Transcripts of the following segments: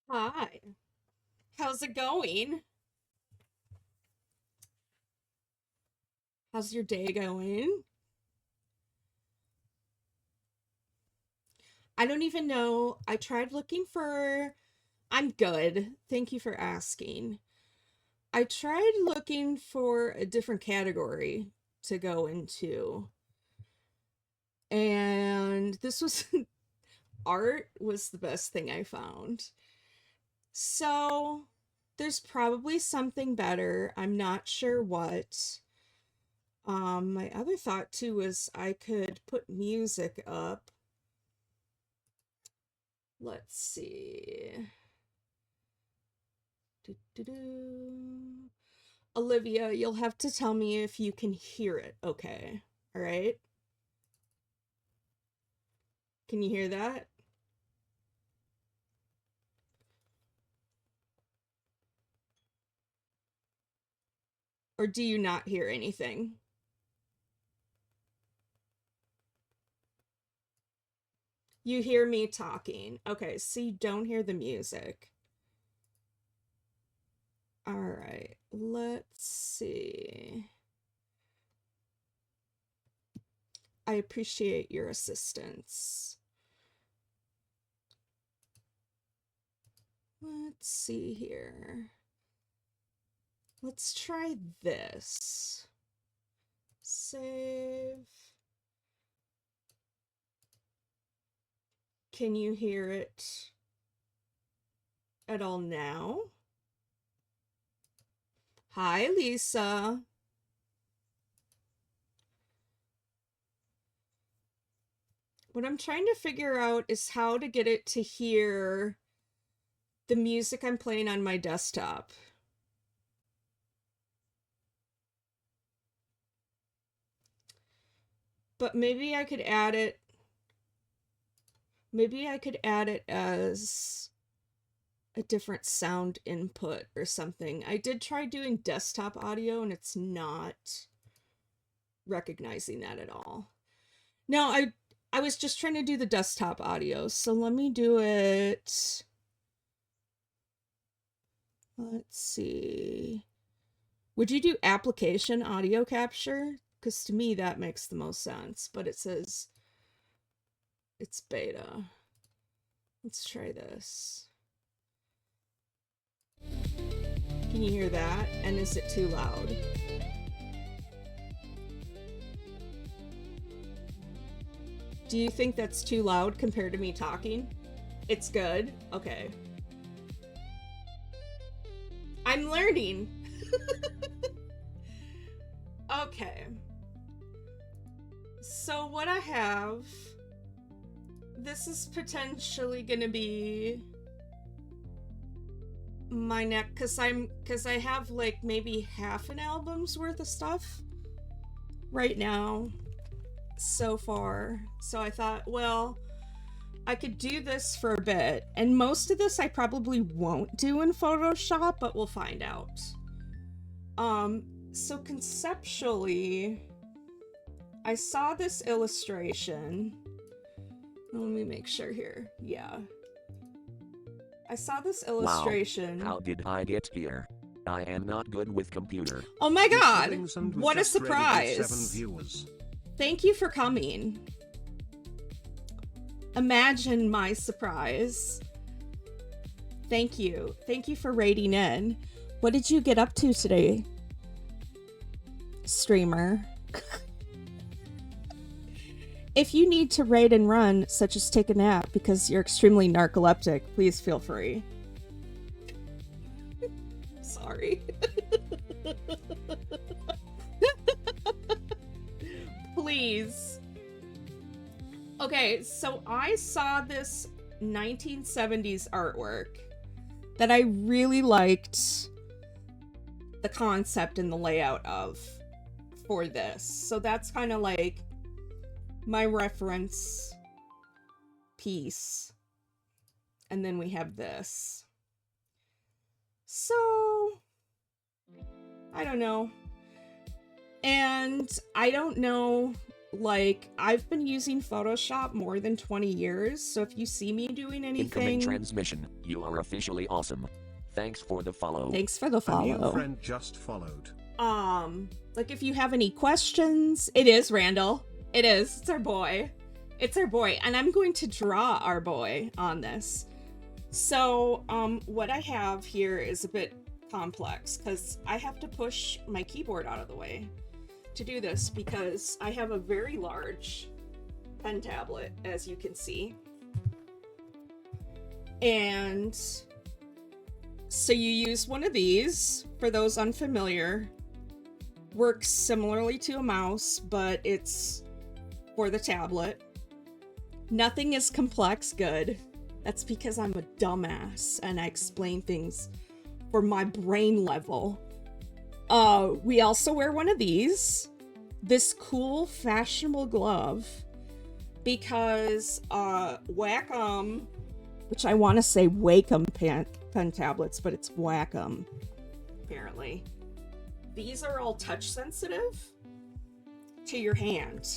Hi. How's it going? How's your day going? I don't even know. I tried looking for. I'm good. Thank you for asking. I tried looking for a different category to go into, and this was art was the best thing I found. So, there's probably something better. I'm not sure what. My other thought too was I could put music up. Let's see. Doo-doo-doo. Olivia, you'll have to tell me if you can hear it. Okay. All right. Can you hear that? Or do you not hear anything? You hear me talking. Okay, so you don't hear the music. All right. Let's see. I appreciate your assistance. Let's see here. Let's try this. Save. Can you hear it at all now? Hi, Lisa. What I'm trying to figure out is how to get it to hear the music I'm playing on my desktop. But maybe I could add it. Maybe I could add it as a different sound input or something. I did try doing desktop audio and it's not recognizing that at all. No, I was just trying to do the desktop audio. So let me do it. Let's see. Would you do application audio capture? Because to me that makes the most sense, but it says it's beta. Let's try this. Can you hear that? And is it too loud? Do you think that's too loud compared to me talking? It's good? Okay. I'm learning. Okay. So what I have, this is potentially gonna be my neck, because I have like maybe half an album's worth of stuff right now so far. So I thought, well, I could do this for a bit, and most of this I probably won't do in Photoshop, but we'll find out. So conceptually, I saw this illustration. Let me make sure here. Yeah. I saw this illustration. Wow, how did I get here? I am not good with computer. Oh my god! What a surprise! Thank you for coming. Imagine my surprise. Thank you. Thank you for raiding in. What did you get up to today, streamer? If you need to raid and run, such as take a nap because you're extremely narcoleptic, please feel free. Sorry. Please. Okay, so I saw this 1970s artwork that I really liked the concept and the layout of for this. So that's kind of like my reference piece. And then we have this. So, I don't know. And I don't know like, I've been using Photoshop more than 20 years, so if you see me doing Incoming anything... transmission. You are officially awesome. Thanks for the follow. Thanks for the follow. A new friend just followed. Like, if you have any questions... It is Randall. It is. It's our boy. It's our boy. And I'm going to draw our boy on this. So, what I have here is a bit complex, because I have to push my keyboard out of the way to do this, because I have a very large pen tablet, as you can see. And so you use one of these, for those unfamiliar. Works similarly to a mouse, but it's for the tablet. Nothing is complex good. That's because I'm a dumbass and I explain things for my brain level. We also wear one of these. This cool, fashionable glove. Because, Wacom, which I want to say Wacom pen tablets, but it's Wacom, apparently. These are all touch sensitive to your hand.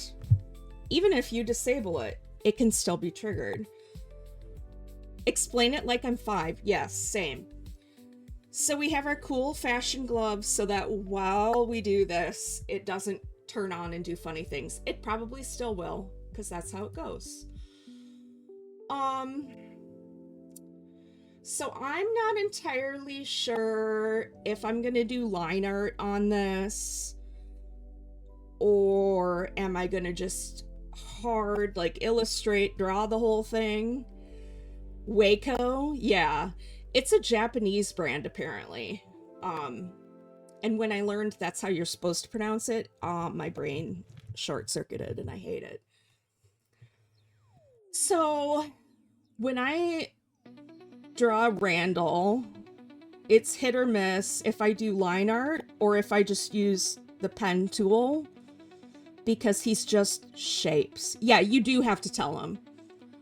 Even if you disable it, it can still be triggered. Explain it like I'm 5. Yes, same. So we have our cool fashion gloves so that while we do this, it doesn't turn on and do funny things. It probably still will, because that's how it goes. So I'm not entirely sure if I'm gonna do line art on this, or am I gonna just hard, like, illustrate, draw the whole thing. Waco, yeah, it's a Japanese brand apparently. And when I learned that's how you're supposed to pronounce it, my brain short-circuited and I hate it. So when I draw Randall, it's hit or miss if I do line art or if I just use the pen tool, because he's just shapes. Yeah, you do have to tell him.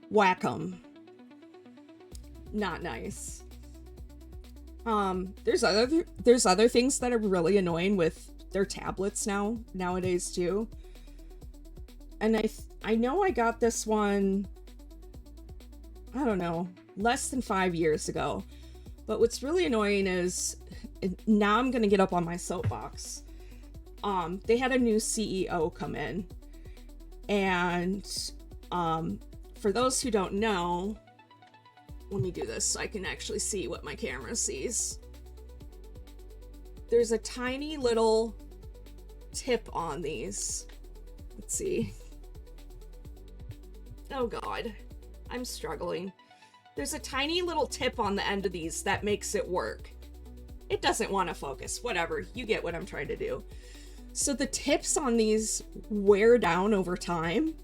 Whack him. Not nice. There's other things that are really annoying with their tablets nowadays too. And I know I got this one, I don't know, less than 5 years ago. But what's really annoying is, now I'm gonna get up on my soapbox. They had a new CEO come in, and for those who don't know, let me do this so I can actually see what my camera sees. There's a tiny little tip on these. Let's see. Oh god, I'm struggling. There's a tiny little tip on the end of these that makes it work. It doesn't want to focus. Whatever, you get what I'm trying to do. So the tips on these wear down over time.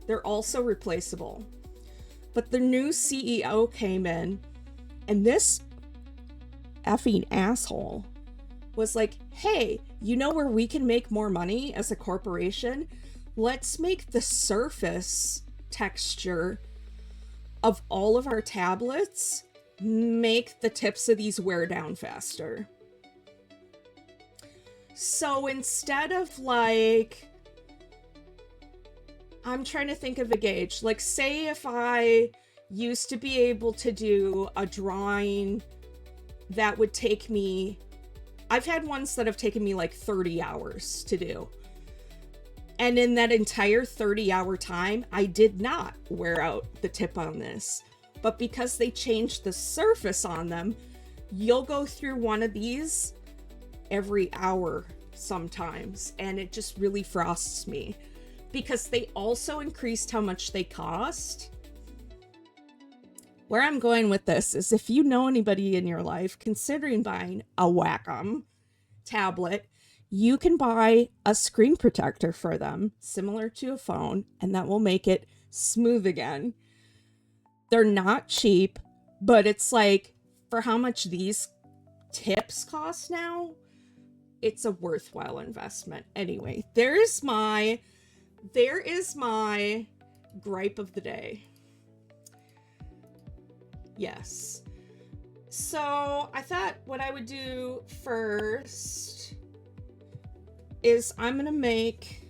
They're also replaceable. But the new CEO came in, and this effing asshole was like, hey, you know where we can make more money as a corporation? Let's make the surface texture of all of our tablets make the tips of these wear down faster. So instead of, like, I'm trying to think of a gauge. Like, say if I used to be able to do a drawing that would take me... I've had ones that have taken me like 30 hours to do. And in that entire 30-hour time, I did not wear out the tip on this. But because they changed the surface on them, you'll go through one of these every hour sometimes. And it just really frosts me. Because they also increased how much they cost. Where I'm going with this is, if you know anybody in your life considering buying a Wacom tablet, you can buy a screen protector for them, similar to a phone, and that will make it smooth again. They're not cheap, but it's like, for how much these tips cost now, it's a worthwhile investment. Anyway, there is my gripe of the day. Yes. So I thought what I would do first is I'm gonna make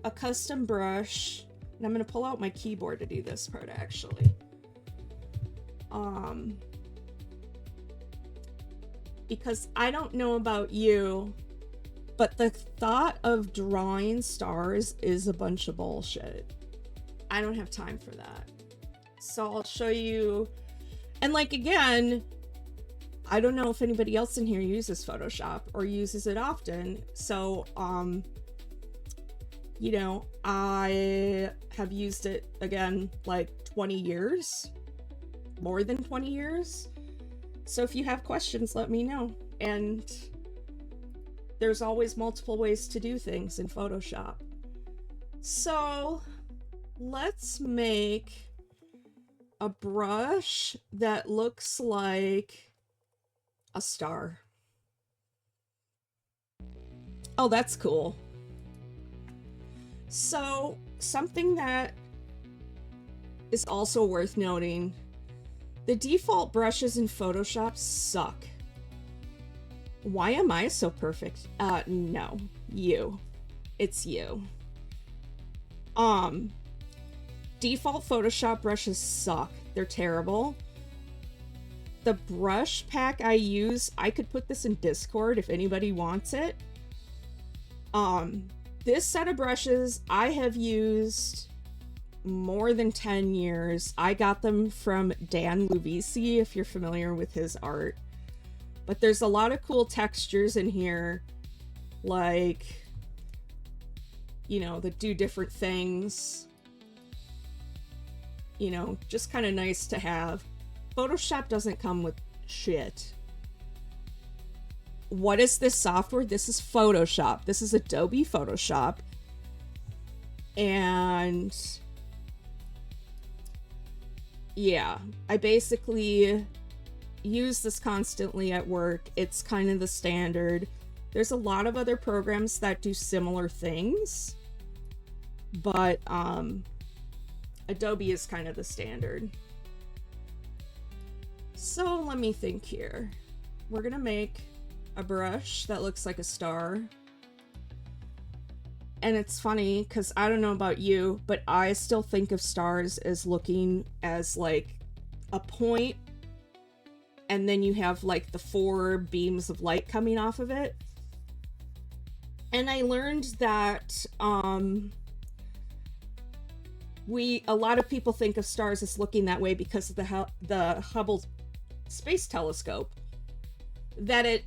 a custom brush, and I'm going to pull out my keyboard to do this part actually. Because I don't know about you, but the thought of drawing stars is a bunch of bullshit. I don't have time for that. So I'll show you. And like, again, I don't know if anybody else in here uses Photoshop or uses it often. So, you know, I have used it again, like 20 years, more than 20 years. So if you have questions, let me know. And there's always multiple ways to do things in Photoshop. So let's make a brush that looks like a star. Oh, that's cool. So something that is also worth noting, the default brushes in Photoshop suck. Why am I so perfect? No, you. It's you. Default Photoshop brushes suck. They're terrible. The brush pack I use, I could put this in Discord if anybody wants it. This set of brushes I have used more than 10 years. I got them from Dan Luvisi, if you're familiar with his art. But there's a lot of cool textures in here, like, you know, that do different things. You know, just kind of nice to have. Photoshop doesn't come with shit. What is this software? This is Photoshop. This is Adobe Photoshop. And yeah, I basically use this constantly at work. It's kind of the standard. There's a lot of other programs that do similar things, but Adobe is kind of the standard. So let me think here. We're gonna make a brush that looks like a star. And it's funny because I don't know about you, but I still think of stars as looking as like a point, and then you have like the 4 beams of light coming off of it. And I learned that a lot of people think of stars as looking that way because of the Hubble Space Telescope, that it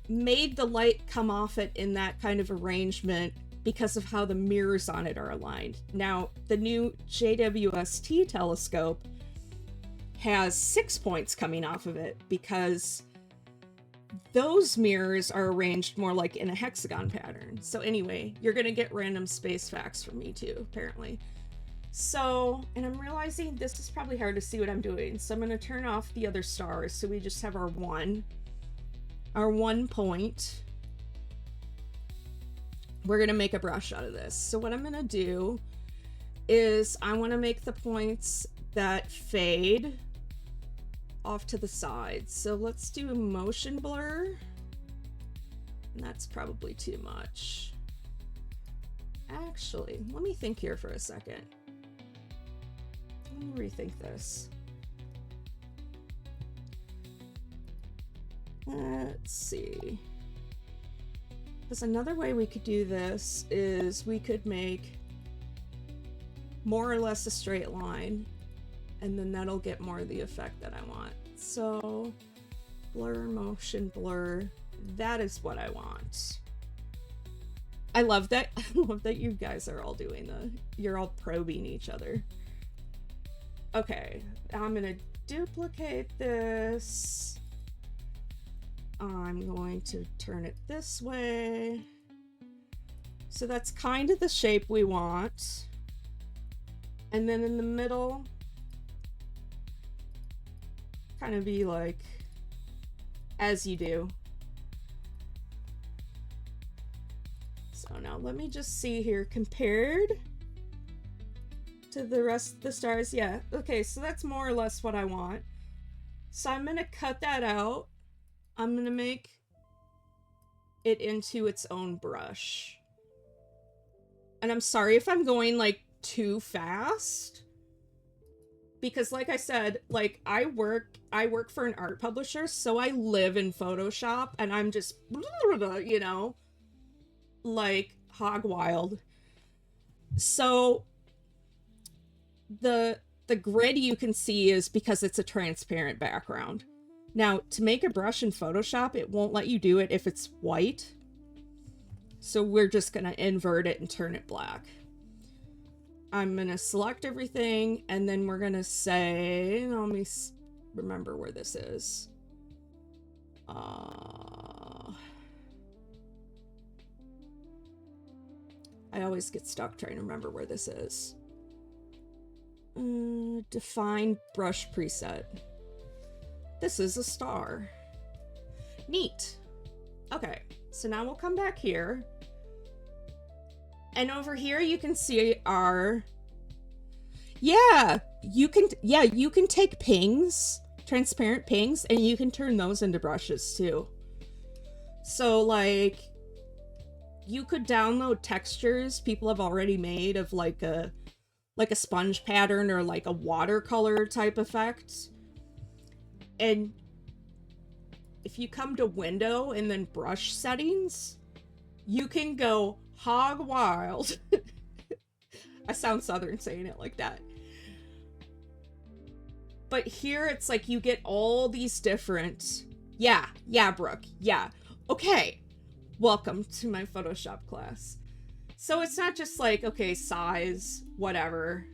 made the light come off it in that kind of arrangement because of how the mirrors on it are aligned. Now, the new JWST telescope has 6 points coming off of it because those mirrors are arranged more like in a hexagon pattern. So anyway, you're gonna get random space facts from me too, apparently. So, and I'm realizing this is probably hard to see what I'm doing, so I'm gonna turn off the other stars so we just have our one point. We're gonna make a brush out of this. So what I'm gonna do is I want to make the points that fade off to the sides. So let's do motion blur. And that's probably too much. Actually, let me think here for a second. Let me rethink this. Let's see. Because another way we could do this is we could make more or less a straight line, and then that'll get more of the effect that I want. So blur, motion blur, that is what I want. I love that. I love that you guys are all doing you're all probing each other. Okay, I'm gonna duplicate this. I'm going to turn it this way. So that's kind of the shape we want. And then in the middle, kind of be like, as you do. So now let me just see here, compared to the rest of the stars. Yeah, okay, so that's more or less what I want. So I'm gonna cut that out. I'm gonna make it into its own brush. And I'm sorry if I'm going like too fast. Because like I said, like I work for an art publisher, so I live in Photoshop and I'm just you know, like hog wild. So the grid you can see is because it's a transparent background. Now, to make a brush in Photoshop, it won't let you do it if it's white. So we're just going to invert it and turn it black. I'm going to select everything, and then we're going to say, let me remember where this is. I always get stuck trying to remember where this is. Define brush preset. This is a star. Neat. Okay, so now we'll come back here. And over here you can see our... Yeah, you can take pings, transparent pings, and you can turn those into brushes too. So like, you could download textures people have already made of like a sponge pattern or like a watercolor type effect. And if you come to window and then brush settings, you can go hog wild. I sound southern saying it like that. But here it's like you get all these different... Yeah, Brooke, yeah. Okay, welcome to my Photoshop class. So it's not just like, okay, size, whatever,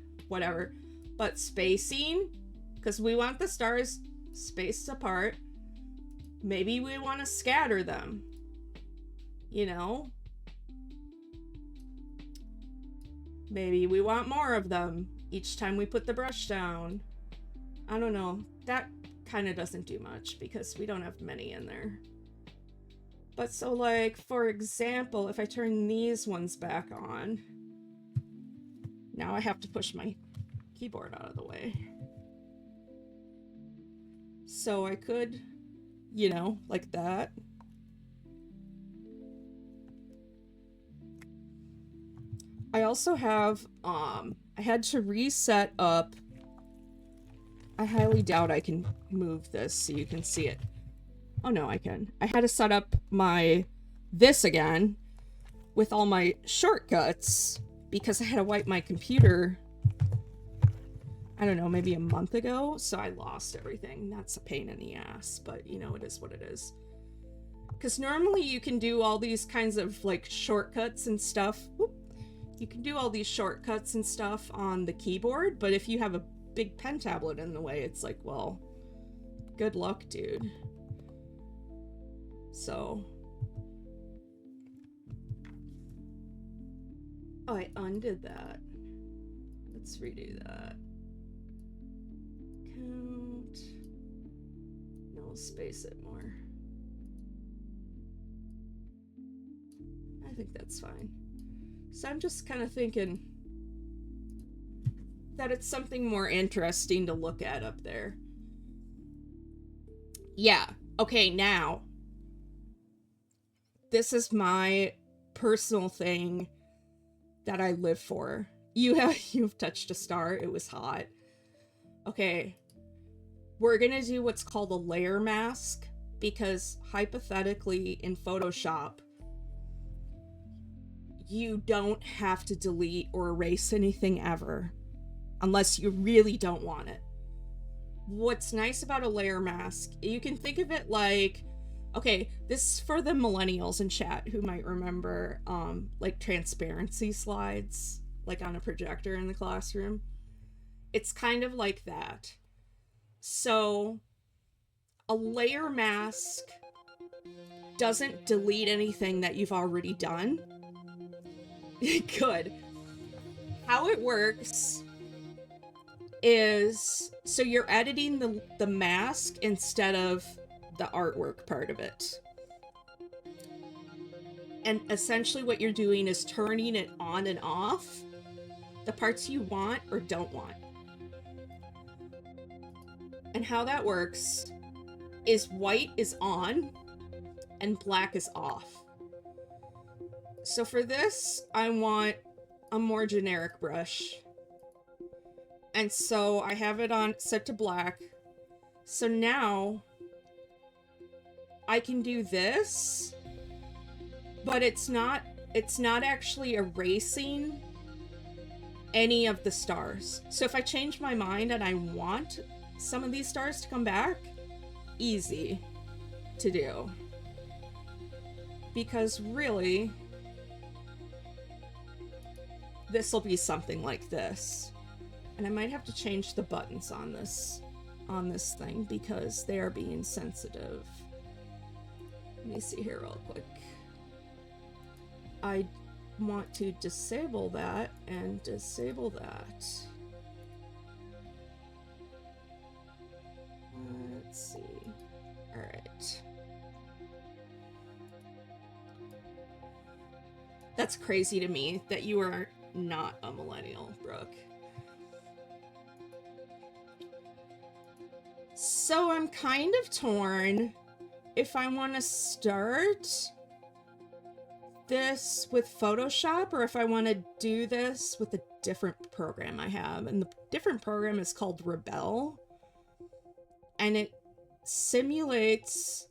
but spacing, because we want the stars spaced apart. Maybe we want to scatter them, you know? Maybe we want more of them each time we put the brush down. I don't know. That kind of doesn't do much because we don't have many in there. But so like, for example, if I turn these ones back on, now I have to push my keyboard out of the way. So I could, you know, like that. I also have, I had to reset up. I highly doubt I can move this so you can see it. Oh no, I can. I had to set up this again with all my shortcuts because I had to wipe my computer, I don't know, maybe a month ago, so I lost everything. That's a pain in the ass, but you know, it is what it is. Because normally you can do all these kinds of like shortcuts and stuff. Whoop. You can do all these shortcuts and stuff on the keyboard, but if you have a big pen tablet in the way, it's like, well, good luck, dude. So, oh, I undid that. Let's redo that. Count. No, we'll space it more. I think that's fine. So I'm just kind of thinking that it's something more interesting to look at up there. Yeah. Okay, now. This is my personal thing that I live for. You've touched a star. It was hot. Okay. We're gonna do what's called a layer mask because hypothetically in Photoshop, you don't have to delete or erase anything ever unless you really don't want it. What's nice about a layer mask, you can think of it like, okay, this is for the millennials in chat who might remember like transparency slides, like on a projector in the classroom. It's kind of like that. So a layer mask doesn't delete anything that you've already done. Good. How it works is, so you're editing the mask instead of the artwork part of it. And essentially what you're doing is turning it on and off, the parts you want or don't want. And how that works is white is on and black is off. So for this, I want a more generic brush. And so I have it on set to black. So now I can do this, but it's not actually erasing any of the stars. So if I change my mind and I want some of these stars to come back, easy to do. Because really, this will be something like this. And I might have to change the buttons on this thing because they are being sensitive. Let me see here real quick. I want to disable that and disable that. Let's see. All right. That's crazy to me that you are not a millennial, Brooke. So I'm kind of torn if I want to start this with Photoshop or if I want to do this with a different program I have. And the different program is called Rebelle. And it simulates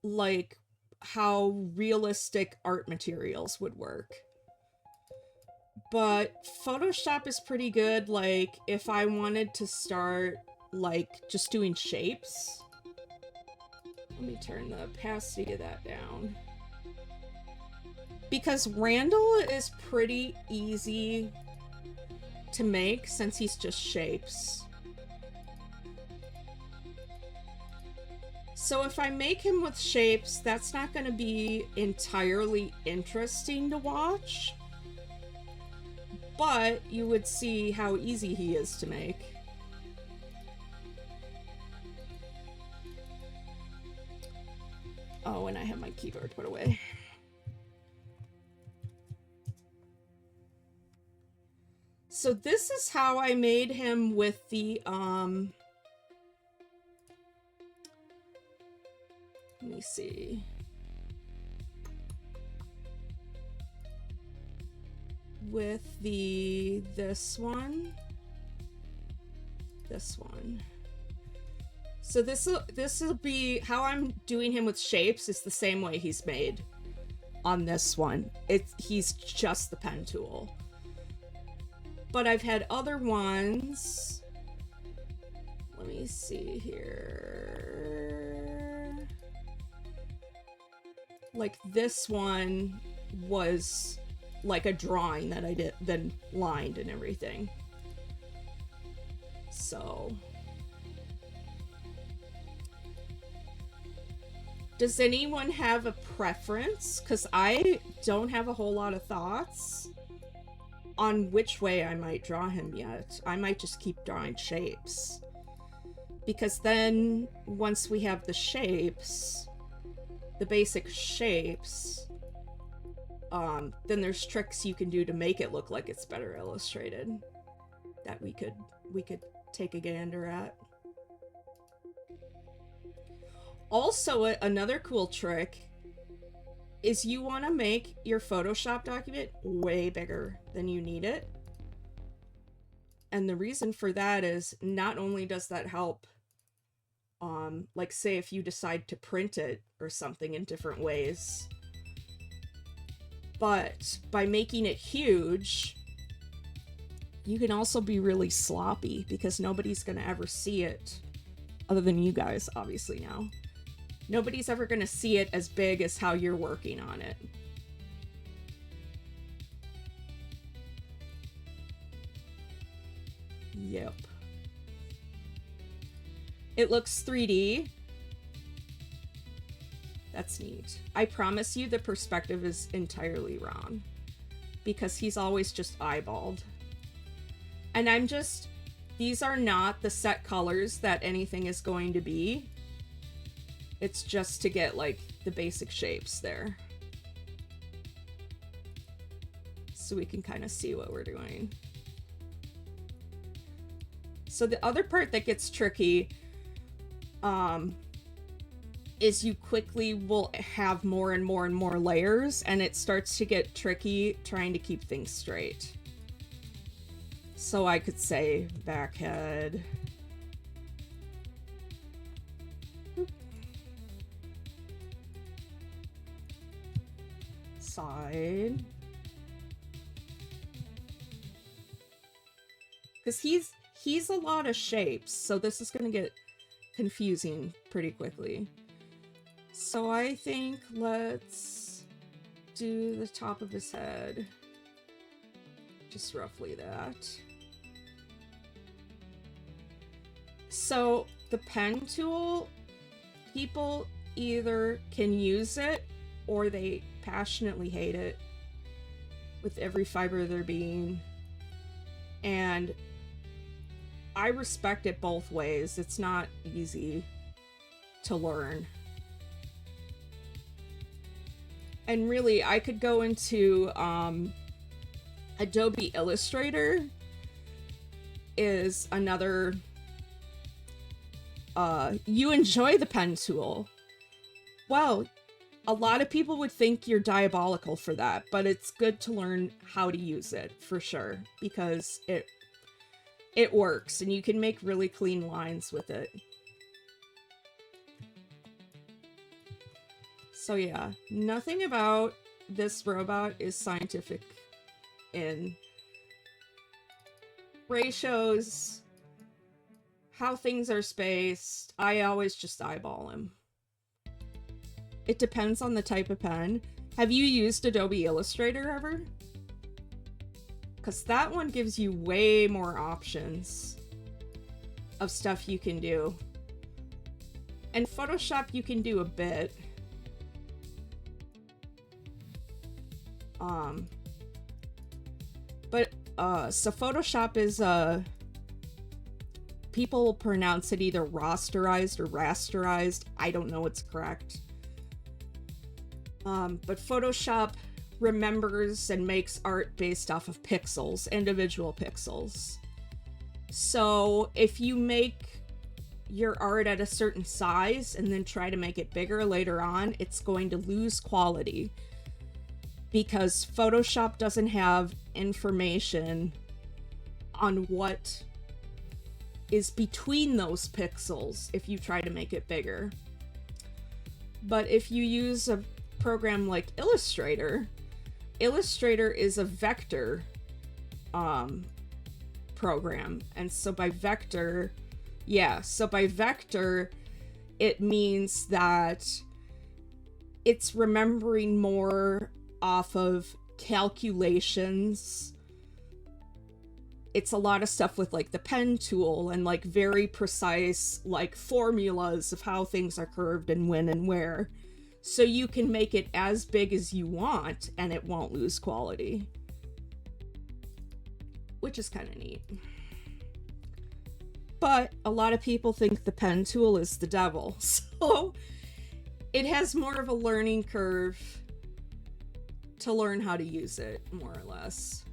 like how realistic art materials would work. But Photoshop is pretty good, like, if I wanted to start, like, just doing shapes. Let me turn the opacity of that down. Because Randall is pretty easy to make since he's just shapes. So if I make him with shapes, that's not going to be entirely interesting to watch. But you would see how easy he is to make. Oh, and I have my keyboard put away. So this is how I made him with the, let me see. With this one. So this will be how I'm doing him with shapes is the same way he's made on this one. He's just the pen tool. But I've had other ones. Let me see here. Like this one was like a drawing that I did, then lined and everything. So, does anyone have a preference? Because I don't have a whole lot of thoughts on which way I might draw him yet. I might just keep drawing shapes. Because then, once we have the shapes, the basic shapes, then there's tricks you can do to make it look like it's better illustrated that we could take a gander at. Also, another cool trick is you want to make your Photoshop document way bigger than you need it. And the reason for that is not only does that help, like say if you decide to print it or something in different ways, but by making it huge, you can also be really sloppy because nobody's going to ever see it, other than you guys, obviously now. Nobody's ever going to see it as big as how you're working on it. Yep. It looks 3D. That's neat. I promise you the perspective is entirely wrong because he's always just eyeballed. And these are not the set colors that anything is going to be. It's just to get like the basic shapes there. So we can kind of see what we're doing. So the other part that gets tricky, is you quickly will have more and more and more layers, and it starts to get tricky trying to keep things straight. So I could say back head. Side. Because he's a lot of shapes, so this is gonna get confusing pretty quickly. So I think let's do the top of his head. Just roughly that. So the pen tool, people either can use it or they passionately hate it with every fiber of their being. And I respect it both ways. It's not easy to learn. And really, I could go into Adobe Illustrator is another... you enjoy the pen tool. Well, a lot of people would think you're diabolical for that, but it's good to learn how to use it, for sure, because it works, and you can make really clean lines with it. So yeah, nothing about this robot is scientific in ratios, how things are spaced. I always just eyeball him. It depends on the type of pen. Have you used Adobe Illustrator ever? Because that one gives you way more options of stuff you can do. And Photoshop you can do a bit. So Photoshop is, people pronounce it either rasterized or rasterized. I don't know what's correct. But Photoshop remembers and makes art based off of pixels, individual pixels. So if you make your art at a certain size and then try to make it bigger later on, it's going to lose quality. Because Photoshop doesn't have information on what is between those pixels if you try to make it bigger. But if you use a program like Illustrator, Illustrator is a vector program. And so by vector, it means that it's remembering more off of calculations. It's a lot of stuff with like the pen tool and like very precise like formulas of how things are curved and when and where. So you can make it as big as you want and it won't lose quality. Which is kind of neat. But a lot of people think the pen tool is the devil. So it has more of a learning curve to learn how to use it, more or less.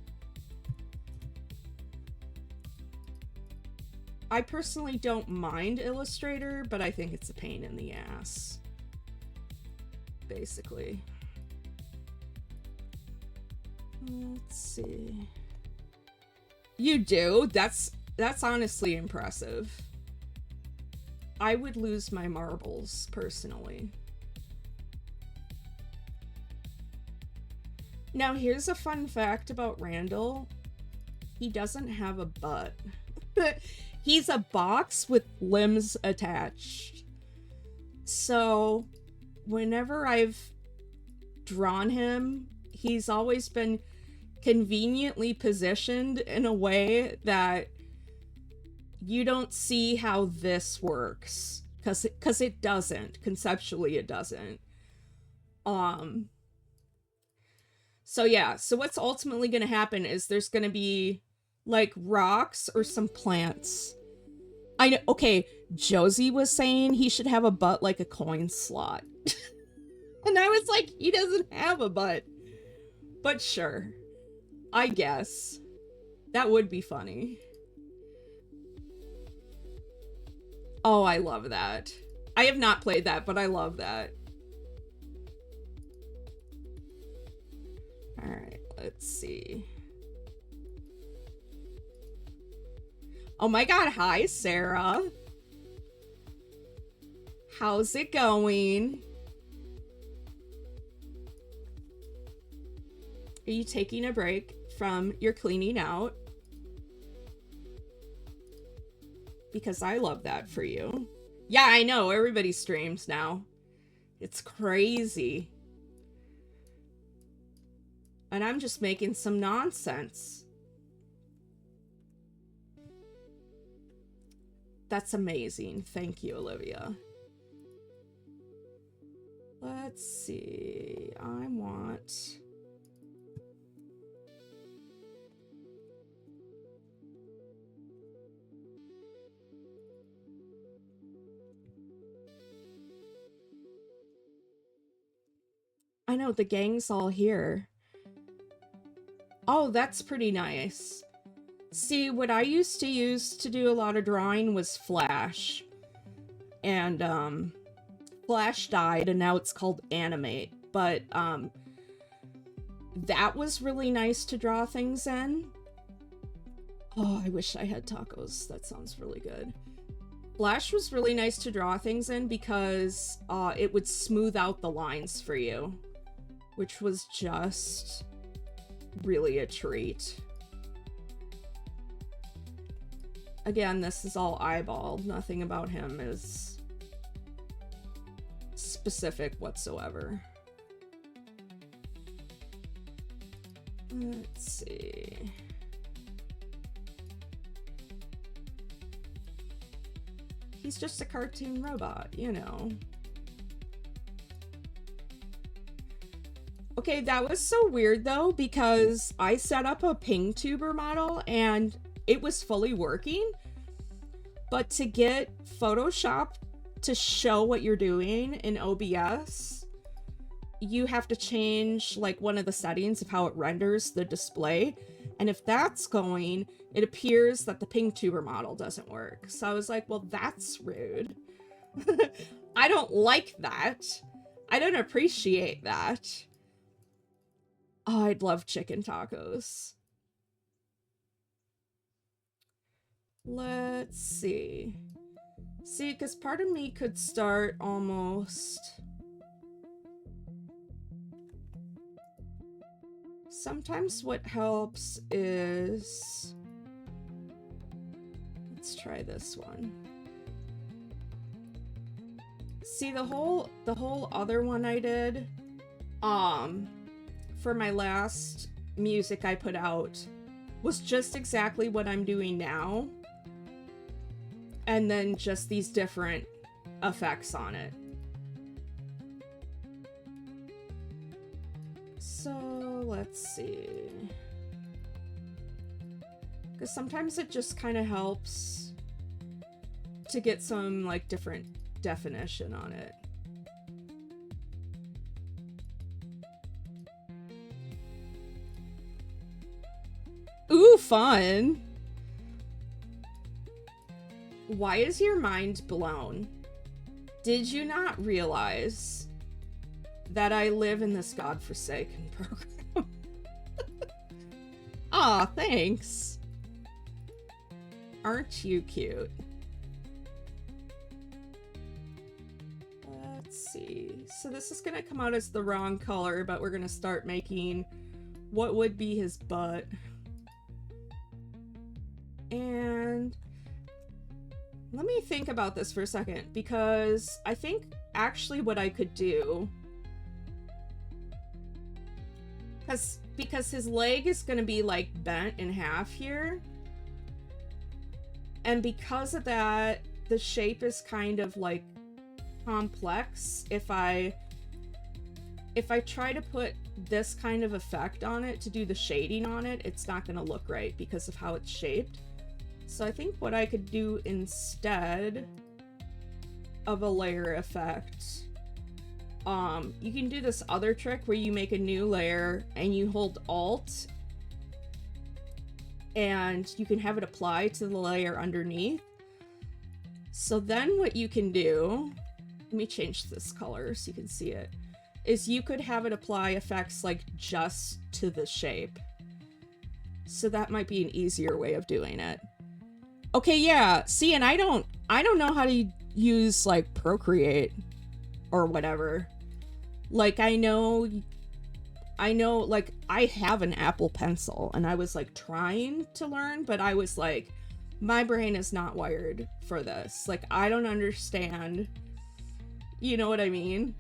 I personally don't mind Illustrator, but I think it's a pain in the ass. Basically. Let's see. You do? That's honestly impressive. I would lose my marbles, personally. Now, here's a fun fact about Randall. He doesn't have a butt. He's a box with limbs attached. So, whenever I've drawn him, he's always been conveniently positioned in a way that you don't see how this works. Because it doesn't. Conceptually, it doesn't. So yeah, so what's ultimately going to happen is there's going to be like rocks or some plants. I know, okay, Josie was saying he should have a butt like a coin slot. And I was like, he doesn't have a butt. But sure, I guess. That would be funny. Oh, I love that. I have not played that, but I love that. Alright, let's see. Oh my god, hi Sarah. How's it going? Are you taking a break from your cleaning out? Because I love that for you. Yeah, I know, everybody streams now. It's crazy. And I'm just making some nonsense. That's amazing. Thank you, Olivia. Let's see. I want... I know, the gang's all here. Oh, that's pretty nice. See, what I used to use to do a lot of drawing was Flash. And, Flash died, and now it's called Animate. But, that was really nice to draw things in. Oh, I wish I had tacos. That sounds really good. Flash was really nice to draw things in because, it would smooth out the lines for you. Which was just really a treat. Again, this is all eyeballed. Nothing about him is specific whatsoever. Let's see. He's just a cartoon robot, you know. Okay, that was so weird though, because I set up a ping tuber model and it was fully working, but to get Photoshop to show what you're doing in OBS, you have to change like one of the settings of how it renders the display. And if that's going, it appears that the ping tuber model doesn't work. So I was like, well, that's rude. I don't like that. I don't appreciate that. Oh, I'd love chicken tacos. Let's see. See, because part of me could start almost... Sometimes what helps is... Let's try this one. See, the whole other one I did, for my last music I put out was just exactly what I'm doing now. And then just these different effects on it. So let's see. Because sometimes it just kind of helps to get some like different definition on it. Ooh, fun! Why is your mind blown? Did you not realize that I live in this godforsaken program? Aw, thanks. Aren't you cute? Let's see. So this is gonna come out as the wrong color, but we're gonna start making what would be his butt. And let me think about this for a second, because I think actually what I could do, because his leg is going to be like bent in half here, and because of that the shape is kind of like complex. If I try to put this kind of effect on it to do the shading on it, it's not going to look right because of how it's shaped. So I think what I could do instead of a layer effect, you can do this other trick where you make a new layer and you hold Alt and you can have it apply to the layer underneath. So then what you can do let me change this color so you can see it, is you could have it apply effects like just to the shape. So that might be an easier way of doing it. Okay, yeah. See, and I don't know how to use like Procreate or whatever. Like I know like I have an Apple Pencil and I was like trying to learn, but I was like, my brain is not wired for this. Like I don't understand. You know what I mean?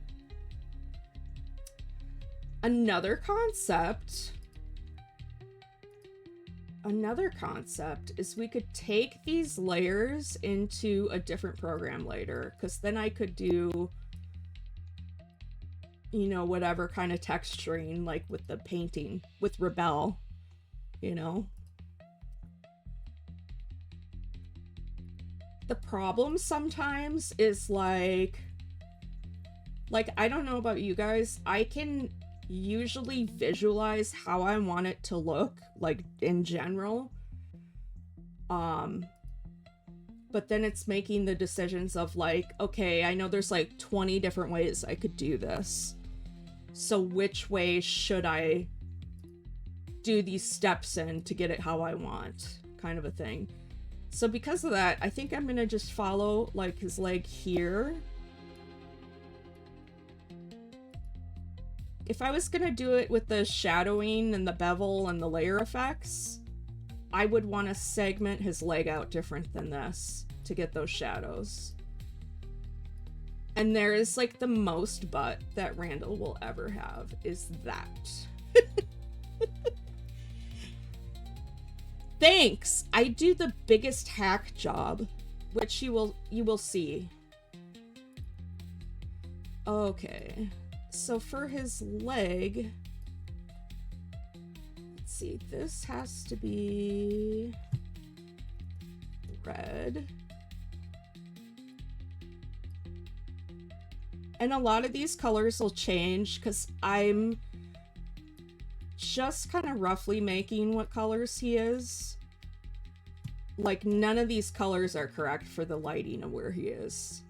Another concept is we could take these layers into a different program later, because then I could do, you know, whatever kind of texturing, like with the painting, with Rebelle, you know? The problem sometimes is like I don't know about you guys, I can usually visualize how I want it to look, like in general. But then it's making the decisions of like, okay, I know there's like 20 different ways I could do this. So which way should I do these steps in to get it how I want, kind of a thing. So because of that, I think I'm gonna just follow like his leg here. If I was gonna do it with the shadowing and the bevel and the layer effects, I would want to segment his leg out different than this to get those shadows. And there is like the most butt that Randall will ever have is that. Thanks! I do the biggest hack job, which you will see. Okay. So for his leg, let's see, this has to be red. And a lot of these colors will change because I'm just kind of roughly making what colors he is. Like none of these colors are correct for the lighting of where he is.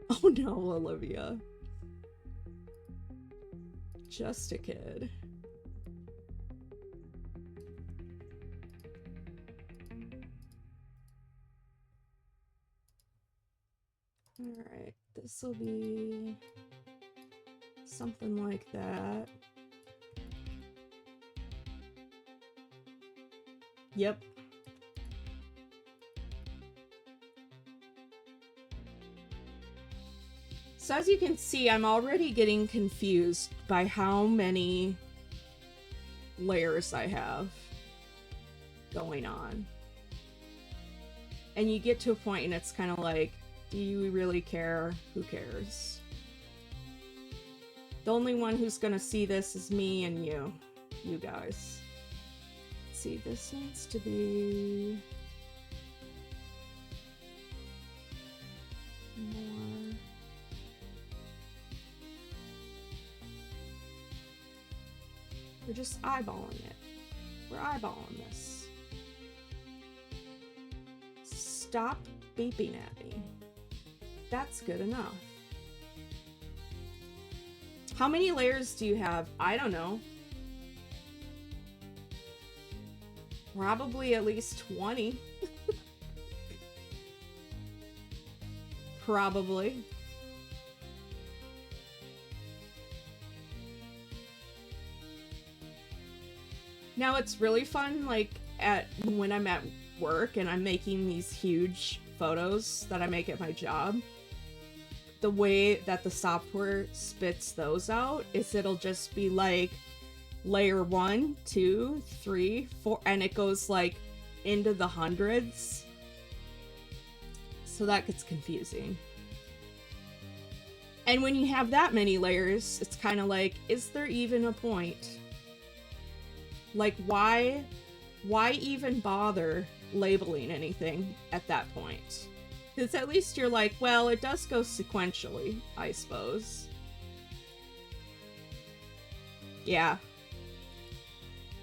Oh no, Olivia. Just a kid. Alright, this will be something like that. Yep. So as you can see, I'm already getting confused by how many layers I have going on. And you get to a point and it's kind of like, do you really care? Who cares? The only one who's gonna see this is me and you guys. Let's see, this needs to be more. We're just eyeballing it. We're eyeballing this. Stop beeping at me. That's good enough. How many layers do you have? I don't know. Probably at least 20. Probably. Now it's really fun, like, when I'm at work and I'm making these huge photos that I make at my job. The way that the software spits those out is it'll just be like layer 1, 2, 3, 4, and it goes like into the hundreds. So that gets confusing. And when you have that many layers, it's kind of like, is there even a point? Like, why even bother labeling anything at that point? Because at least you're like, well, it does go sequentially, I suppose. Yeah.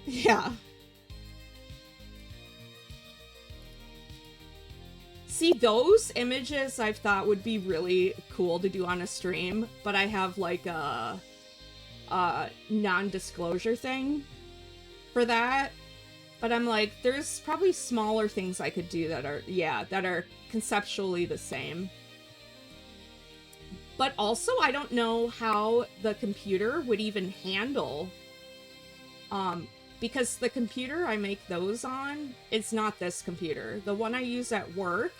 Yeah. See, those images I've thought would be really cool to do on a stream, but I have like a non-disclosure thing for that. But I'm like, there's probably smaller things I could do that are conceptually the same. But also, I don't know how the computer would even handle, because the computer I make those on, it's not this computer. The one I use at work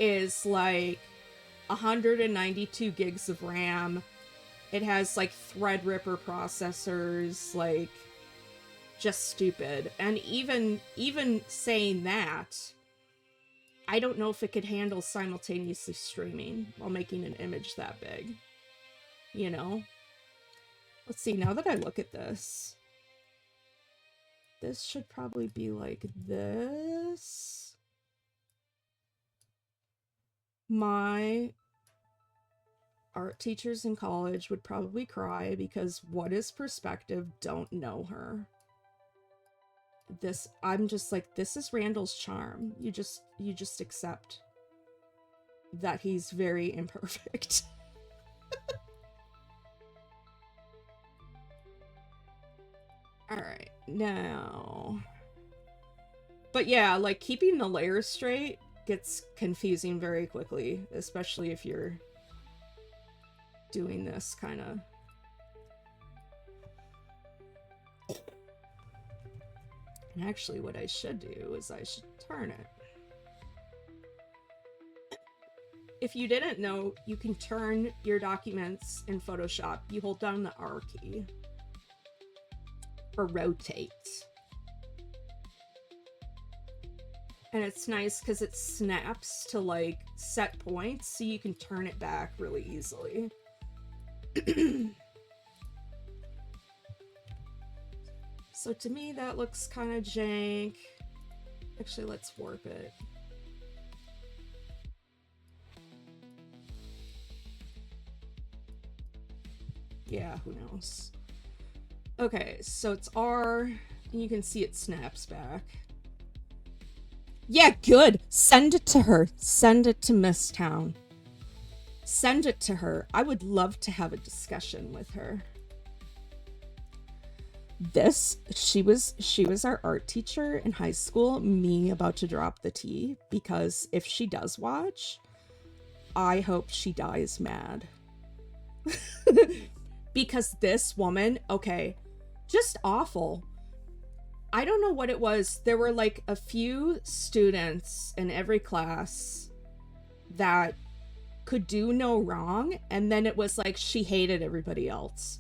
is like 192 gigs of RAM. It has like Threadripper processors, like just stupid. And even saying that, I don't know if it could handle simultaneously streaming while making an image that big. You know? Let's see, now that I look at this, this should probably be like this. My art teachers in college would probably cry because what is perspective? Don't know her. This, I'm just like, this is Randall's charm. You just accept that he's very imperfect. All right, now. But yeah, like keeping the layers straight gets confusing very quickly, especially if you're doing this kind of. And actually what I should do is I should turn it. If you didn't know, you can turn your documents in Photoshop. You hold down the R key. Or rotate. And it's nice because it snaps to like set points, so you can turn it back really easily. So to me that looks kind of jank. Actually, let's warp it. Yeah, who knows? Okay, so it's R, and you can see it snaps back. Yeah, good. Send it to her. Send it to Miss Town. Send it to her. I would love to have a discussion with her. She was our art teacher in high school. Me about to drop the tea, because if she does watch, I hope she dies mad. Because this woman, okay, just awful. I don't know what it was. There were like a few students in every class that could do no wrong, and then it was like she hated everybody else.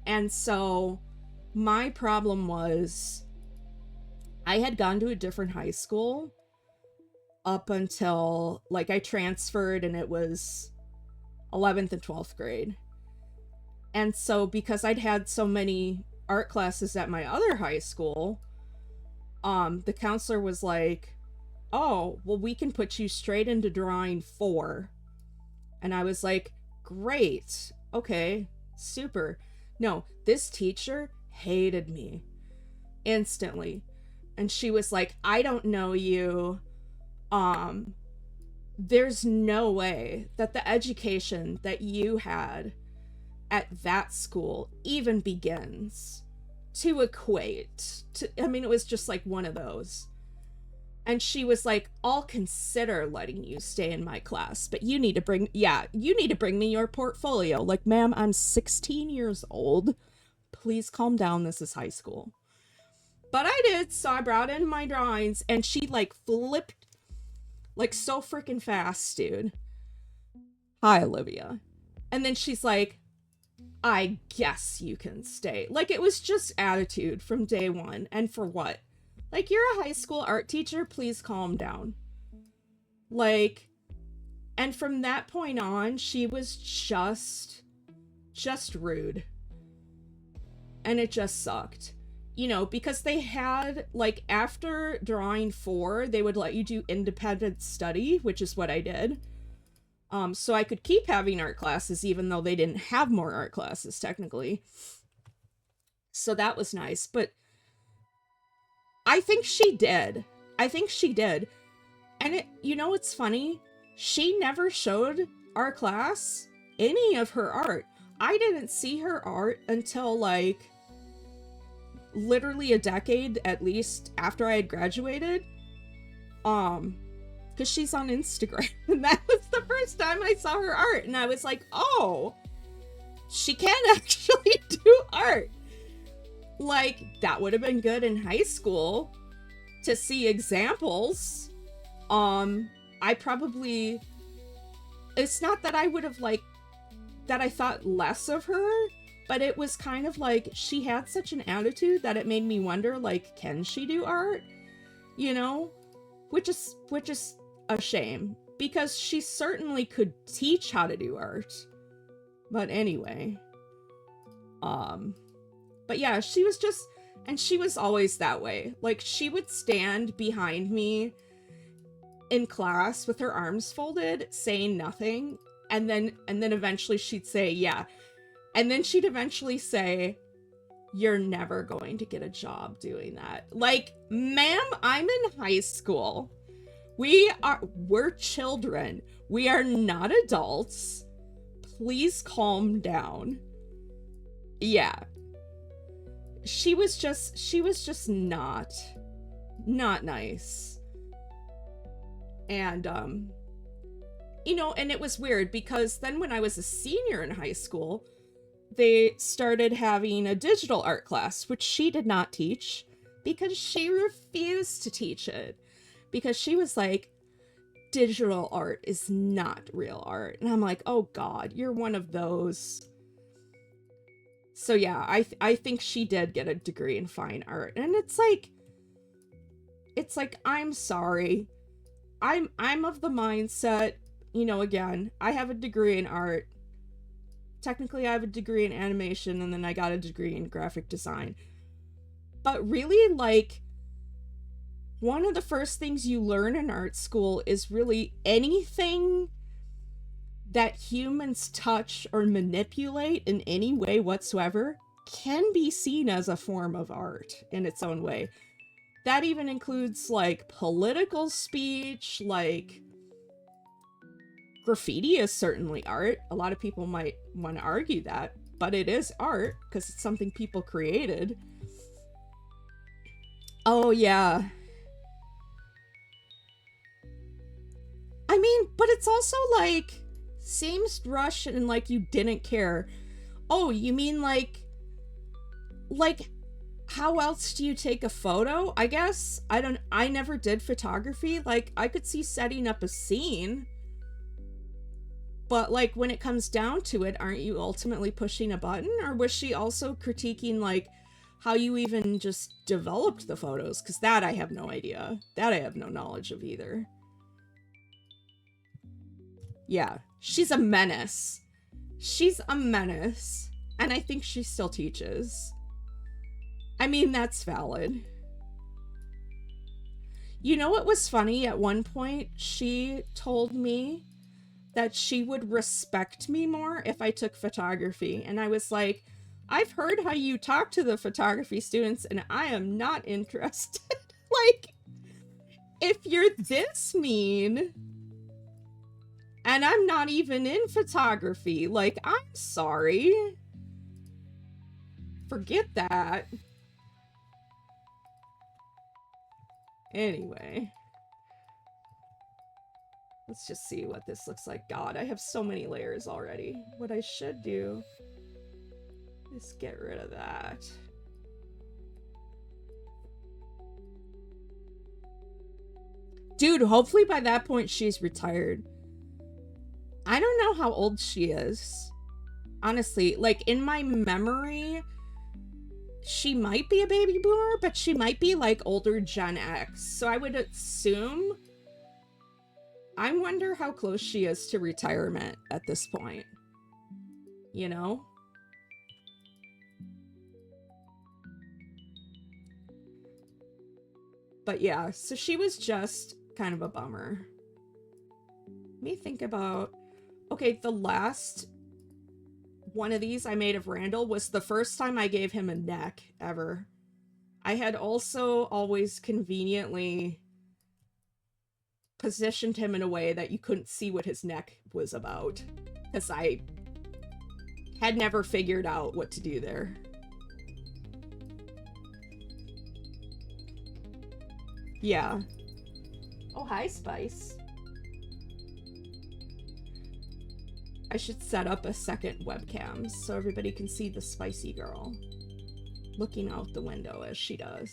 And so my problem was I had gone to a different high school up until like I transferred, and it was 11th and 12th grade. And so because I'd had so many art classes at my other high school, the counselor was like, oh, well, we can put you straight into drawing 4. And I was like, great. Okay, super. No, this teacher hated me instantly. And she was like, I don't know you. There's no way that the education that you had at that school even begins to equate to, I mean, it was just like one of those. And she was like, I'll consider letting you stay in my class, but you need to bring me your portfolio. Like, ma'am, I'm 16 years old. Please calm down. This is high school. But I did, so I brought in my drawings, and she like flipped like so freaking fast, dude. Hi, Olivia. And then she's like, I guess you can stay. Like, it was just attitude from day one. And for what? Like, you're a high school art teacher, please calm down. Like, and from that point on, she was just rude. And it just sucked. You know, because they had, like, after drawing 4, they would let you do independent study, which is what I did. So I could keep having art classes, even though they didn't have more art classes, technically. So that was nice, but I think she did. And you know what's funny? She never showed our class any of her art. I didn't see her art until like literally a decade at least after I had graduated. Because she's on Instagram. And that was the first time I saw her art. And I was like, oh, she can actually do art. Like, that would have been good in high school to see examples. I probably, it's not that I would have like, that I thought less of her, but it was kind of like she had such an attitude that it made me wonder, like, can she do art? You know, which is a shame, because she certainly could teach how to do art. But anyway, but yeah, she was just, and she was always that way. Like, she would stand behind me in class with her arms folded, saying nothing, and then eventually she'd say, yeah. And then she'd eventually say, you're never going to get a job doing that. Like, ma'am, I'm in high school. We're children. We are not adults. Please calm down. Yeah. She was just not nice. And, you know, and it was weird because then when I was a senior in high school, they started having a digital art class, which she did not teach because she refused to teach it. Because she was like, digital art is not real art. And I'm like, oh God, you're one of those. So yeah, I think she did get a degree in fine art. And it's like, I'm sorry. I'm of the mindset, you know, again, I have a degree in art. Technically, I have a degree in animation, and then I got a degree in graphic design. But really, like, one of the first things you learn in art school is really anything that humans touch or manipulate in any way whatsoever can be seen as a form of art in its own way. That even includes, like, political speech, like, graffiti is certainly art. A lot of people might want to argue that, but it is art because it's something people created. Oh, yeah. I mean, but it's also like, seems rushed and like you didn't care. Oh, you mean like, how else do you take a photo? I guess, I never did photography. Like, I could see setting up a scene. But, like, when it comes down to it, aren't you ultimately pushing a button? Or was she also critiquing, like, how you even just developed the photos? Because that I have no idea. That I have no knowledge of either. Yeah, she's a menace. She's a menace. And I think she still teaches. I mean, that's valid. You know what was funny? At one point, she told me that she would respect me more if I took photography. And I was like, I've heard how you talk to the photography students and I am not interested. Like, if you're this mean and I'm not even in photography, like, I'm sorry. Forget that. Anyway. Let's just see what this looks like. God, I have so many layers already. What I should do is get rid of that. Dude, hopefully by that point she's retired. I don't know how old she is. Honestly, like, in my memory, she might be a baby boomer, but she might be like older Gen X. So I would assume, I wonder how close she is to retirement at this point. You know? But yeah, so she was just kind of a bummer. Let me think about... Okay, the last one of these I made of Randall was the first time I gave him a neck ever. I had also always conveniently positioned him in a way that you couldn't see what his neck was about. Because I had never figured out what to do there. Yeah. Oh, hi, Spice. I should set up a second webcam so everybody can see the spicy girl looking out the window as she does.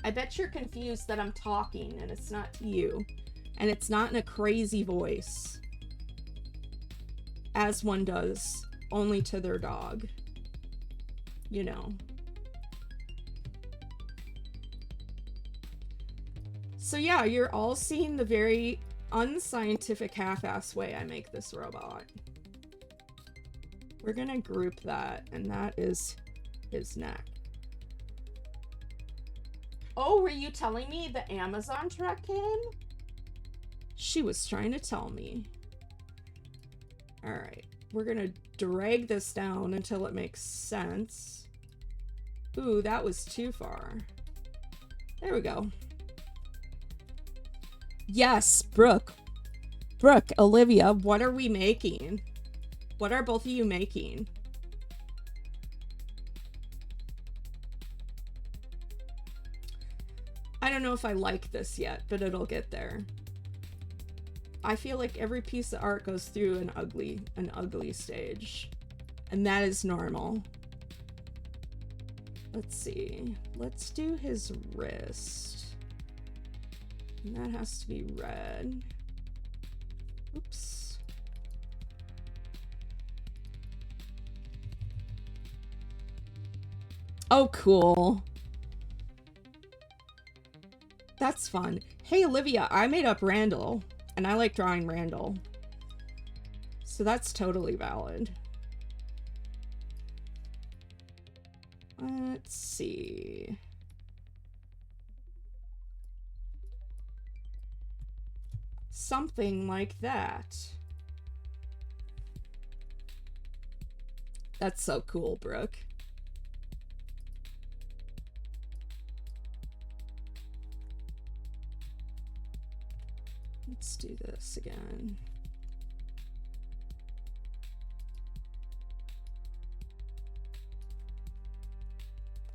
I bet you're confused that I'm talking and it's not to you. And it's not in a crazy voice. As one does, only to their dog. You know. So yeah, you're all seeing the very unscientific half-ass way I make this robot. We're gonna group that, and that is his neck. Oh, were you telling me the Amazon truck came? She was trying to tell me. Alright, we're gonna drag this down until it makes sense. Ooh, that was too far. There we go. Yes, Brooke, Olivia, what are we making? What are both of you making? I don't know if I like this yet, but it'll get there. I feel like every piece of art goes through an ugly stage. And that is normal. Let's see. Let's do his wrist. And that has to be red. Oops. Oh, cool. That's fun. Hey, Olivia, I made up Randall, and I like drawing Randall. So that's totally valid. Let's see. Something like that. That's so cool, Brooke. Let's do this again.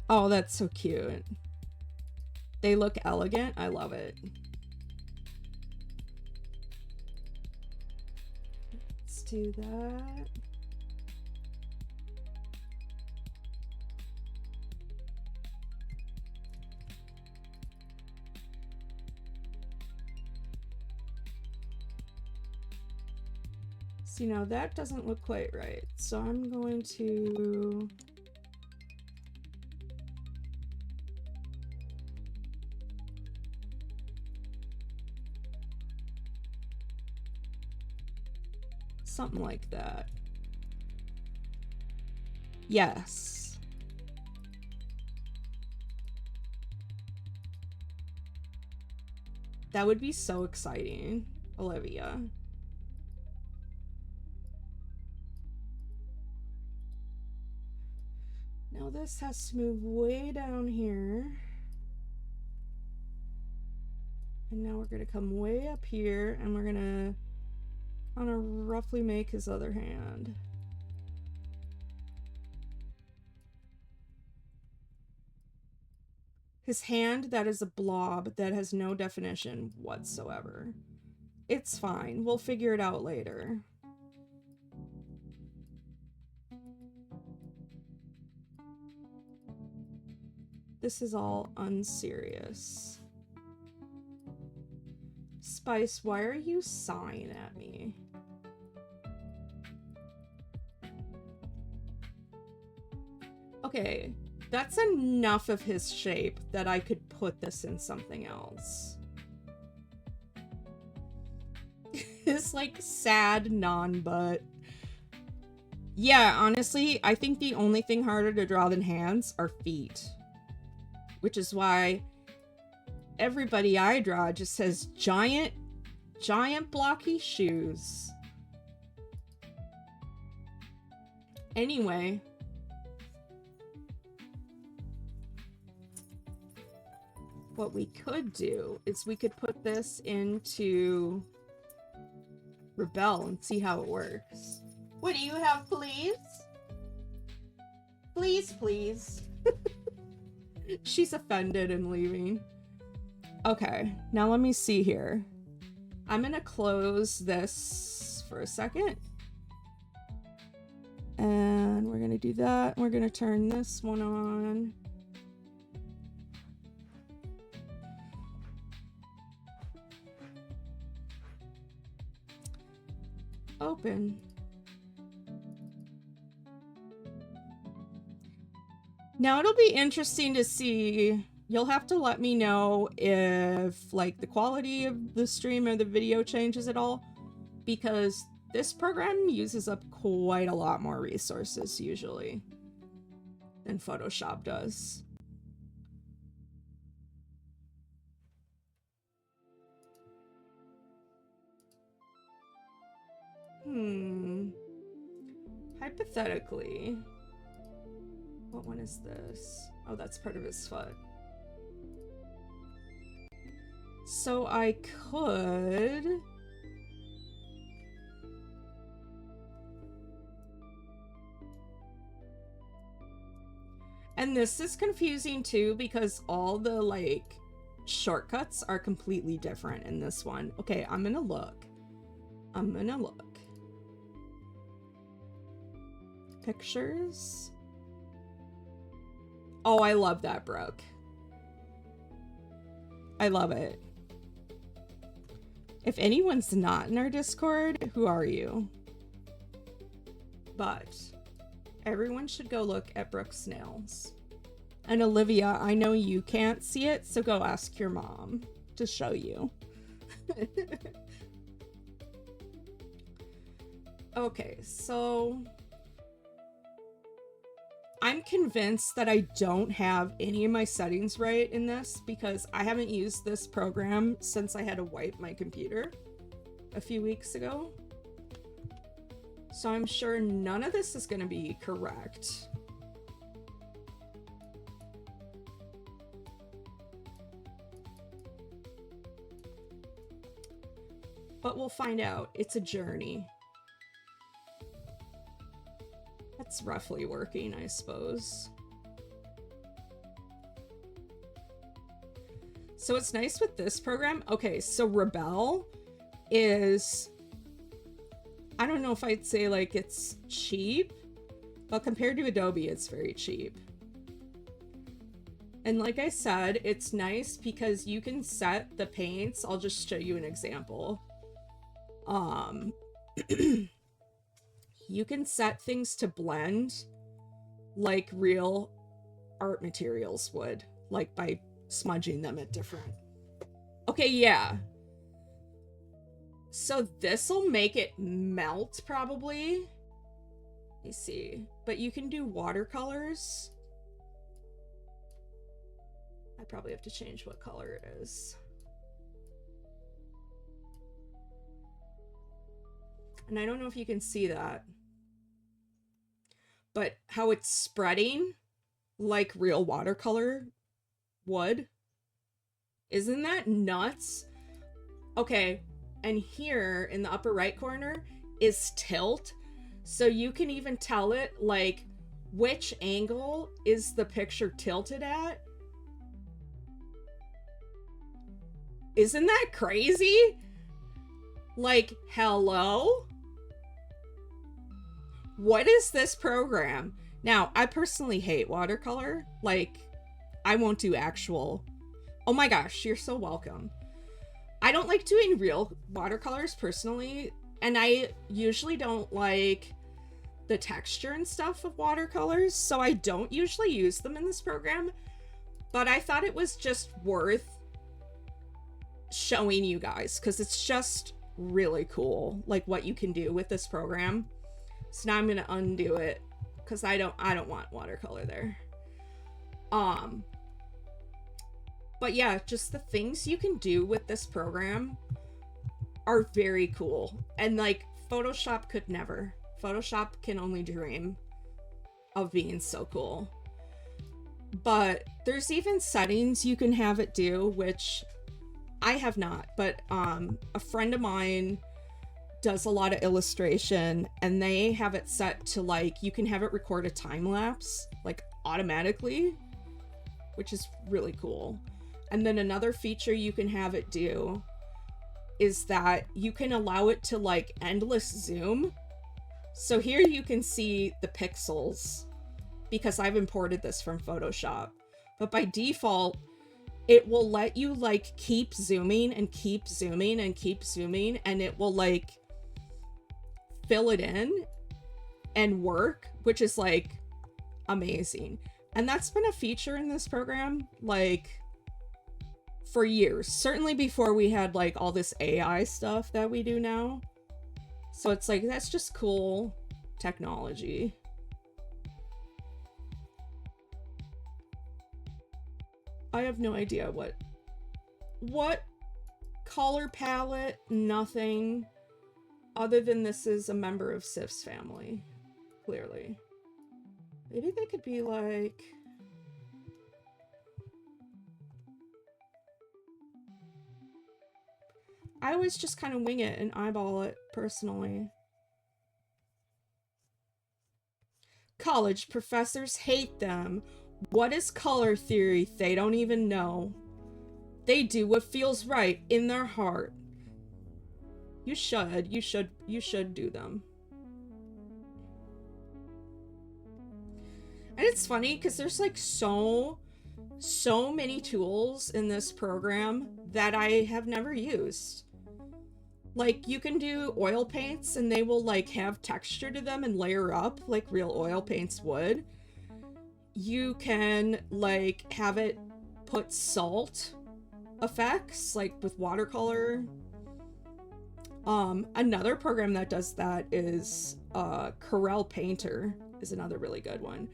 Oh, that's so cute. They look elegant. I love it. Let's do that. See, now that doesn't look quite right. So I'm going to... something like that. Yes. That would be so exciting, Olivia. Now this has to move way down here. And now we're gonna come way up here and we're gonna kind of roughly make his other hand. His hand that is a blob that has no definition whatsoever. It's fine. We'll figure it out later. This is all unserious. Spice, why are you sighing at me? Okay, that's enough of his shape that I could put this in something else. His, like, sad non-butt. Yeah, honestly, I think the only thing harder to draw than hands are feet. Which is why everybody I draw just has giant blocky shoes. Anyway. what we could do is we could put this into Rebelle and see how it works. What do you have, please? Please, please. She's offended and leaving. Okay, now let me see here. I'm gonna close this for a second. And we're gonna do that. We're gonna turn this one on. Open. Now it'll be interesting to see. You'll have to let me know if like the quality of the stream or the video changes at all, because this program uses up quite a lot more resources usually than Photoshop does. Hypothetically, what one is this? Oh, that's part of his foot. So I could... And this is confusing too, because all the, like, shortcuts are completely different in this one. Okay, I'm gonna look. I'm gonna look. Pictures. Oh, I love that, Brooke. I love it. If anyone's not in our Discord, who are you? But everyone should go look at Brooke's nails. And Olivia, I know you can't see it, so go ask your mom to show you. Okay, so I'm convinced that I don't have any of my settings right in this because I haven't used this program since I had to wipe my computer a few weeks ago. So I'm sure none of this is going to be correct. But we'll find out. It's a journey. That's roughly working, I suppose. So what's nice with this program, okay, so Rebelle is, I don't know if I'd say like it's cheap, but compared to Adobe, it's very cheap. And like I said, it's nice because you can set the paints. I'll just show you an example. You can set things to blend like real art materials would, like by smudging them at different. Okay, yeah. So this'll make it melt probably. Let me see. But you can do watercolors. I probably have to change what color it is. And I don't know if you can see that, but how it's spreading like real watercolor would. Isn't that nuts? Okay, and here in the upper right corner is tilt. So you can even tell it like which angle is the picture tilted at. Isn't that crazy? Like, hello? What is this program? Now, I personally hate watercolor. Like, I won't do actual... Oh my gosh, you're so welcome. I don't like doing real watercolors personally, and I usually don't like the texture and stuff of watercolors, so I don't usually use them in this program, but I thought it was just worth showing you guys, because it's just really cool, like what you can do with this program. So now I'm gonna undo it because I don't want watercolor there. But yeah, just the things you can do with this program are very cool, and like Photoshop could never. Photoshop can only dream of being so cool. But there's even settings you can have it do, which I have not, but a friend of mine does a lot of illustration, and they have it set to like you can have it record a time lapse like automatically, which is really cool. And then another feature you can have it do is that you can allow it to like endless zoom. So here you can see the pixels because I've imported this from Photoshop, but by default it will let you like keep zooming and keep zooming and keep zooming, and it will like fill it in and work, which is like amazing. And that's been a feature in this program like for years, certainly before we had like all this AI stuff that we do now. So it's like, that's just cool technology. I have no idea what color palette, nothing other than this is a member of Sif's family, clearly. Maybe they could be like, I always just kind of wing it and eyeball it personally. College professors hate them. What is color theory? They don't even know. They do what feels right in their heart. You should do them. And it's funny because there's like so many tools in this program that I have never used. Like you can do oil paints and they will like have texture to them and layer up like real oil paints would. You can like have it put salt effects like with watercolor. Another program that does that is Corel Painter is another really good one.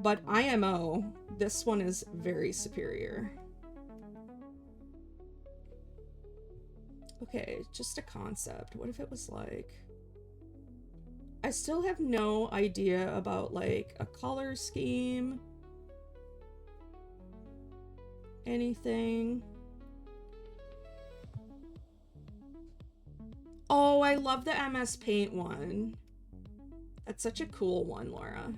But IMO, this one is very superior. Okay, just a concept. What if it was like... I still have no idea about like a color scheme. Anything. Oh, I love the MS Paint one. That's such a cool one, Laura.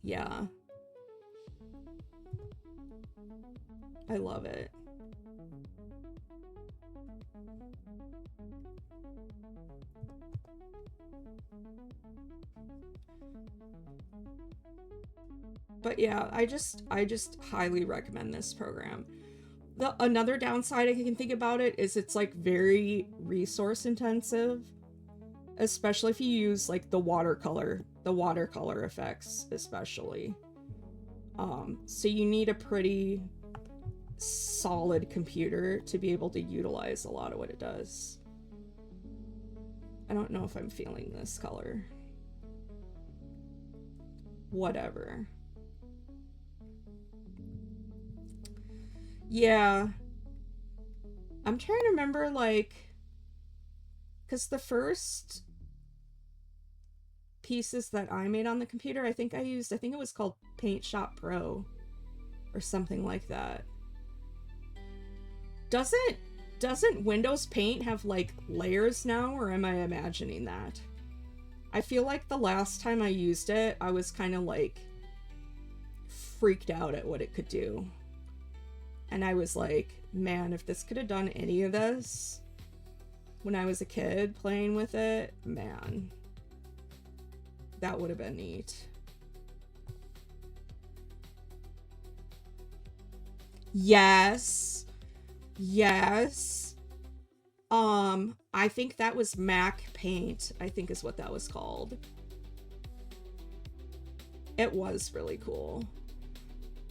Yeah. I love it. But yeah, I just highly recommend this program. Another downside I can think about it is it's like very resource intensive, especially if you use like the watercolor effects especially. So you need a pretty solid computer to be able to utilize a lot of what it does. I don't know if I'm feeling this color. Whatever. Yeah. I'm trying to remember, like, because the first pieces that I made on the computer, I think it was called Paint Shop Pro or something like that. Doesn't Windows Paint have like layers now, or am I imagining that? I feel like the last time I used it, I was kind of like freaked out at what it could do. And I was like, man, if this could have done any of this when I was a kid playing with it, man, that would have been neat. Yes. Yes. I think that was Mac Paint, I think is what that was called. It was really cool.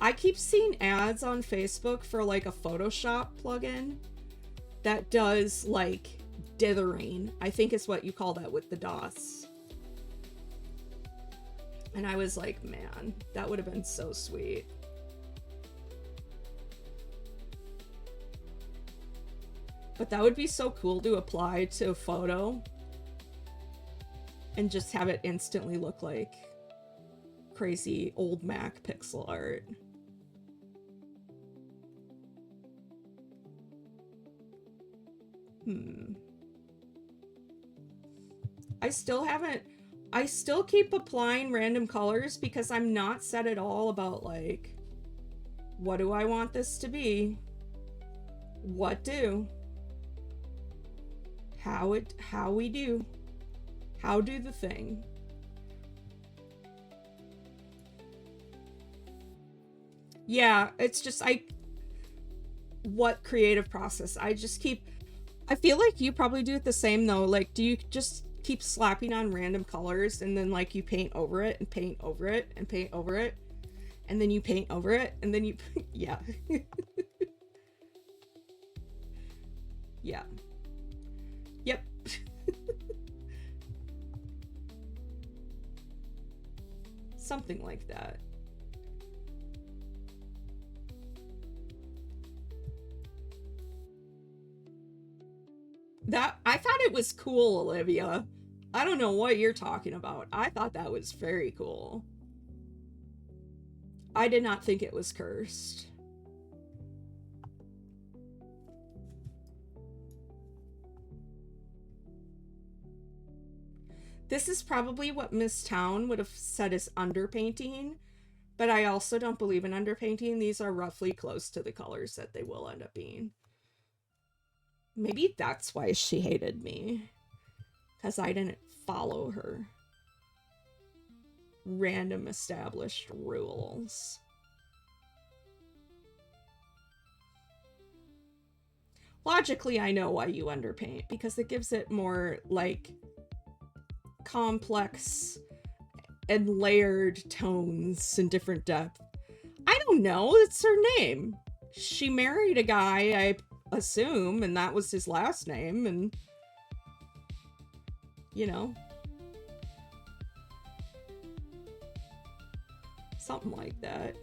I keep seeing ads on Facebook for like a Photoshop plugin that does like dithering, I think is what you call that with the DOS. And I was like, man, that would have been so sweet. But that would be so cool to apply to a photo. and just have it instantly look like crazy old Mac pixel art. I still keep applying random colors because I'm not set at all about like, what do I want this to be? What do? How we do. How do the thing. Yeah, it's just what creative process? I feel like you probably do it the same though. Like, do you just keep slapping on random colors and then like you paint over it and paint over it and paint over it and then you paint over it and then you yeah. Yeah. Yep. Something like that. I thought it was cool, Olivia. I don't know what you're talking about. I thought that was very cool. I did not think it was cursed. This is probably what Miss Town would have said is underpainting, but I also don't believe in underpainting. These are roughly close to the colors that they will end up being. Maybe that's why she hated me. Because I didn't follow her random established rules. Logically, I know why you underpaint, because it gives it more, like, complex and layered tones and different depth. I don't know, it's her name. She married a guy, I assume, and that was his last name, and you know, something like that.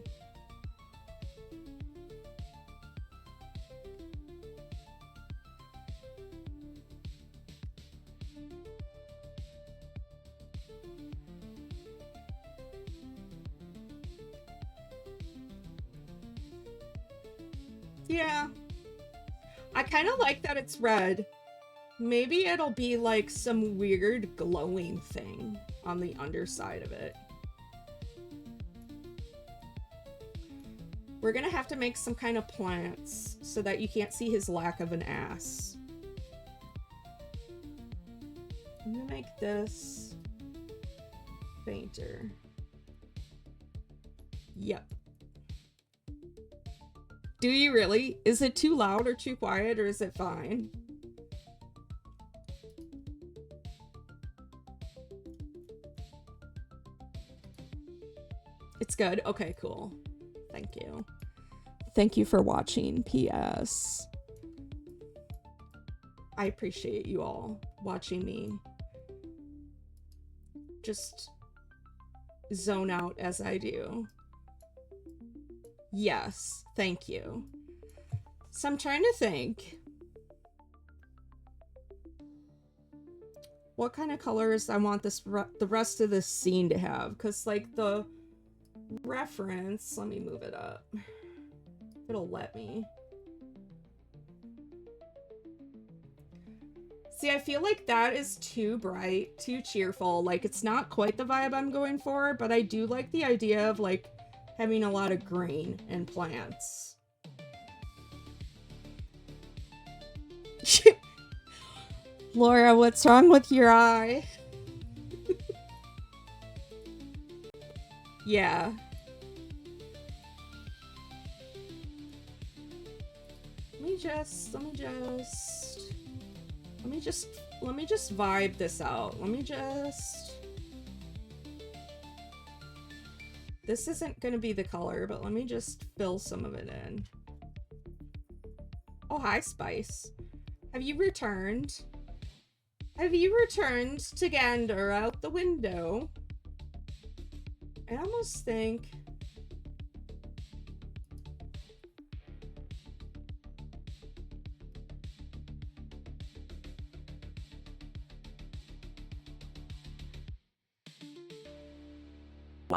Yeah. I kind of like that it's red. Maybe it'll be like some weird glowing thing on the underside of it. We're gonna have to make some kind of plants so that you can't see his lack of an ass. I'm gonna make this fainter. Yep. Do you really? Is it too loud or too quiet, or is it fine? It's good? Okay, cool. Thank you. Thank you for watching, PS. I appreciate you all watching me just zone out as I do. Yes, thank you. So I'm trying to think what kind of colors I want this the rest of this scene to have, because like the reference, let me move it up. It'll let me. See, I feel like that is too bright, too cheerful. Like, it's not quite the vibe I'm going for, but I do like the idea of like having a lot of green and plants. Laura, what's wrong with your eye? Yeah. Let me just vibe this out. This isn't gonna be the color, but let me just fill some of it in. Oh, hi, Spice. Have you returned? Have you returned to Gander out the window? I almost think...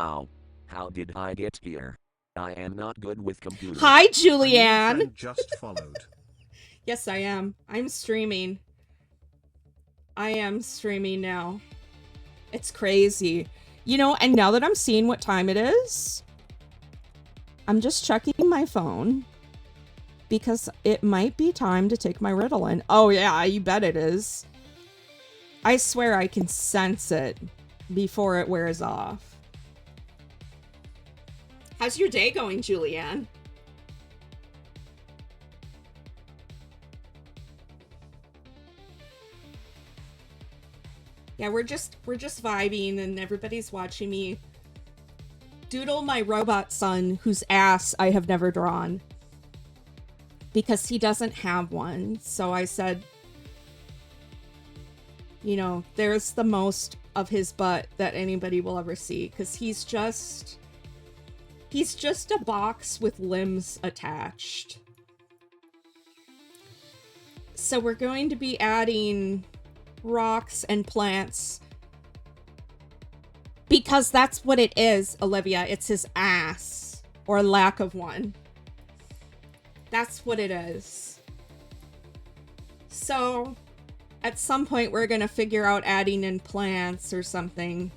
Wow. How did I get here? I am not good with computers. Hi, A new Julianne. friend just followed. Yes, I am. I'm streaming. I am streaming now. It's crazy. You know, and now that I'm seeing what time it is, I'm just checking my phone because it might be time to take my Ritalin. Oh, yeah, you bet it is. I swear I can sense it before it wears off. How's your day going, Julianne? Yeah, we're just vibing and everybody's watching me doodle my robot son whose ass I have never drawn because he doesn't have one. So I said, you know, there's the most of his butt that anybody will ever see because he's just a box with limbs attached. So we're going to be adding rocks and plants because that's what it is, Olivia. It's his ass or lack of one. That's what it is. So at some point we're gonna figure out adding in plants or something.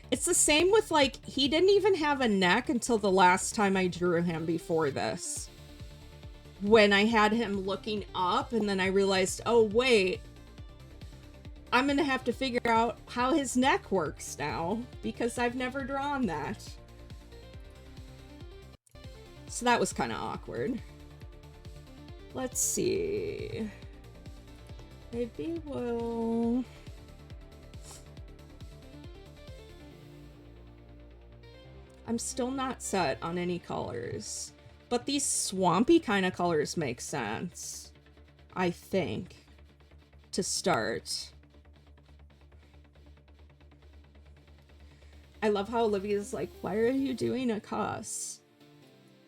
It's the same with, like, he didn't even have a neck until the last time I drew him before this. When I had him looking up and then I realized, oh wait, I'm gonna have to figure out how his neck works now because I've never drawn that. So that was kind of awkward. Let's see. Maybe we'll... I'm still not set on any colors. But these swampy kind of colors make sense, I think, to start. I love how Olivia's like, why are you doing a cuss?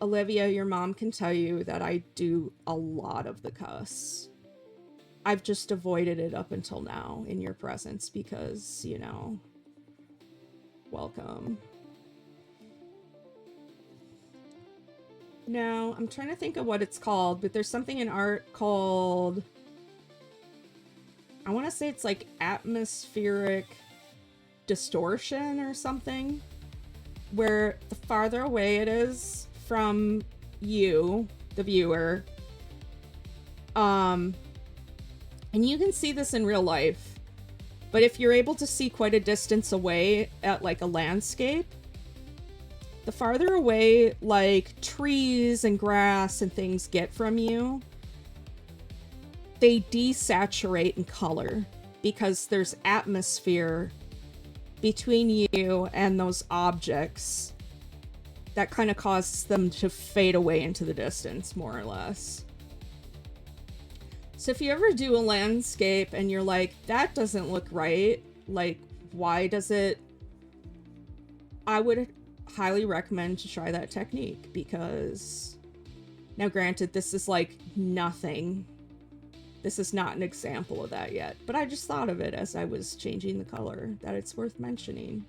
Olivia, your mom can tell you that I do a lot of the cuss. I've just avoided it up until now in your presence because, you know, welcome. No, I'm trying to think of what it's called, but there's something in art called, I want to say it's like atmospheric distortion or something, where the farther away it is from you, the viewer, and you can see this in real life, but if you're able to see quite a distance away at like a landscape, the farther away, like, trees and grass and things get from you, they desaturate in color because there's atmosphere between you and those objects that kind of causes them to fade away into the distance, more or less. So if you ever do a landscape and you're like, that doesn't look right, like, why does it... I would highly recommend to try that technique because, now granted, this is like nothing. This is not an example of that yet, but I just thought of it as I was changing the color, that it's worth mentioning.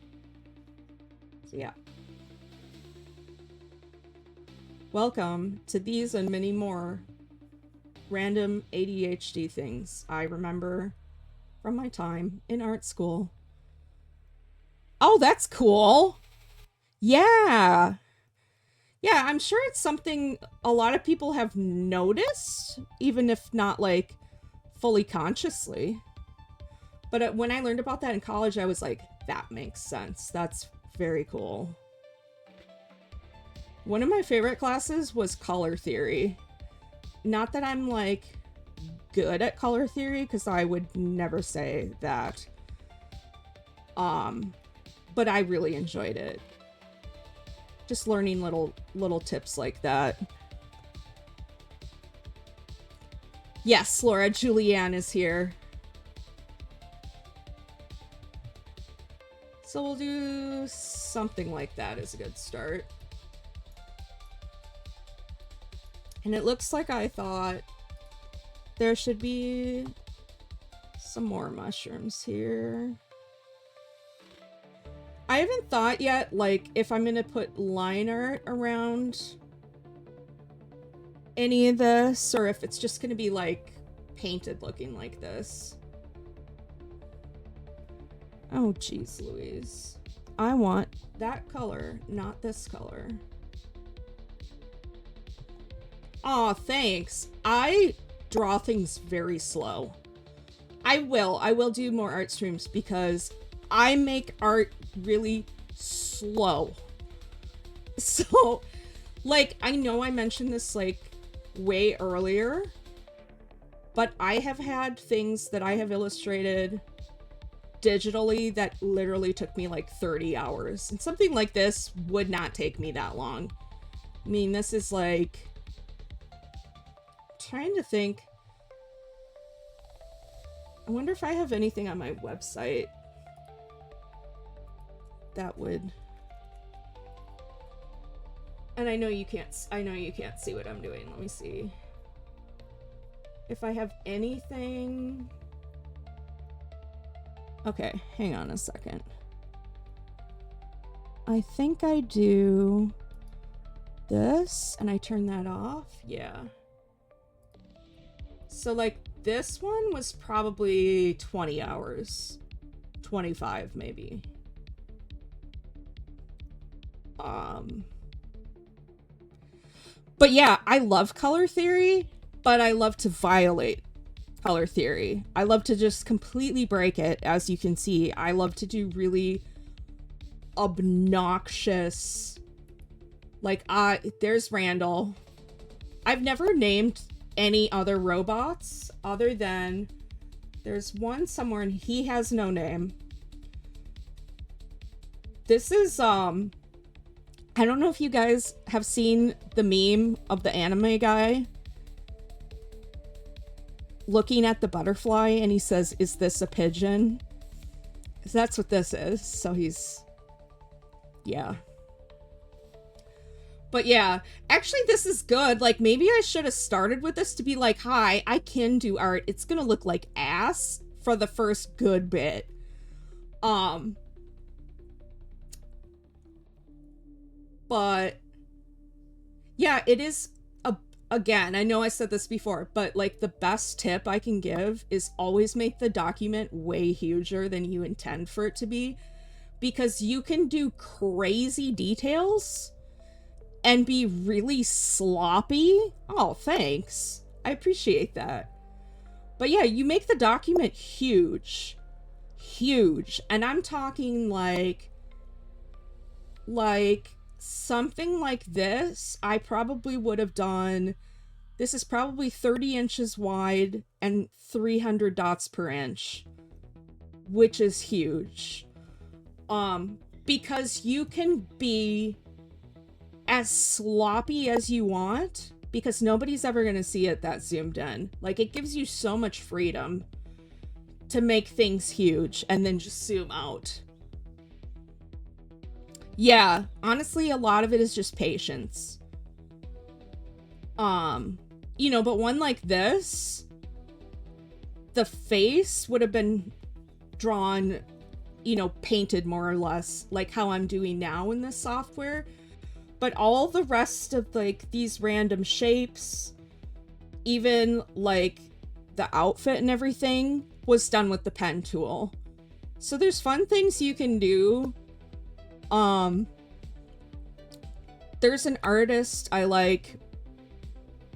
So yeah. Welcome to these and many more random ADHD things I remember from my time in art school. Oh, that's cool. Yeah. Yeah, I'm sure it's something a lot of people have noticed, even if not, like, fully consciously. But when I learned about that in college, I was like, that makes sense. That's very cool. One of my favorite classes was color theory. Not that I'm, like, good at color theory, because I would never say that. But I really enjoyed it. Just learning little tips like that. Yes, Laura, Julianne is here. So we'll do something like that as a good start. And it looks like I thought there should be some more mushrooms here. I haven't thought yet, like, if I'm gonna put line art around any of this, or if it's just gonna be, like, painted looking like this. Oh, jeez Louise. I want that color, not this color. Aw, thanks. I draw things very slow. I will do more art streams because I make art really slow. So, like, I know I mentioned this, like, way earlier, but I have had things that I have illustrated digitally that literally took me like 30 hours. And something like this would not take me that long. I mean, this is like... trying to think. I wonder if I have anything on my website that would... and I know you can't see what I'm doing. Let me see. If I have anything... okay, hang on a second. I think I do this, and I turn that off. Yeah. So, like, this one was probably 20 hours. 25, maybe. But yeah, I love color theory, but I love to violate color theory. I love to just completely break it. As you can see, I love to do really obnoxious, like, there's Randall. I've never named any other robots other than there's one somewhere and he has no name. This is, I don't know if you guys have seen the meme of the anime guy looking at the butterfly and he says, "Is this a pigeon?" That's what this is. So he's... yeah. But yeah, actually this is good. Like, maybe I should have started with this to be like, hi, I can do art. It's gonna look like ass for the first good bit. But yeah, it is again, I know I said this before, but like the best tip I can give is always make the document way huger than you intend for it to be, because you can do crazy details and be really sloppy. Oh, thanks. I appreciate that. But yeah, you make the document huge. Huge. And I'm talking like something like this, I probably would have done... this is probably 30 inches wide and 300 dots per inch, which is huge. Because you can be as sloppy as you want, because nobody's ever going to see it that zoomed in. Like, it gives you so much freedom to make things huge and then just zoom out. Yeah, honestly, a lot of it is just patience. You know, but one like this, the face would have been drawn, you know, painted more or less, like how I'm doing now in this software. But all the rest of, like, these random shapes, even, like, the outfit and everything, was done with the pen tool. So there's fun things you can do. There's an artist I like,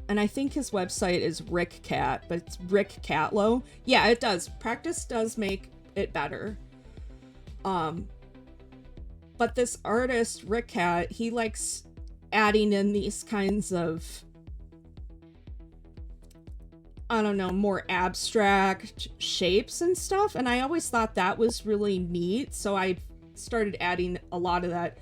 and I think his website is Rick Cat, but it's Rick Catlow. Yeah, it does. Practice does make it better. But this artist, Rick Cat, he likes adding in these kinds of, I don't know, more abstract shapes and stuff. And I always thought that was really neat. So I started adding a lot of that.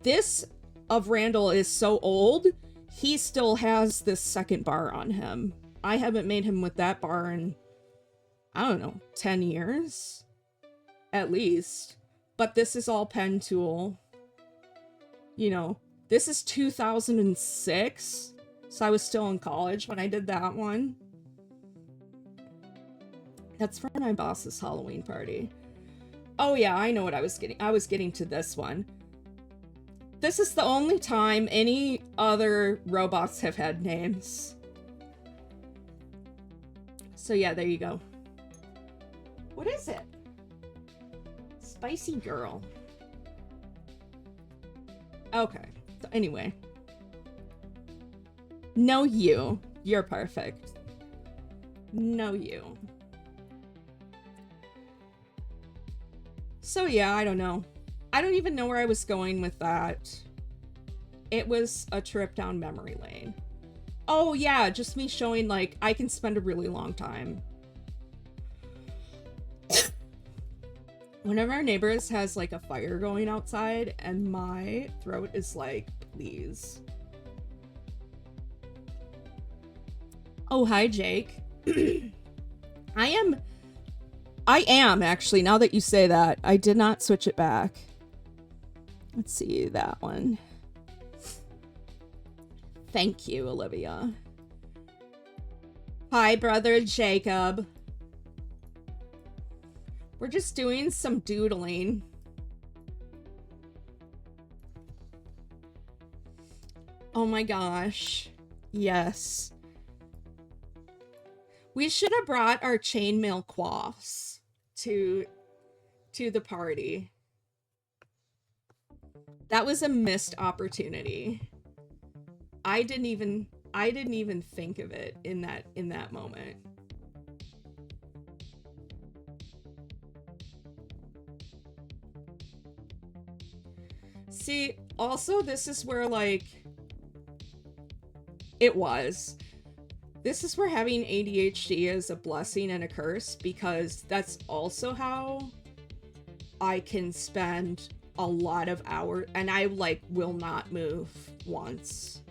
This of Randall is so old, he still has this second bar on him. I haven't made him with that bar in, I don't know, 10 years? At least. But this is all pen tool. You know, this is 2006. So I was still in college when I did that one. That's for my boss's Halloween party. Oh yeah, I know what I was getting. I was getting to this one. This is the only time any other robots have had names. So yeah, there you go. What is it? Spicy girl. Okay. So anyway. No, you. You're perfect. No, you. So yeah, I don't know. I don't even know where I was going with that. It was a trip down memory lane. Oh yeah, just me showing like I can spend a really long time. One of our neighbors has like a fire going outside and my throat is like, please. Oh, hi, Jake. I am actually, now that you say that. I did not switch it back. Let's see that one. Thank you, Olivia. Hi, brother Jacob. We're just doing some doodling. Oh my gosh. Yes. We should have brought our chainmail coifs to the party. That was a missed opportunity. I didn't even think of it in that moment. See, also this is where like this is where having ADHD is a blessing and a curse, because that's also how I can spend a lot of hours and I like will not move once.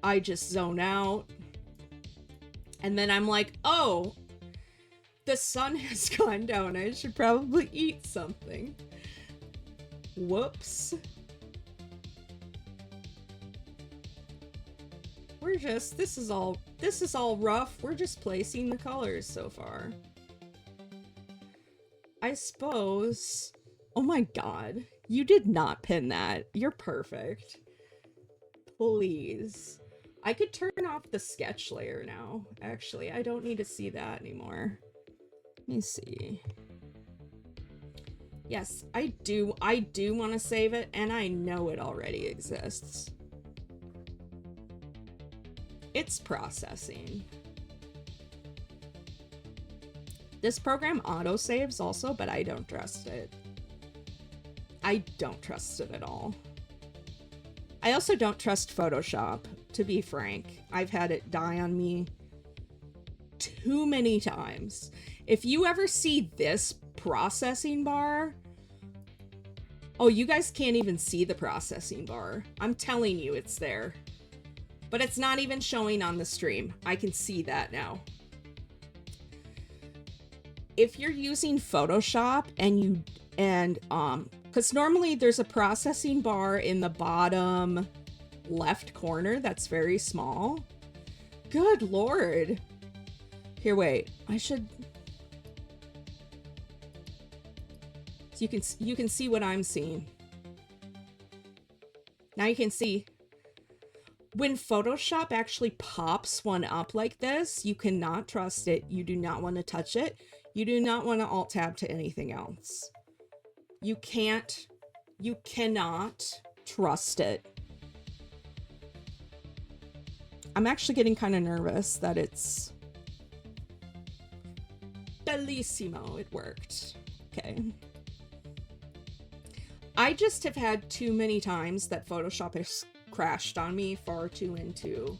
I just zone out. And then I'm like, oh, the sun has gone down. I should probably eat something. Whoops. We're just, this is all rough. We're just placing the colors so far. I suppose. Oh my god. You did not pin that. You're perfect. Please. I could turn off the sketch layer now. Actually, I don't need to see that anymore. Let me see. Yes, I do want to save it, and I know it already exists. It's processing. This program auto-saves also, but I don't trust it. I don't trust it at all. I also don't trust Photoshop, to be frank. I've had it die on me too many times. If you ever see this processing bar... Oh, you guys can't even see the processing bar. I'm telling you it's there. But it's not even showing on the stream. I can see that now. If you're using Photoshop because normally there's a processing bar in the bottom left corner that's very small. Good lord. Here, wait. I should... So you can see what I'm seeing. Now you can see. When Photoshop actually pops one up like this, you cannot trust it. You do not want to touch it. You do not want to Alt-Tab to anything else. You cannot trust it. I'm actually getting kind of nervous that it's... Bellissimo, it worked. Okay. I just have had too many times that Photoshop has crashed on me far too into.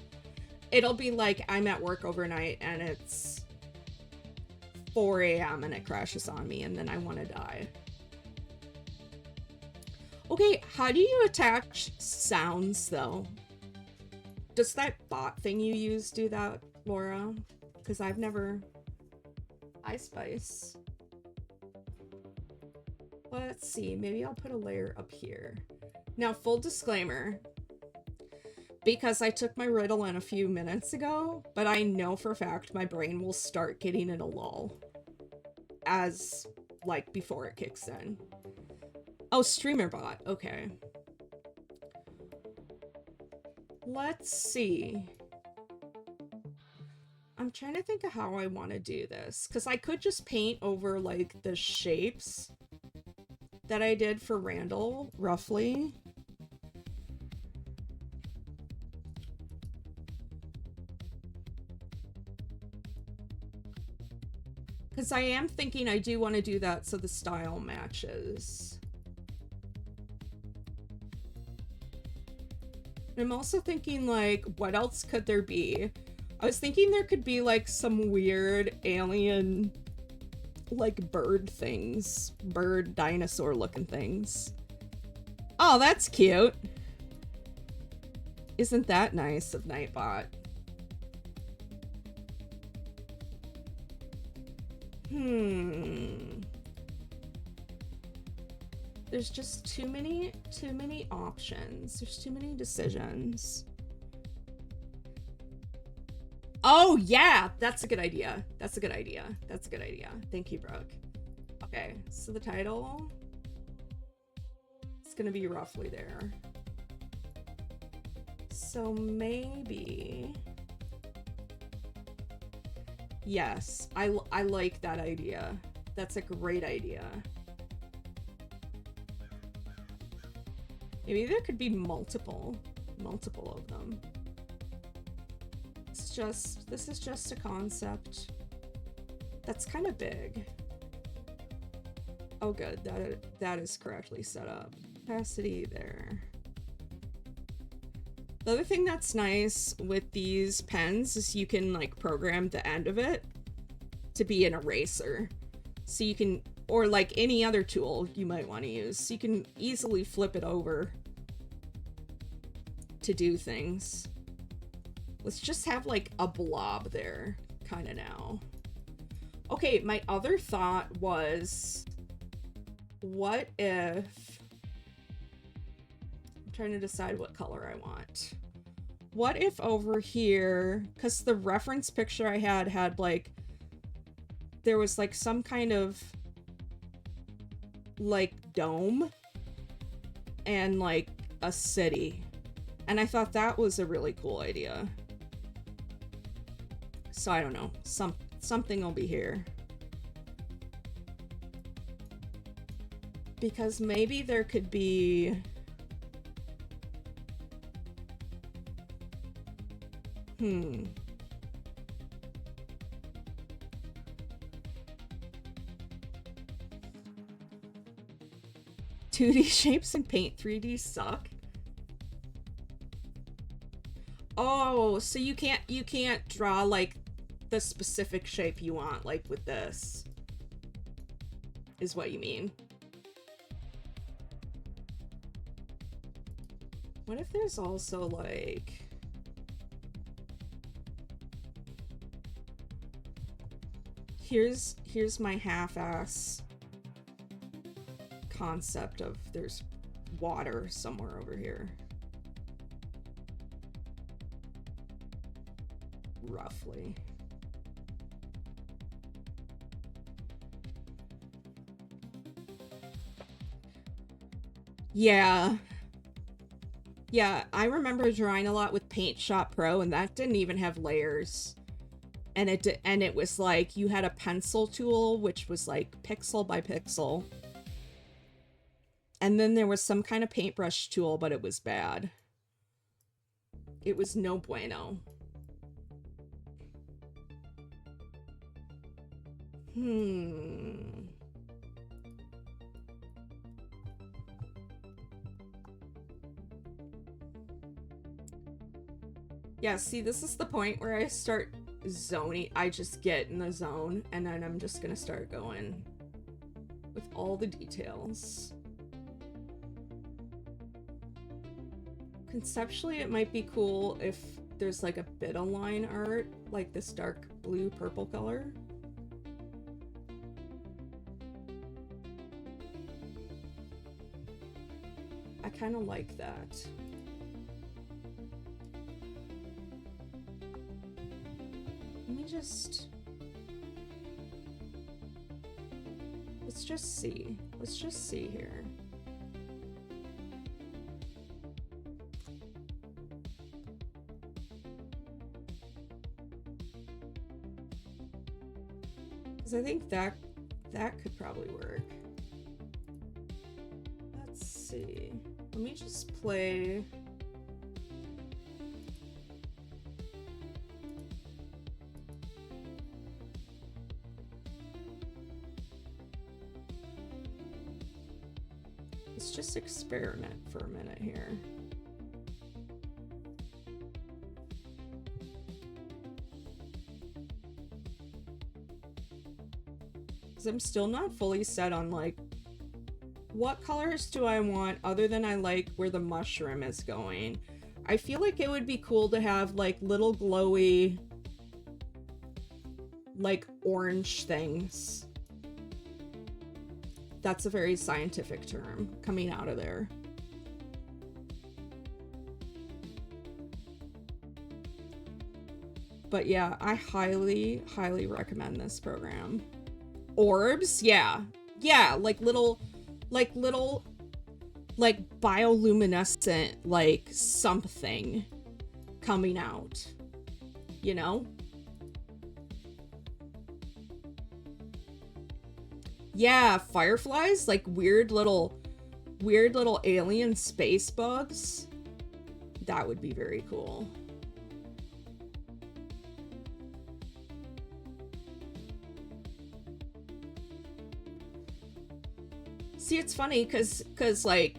It'll be like I'm at work overnight and it's 4 a.m. and it crashes on me and then I want to die. Okay, how do you attach sounds though? Does that bot thing you use do that, Laura? Because I've never... iSpice. Let's see, maybe I'll put a layer up here. Now, full disclaimer, because I took my Ritalin a few minutes ago, but I know for a fact my brain will start getting in a lull as like before it kicks in. Oh, streamer bot. Okay. Let's see. I'm trying to think of how I want to do this, because I could just paint over like the shapes that I did for Randall, roughly. Because I am thinking I do want to do that so the style matches. I'm also thinking, like, what else could there be? I was thinking there could be, like, some weird alien, like, bird things. Bird dinosaur looking things. Oh, that's cute. Isn't that nice of Nightbot? There's just too many options. There's too many decisions. Oh, yeah! That's a good idea. That's a good idea. That's a good idea. Thank you, Brooke. Okay, so the title... it's gonna be roughly there. So maybe... yes, I like that idea. That's a great idea. Maybe there could be multiple of them. This is just a concept. That's kind of big. Oh good, that is correctly set up. Opacity there. The other thing that's nice with these pens is you can like program the end of it to be an eraser. So you can, or like any other tool you might want to use, so you can easily flip it over to do things. Let's just have like a blob there kind of now. Okay, my other thought was, what if, I'm trying to decide what color I want. What if over here, because the reference picture I had like, there was like some kind of like dome and like a city. And I thought that was a really cool idea. So I don't know, something will be here. Because maybe there could be... 2D shapes in Paint 3D suck. Oh, so you can't draw like the specific shape you want, like with this, is what you mean. What if there's also like, here's my half-ass concept of there's water somewhere over here. Roughly. Yeah. Yeah, I remember drawing a lot with Paint Shop Pro, and that didn't even have layers. And it was like you had a pencil tool, which was like pixel by pixel. And then there was some kind of paintbrush tool, but it was bad. It was no bueno. Yeah, see, this is the point where I start zoning. I just get in the zone, and then I'm just gonna start going with all the details. Conceptually, it might be cool if there's like a bit of line art, like this dark blue purple color. I kind of like that. Let's Let's just see. Let's just see here. Because I think that could probably work. Let's see. Let me just play. Let's just experiment for a minute here. Because I'm still not fully set on like what colors do I want other than I like where the mushroom is going. I feel like it would be cool to have like little glowy like orange things. That's a very scientific term coming out of there. But yeah, I highly, highly recommend this program. Orbs, yeah. Yeah, like little bioluminescent, like something coming out, you know? Yeah, fireflies, like weird little alien space bugs. That would be very cool. See, it's funny because like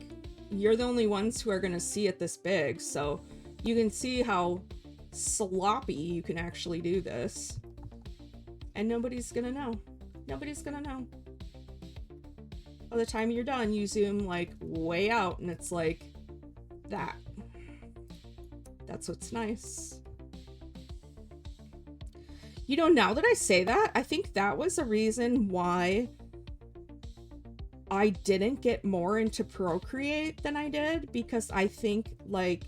you're the only ones who are gonna see it this big, so you can see how sloppy you can actually do this, and nobody's gonna know. Nobody's gonna know. By the time you're done, you zoom like way out and it's like that. That's what's nice. You know, now that I say that, I think that was a reason why I didn't get more into Procreate than I did, because I think like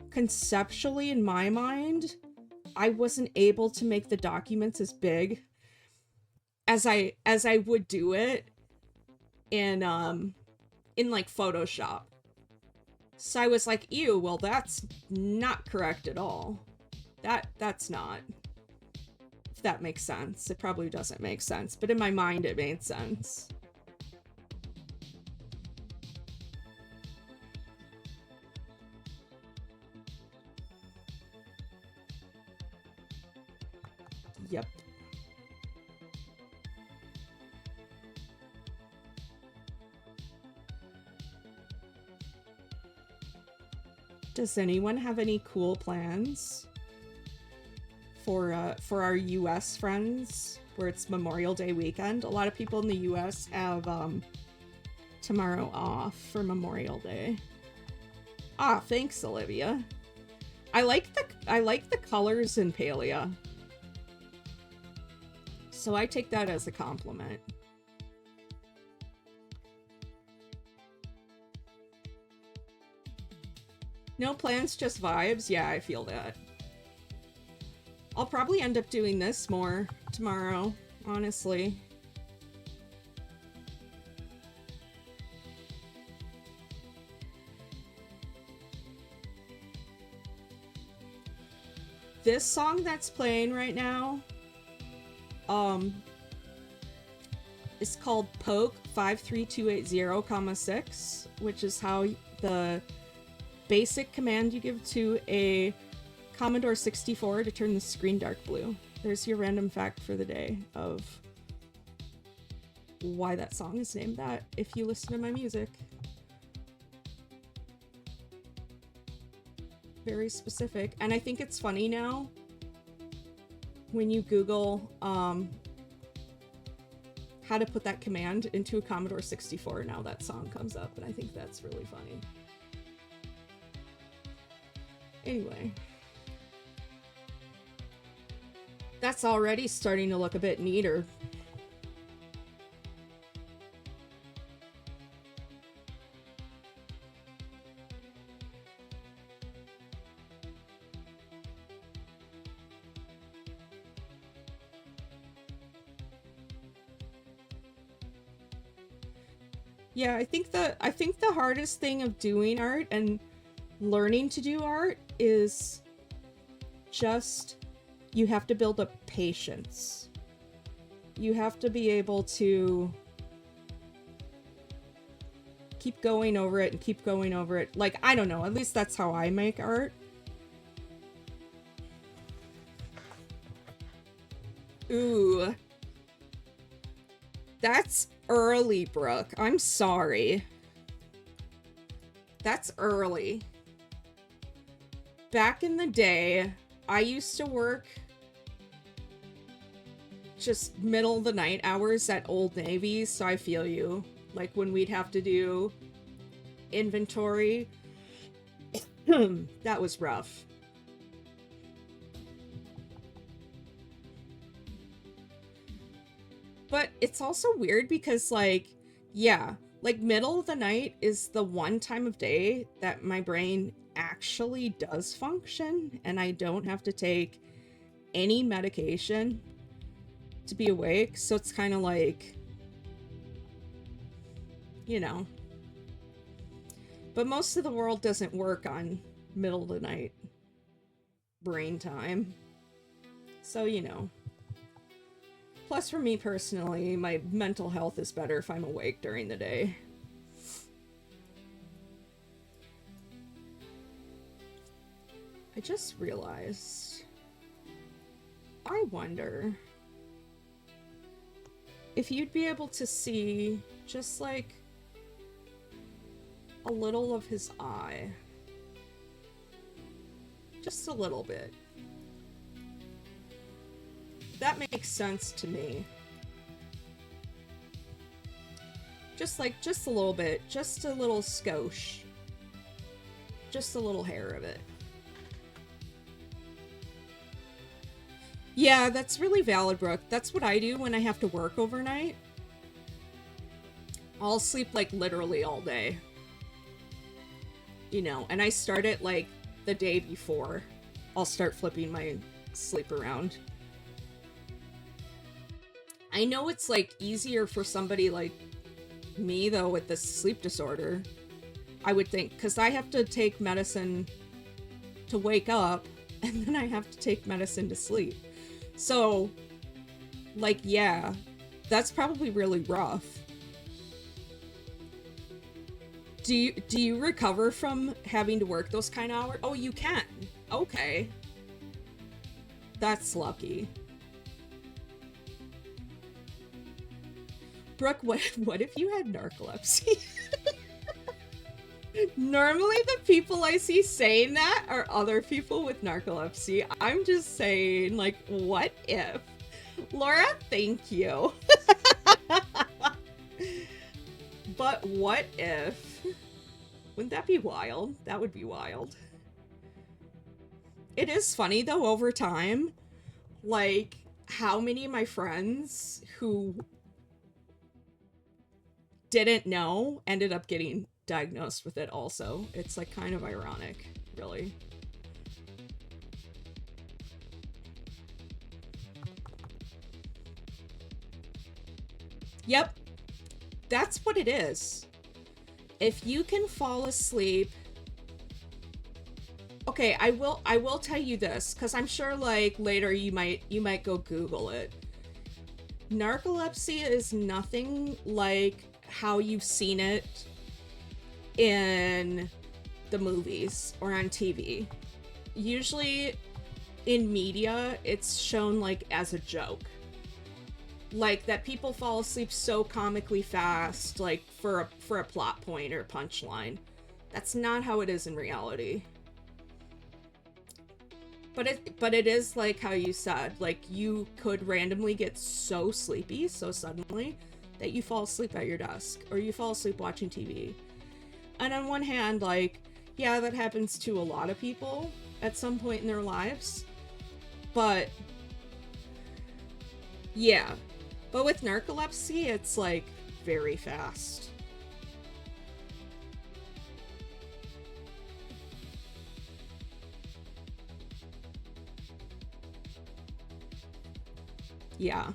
conceptually in my mind, I wasn't able to make the documents as big as I would do it in like Photoshop. So I was like, ew, well that's not correct at all. That's not. If that makes sense. It probably doesn't make sense, but in my mind it made sense. Yep. Does anyone have any cool plans for our US friends where it's Memorial Day weekend? A lot of people in the US have tomorrow off for Memorial Day. Ah, thanks, Olivia. I like the colors in Palia. So I take that as a compliment. No plans, just vibes? Yeah, I feel that. I'll probably end up doing this more tomorrow, honestly. This song that's playing right now, is called Poke 53280, 6, which is how the basic command you give to a Commodore 64 to turn the screen dark blue. There's your random fact for the day of why that song is named that, if you listen to my music. Very specific. And I think it's funny now when you Google how to put that command into a Commodore 64, now that song comes up, and I think that's really funny. Anyway. That's already starting to look a bit neater. Yeah, I think the hardest thing of doing art and learning to do art is just you have to build up patience. You have to be able to keep going over it and keep going over it. Like, I don't know, at least that's how I make art. Ooh. That's early, Brooke. I'm sorry. That's early. Back in the day, I used to work just middle of the night hours at Old Navy, so I feel you. Like when we'd have to do inventory. That was rough. But it's also weird because, like, yeah, like middle of the night is the one time of day that my brain actually does function and I don't have to take any medication to be awake. So it's kind of like, you know. But most of the world doesn't work on middle of the night brain time. So, you know. Plus, for me personally, my mental health is better if I'm awake during the day. I just realized, I wonder if you'd be able to see just like a little of his eye. Just a little bit. That makes sense to me. Just a little bit. Just a little skosh. Just a little hair of it. Yeah, that's really valid, Brooke. That's what I do when I have to work overnight. I'll sleep, like, literally all day. You know, and I start it, like, the day before. I'll start flipping my sleep around. I know it's, like, easier for somebody like me, though, with this sleep disorder. I would think, because I have to take medicine to wake up, and then I have to take medicine to sleep. So, like, yeah, that's probably really rough. Do you recover from having to work those kind of hours? Oh, you can. Okay. That's lucky. Brooke, what if you had narcolepsy? Normally the people I see saying that are other people with narcolepsy. I'm just saying, like, what if? Laura, thank you. But what if? Wouldn't that be wild? That would be wild. It is funny, though, over time, like, how many of my friends who didn't know ended up getting diagnosed with it also. It's, like, kind of ironic, really. Yep. That's what it is. If you can fall asleep... Okay, I will tell you this, because I'm sure, like, later you might go Google it. Narcolepsy is nothing like how you've seen it in the movies or on TV. Usually in media, it's shown, like, as a joke. Like, that people fall asleep so comically fast, like, for a plot point or punchline. That's not how it is in reality. But it is like how you said, like, you could randomly get so sleepy so suddenly that you fall asleep at your desk, or you fall asleep watching TV. And on one hand, like, yeah, that happens to a lot of people at some point in their lives. But, yeah. But with narcolepsy, it's, like, very fast. Yeah.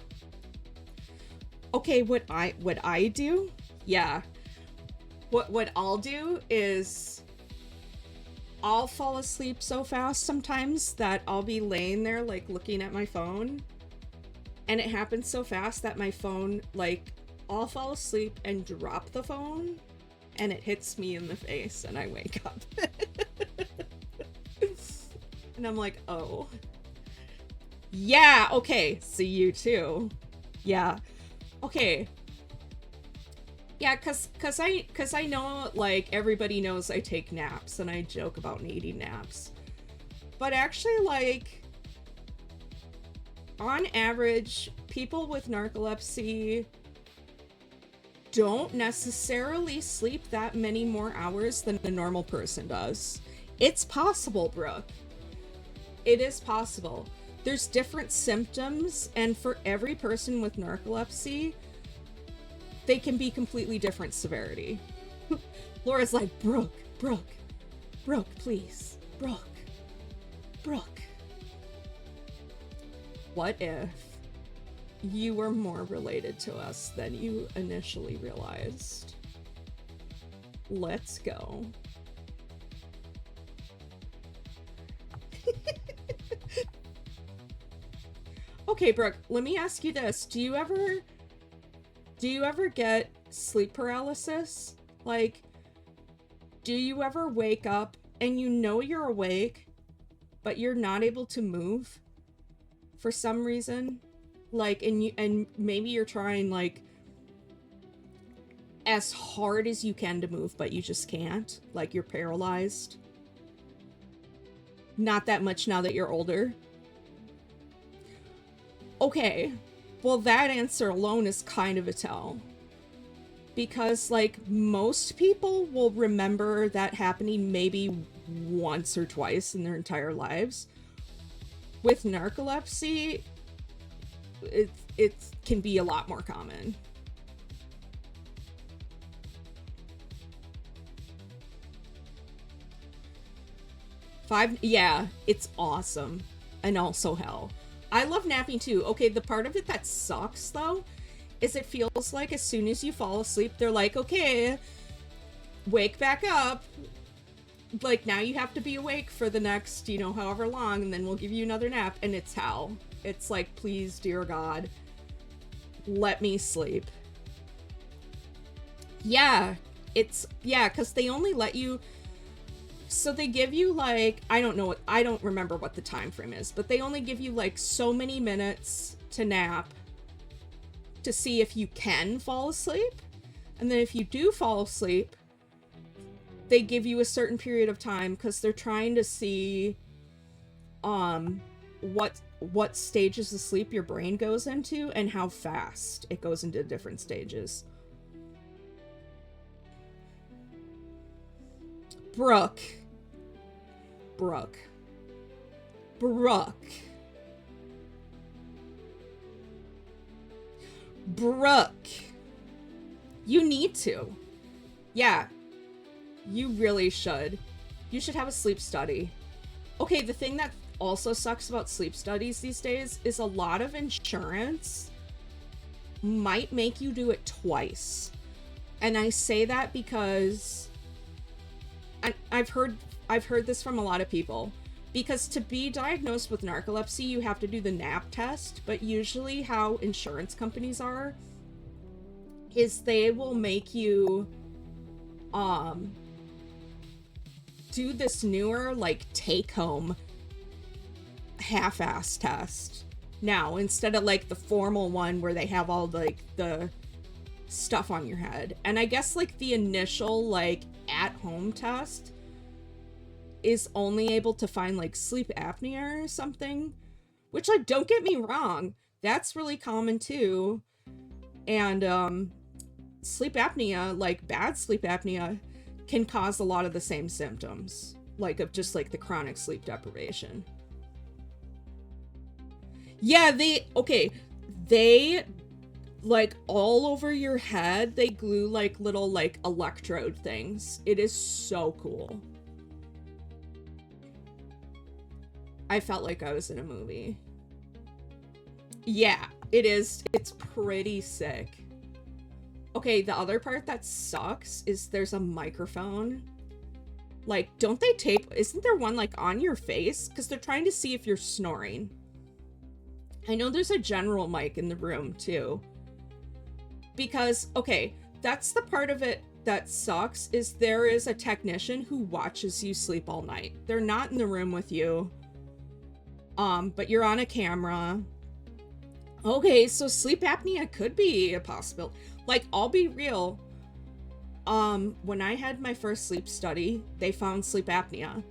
Okay, what I do? Yeah. what I'll do is I'll fall asleep so fast sometimes that I'll be laying there like looking at my phone, and it happens so fast that my phone, like, I'll fall asleep and drop the phone and it hits me in the face and I wake up. And I'm like, oh. Yeah, okay. See, you too. Yeah. Okay. Yeah, cause I know, like, everybody knows I take naps and I joke about needing naps. But actually, like, on average, people with narcolepsy don't necessarily sleep that many more hours than a normal person does. It's possible, Brooke. It is possible. There's different symptoms, and for every person with narcolepsy, they can be completely different severity. Laura's like, Brooke, please. Brooke. What if you were more related to us than you initially realized? Let's go. Okay, Brooke, let me ask you this. Do you ever get sleep paralysis? Like, do you ever wake up and you know you're awake, but you're not able to move for some reason? Like, and maybe you're trying, like, as hard as you can to move, but you just can't? Like, you're paralyzed? Not that much now that you're older. Okay, well, that answer alone is kind of a tell. Because, like, most people will remember that happening maybe once or twice in their entire lives. With narcolepsy, it can be a lot more common. Yeah, it's awesome. And also hell. I love napping too. Okay, the part of it that sucks, though, is it feels like as soon as you fall asleep, they're like, okay, wake back up. Like, now you have to be awake for the next, you know, however long, and then we'll give you another nap, and it's hell. It's like, please, dear God, let me sleep. Yeah, because they only let you... So they give you, like, I don't remember what the time frame is, but they only give you, like, so many minutes to nap to see if you can fall asleep. And then if you do fall asleep, they give you a certain period of time because they're trying to see what stages of sleep your brain goes into and how fast it goes into different stages. Brooke. You need to. Yeah. You really should. You should have a sleep study. Okay, the thing that also sucks about sleep studies these days is a lot of insurance might make you do it twice. And I say that because I've heard this from a lot of people. Because to be diagnosed with narcolepsy, you have to do the nap test, but usually how insurance companies are is they will make you do this newer, like, take-home half-ass test now, instead of, like, the formal one where they have all, like, the stuff on your head. And I guess, like, the initial, like, at-home test is only able to find, like, sleep apnea or something, which, like, don't get me wrong, that's really common too. And sleep apnea, like bad sleep apnea, can cause a lot of the same symptoms, like of just like the chronic sleep deprivation. Yeah, they like all over your head, they glue like little like electrode things. It is so cool. I felt like I was in a movie. Yeah, it is. It's pretty sick. Okay, the other part that sucks is there's a microphone. Like, don't they tape, isn't there one like on your face? Because they're trying to see if you're snoring. I know there's a general mic in the room too. Because, okay, that's the part of it that sucks, is there is a technician who watches you sleep all night. They're not in the room with you. But you're on a camera. Okay, so sleep apnea could be a possibility. Like, I'll be real. When I had my first sleep study, they found sleep apnea.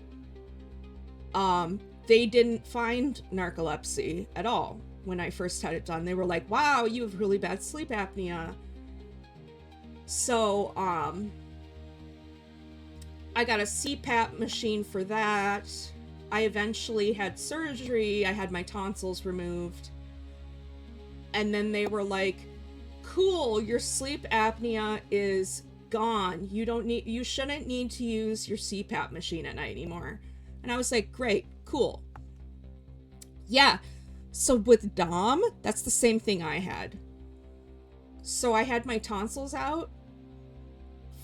They didn't find narcolepsy at all when I first had it done. They were like, wow, you have really bad sleep apnea. So, I got a CPAP machine for that. I eventually had surgery. I had my tonsils removed. And then they were like, cool, your sleep apnea is gone. You shouldn't need to use your CPAP machine at night anymore. And I was like, great, cool. Yeah. So with Dom, that's the same thing I had. So I had my tonsils out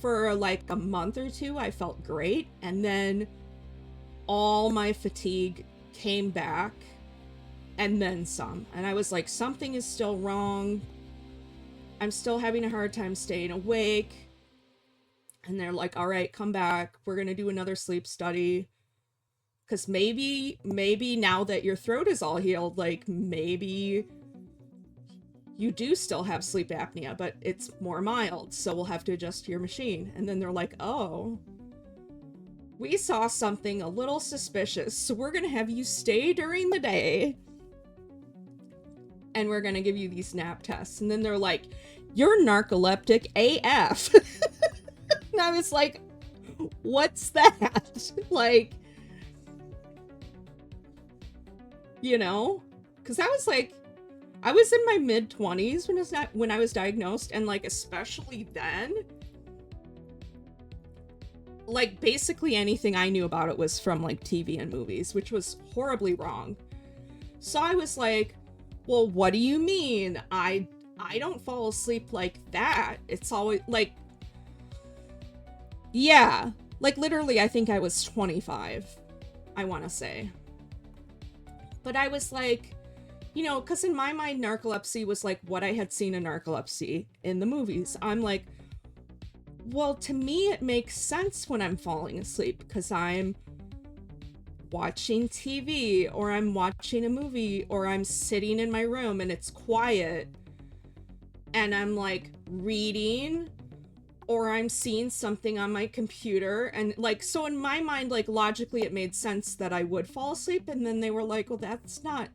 for like a month or two. I felt great. And then all my fatigue came back and then some. And I was like, something is still wrong. I'm still having a hard time staying awake. And they're like, all right, come back. We're going to do another sleep study. Because maybe now that your throat is all healed, like maybe you do still have sleep apnea, but it's more mild. So we'll have to adjust your machine. And then they're like, oh, we saw something a little suspicious. So we're going to have you stay during the day. And we're going to give you these nap tests. And then they're like, you're narcoleptic AF. And I was like, what's that? Like, you know, because I was like, I was in my mid-20s when I was diagnosed, and like especially then, like basically anything I knew about it was from like TV and movies, which was horribly wrong. So I was like, well, what do you mean? I don't fall asleep like that. It's always like, yeah, like literally I think I was 25, I want to say. But I was like, you know, because in my mind, narcolepsy was like what I had seen in narcolepsy in the movies. I'm like, well, to me, it makes sense when I'm falling asleep because I'm watching TV or I'm watching a movie or I'm sitting in my room and it's quiet and I'm like reading or I'm seeing something on my computer. And like, so in my mind, like logically, it made sense that I would fall asleep. And then they were like, well, that's not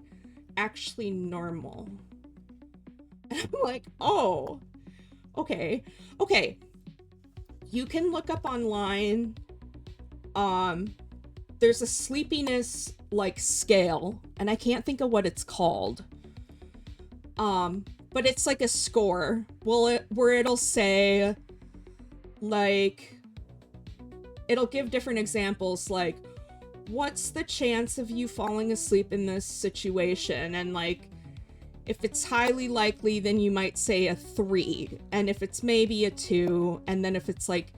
actually normal. And I'm like, oh, okay. You can look up online. There's a sleepiness like scale, and I can't think of what it's called. But it's like a score. Where it'll say, like, it'll give different examples, like, what's the chance of you falling asleep in this situation? And like, if it's highly likely, then you might say a 3. And if it's maybe a 2, and then if it's like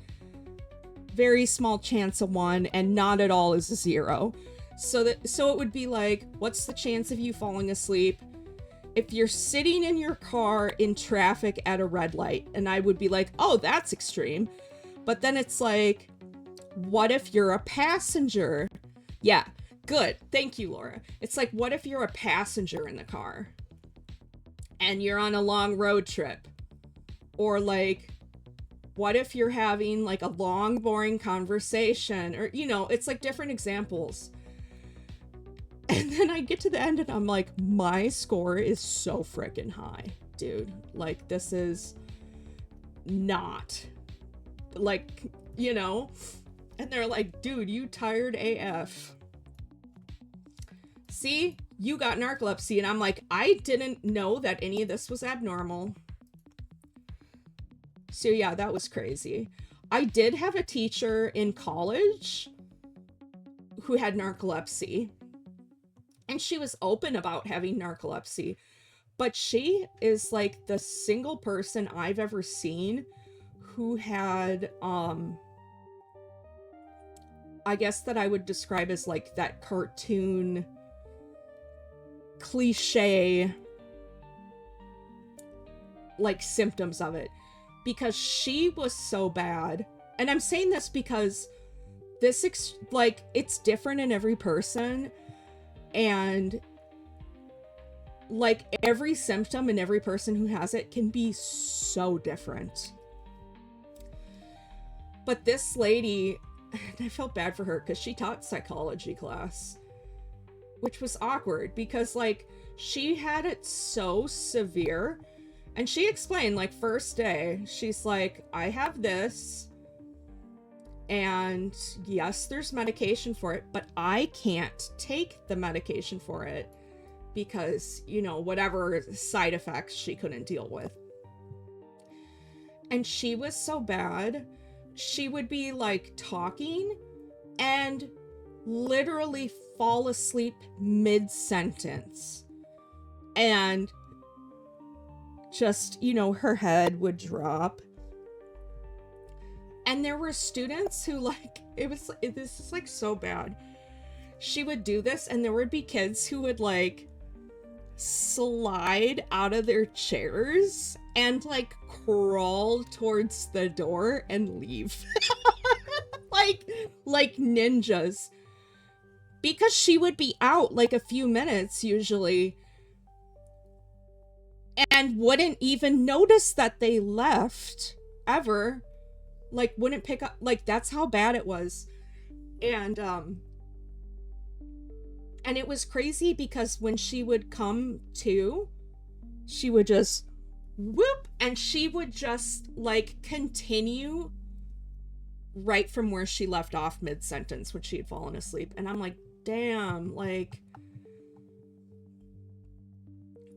very small chance of 1 and not at all is a 0. So it would be like, what's the chance of you falling asleep if you're sitting in your car in traffic at a red light? And I would be like, oh, that's extreme. But then it's like, what if you're a passenger? Yeah, good. Thank you, Laura. It's like, what if you're a passenger in the car and you're on a long road trip? Or like, what if you're having like a long, boring conversation? Or, you know, it's like different examples. And then I get to the end and I'm like, my score is so freaking high, dude. Like, this is not like, you know. And they're like, dude, you tired AF. See, you got narcolepsy. And I'm like, I didn't know that any of this was abnormal. So yeah, that was crazy. I did have a teacher in college who had narcolepsy. And she was open about having narcolepsy. But she is like the single person I've ever seen who had, I guess that I would describe as like that cartoon cliche, like symptoms of it, because she was so bad. And I'm saying this because this, like, it's different in every person, and like every symptom in every person who has it can be so different. But this lady, I felt bad for her because she taught psychology class, which was awkward because like she had it so severe, and she explained like first day, she's like, I have this, and yes, there's medication for it, but I can't take the medication for it because, you know, whatever side effects she couldn't deal with. And she was so bad, she would be like talking and literally fall asleep mid-sentence. And just, you know, her head would drop. And there were students who like, this is like so bad. She would do this and there would be kids who would like slide out of their chairs and like crawl towards the door and leave. like ninjas, because she would be out like a few minutes usually and wouldn't even notice that they left ever, like wouldn't pick up, like that's how bad it was. And it was crazy because when she would come to, she would just whoop, and she would just like continue right from where she left off mid-sentence when she had fallen asleep. And I'm like, damn, like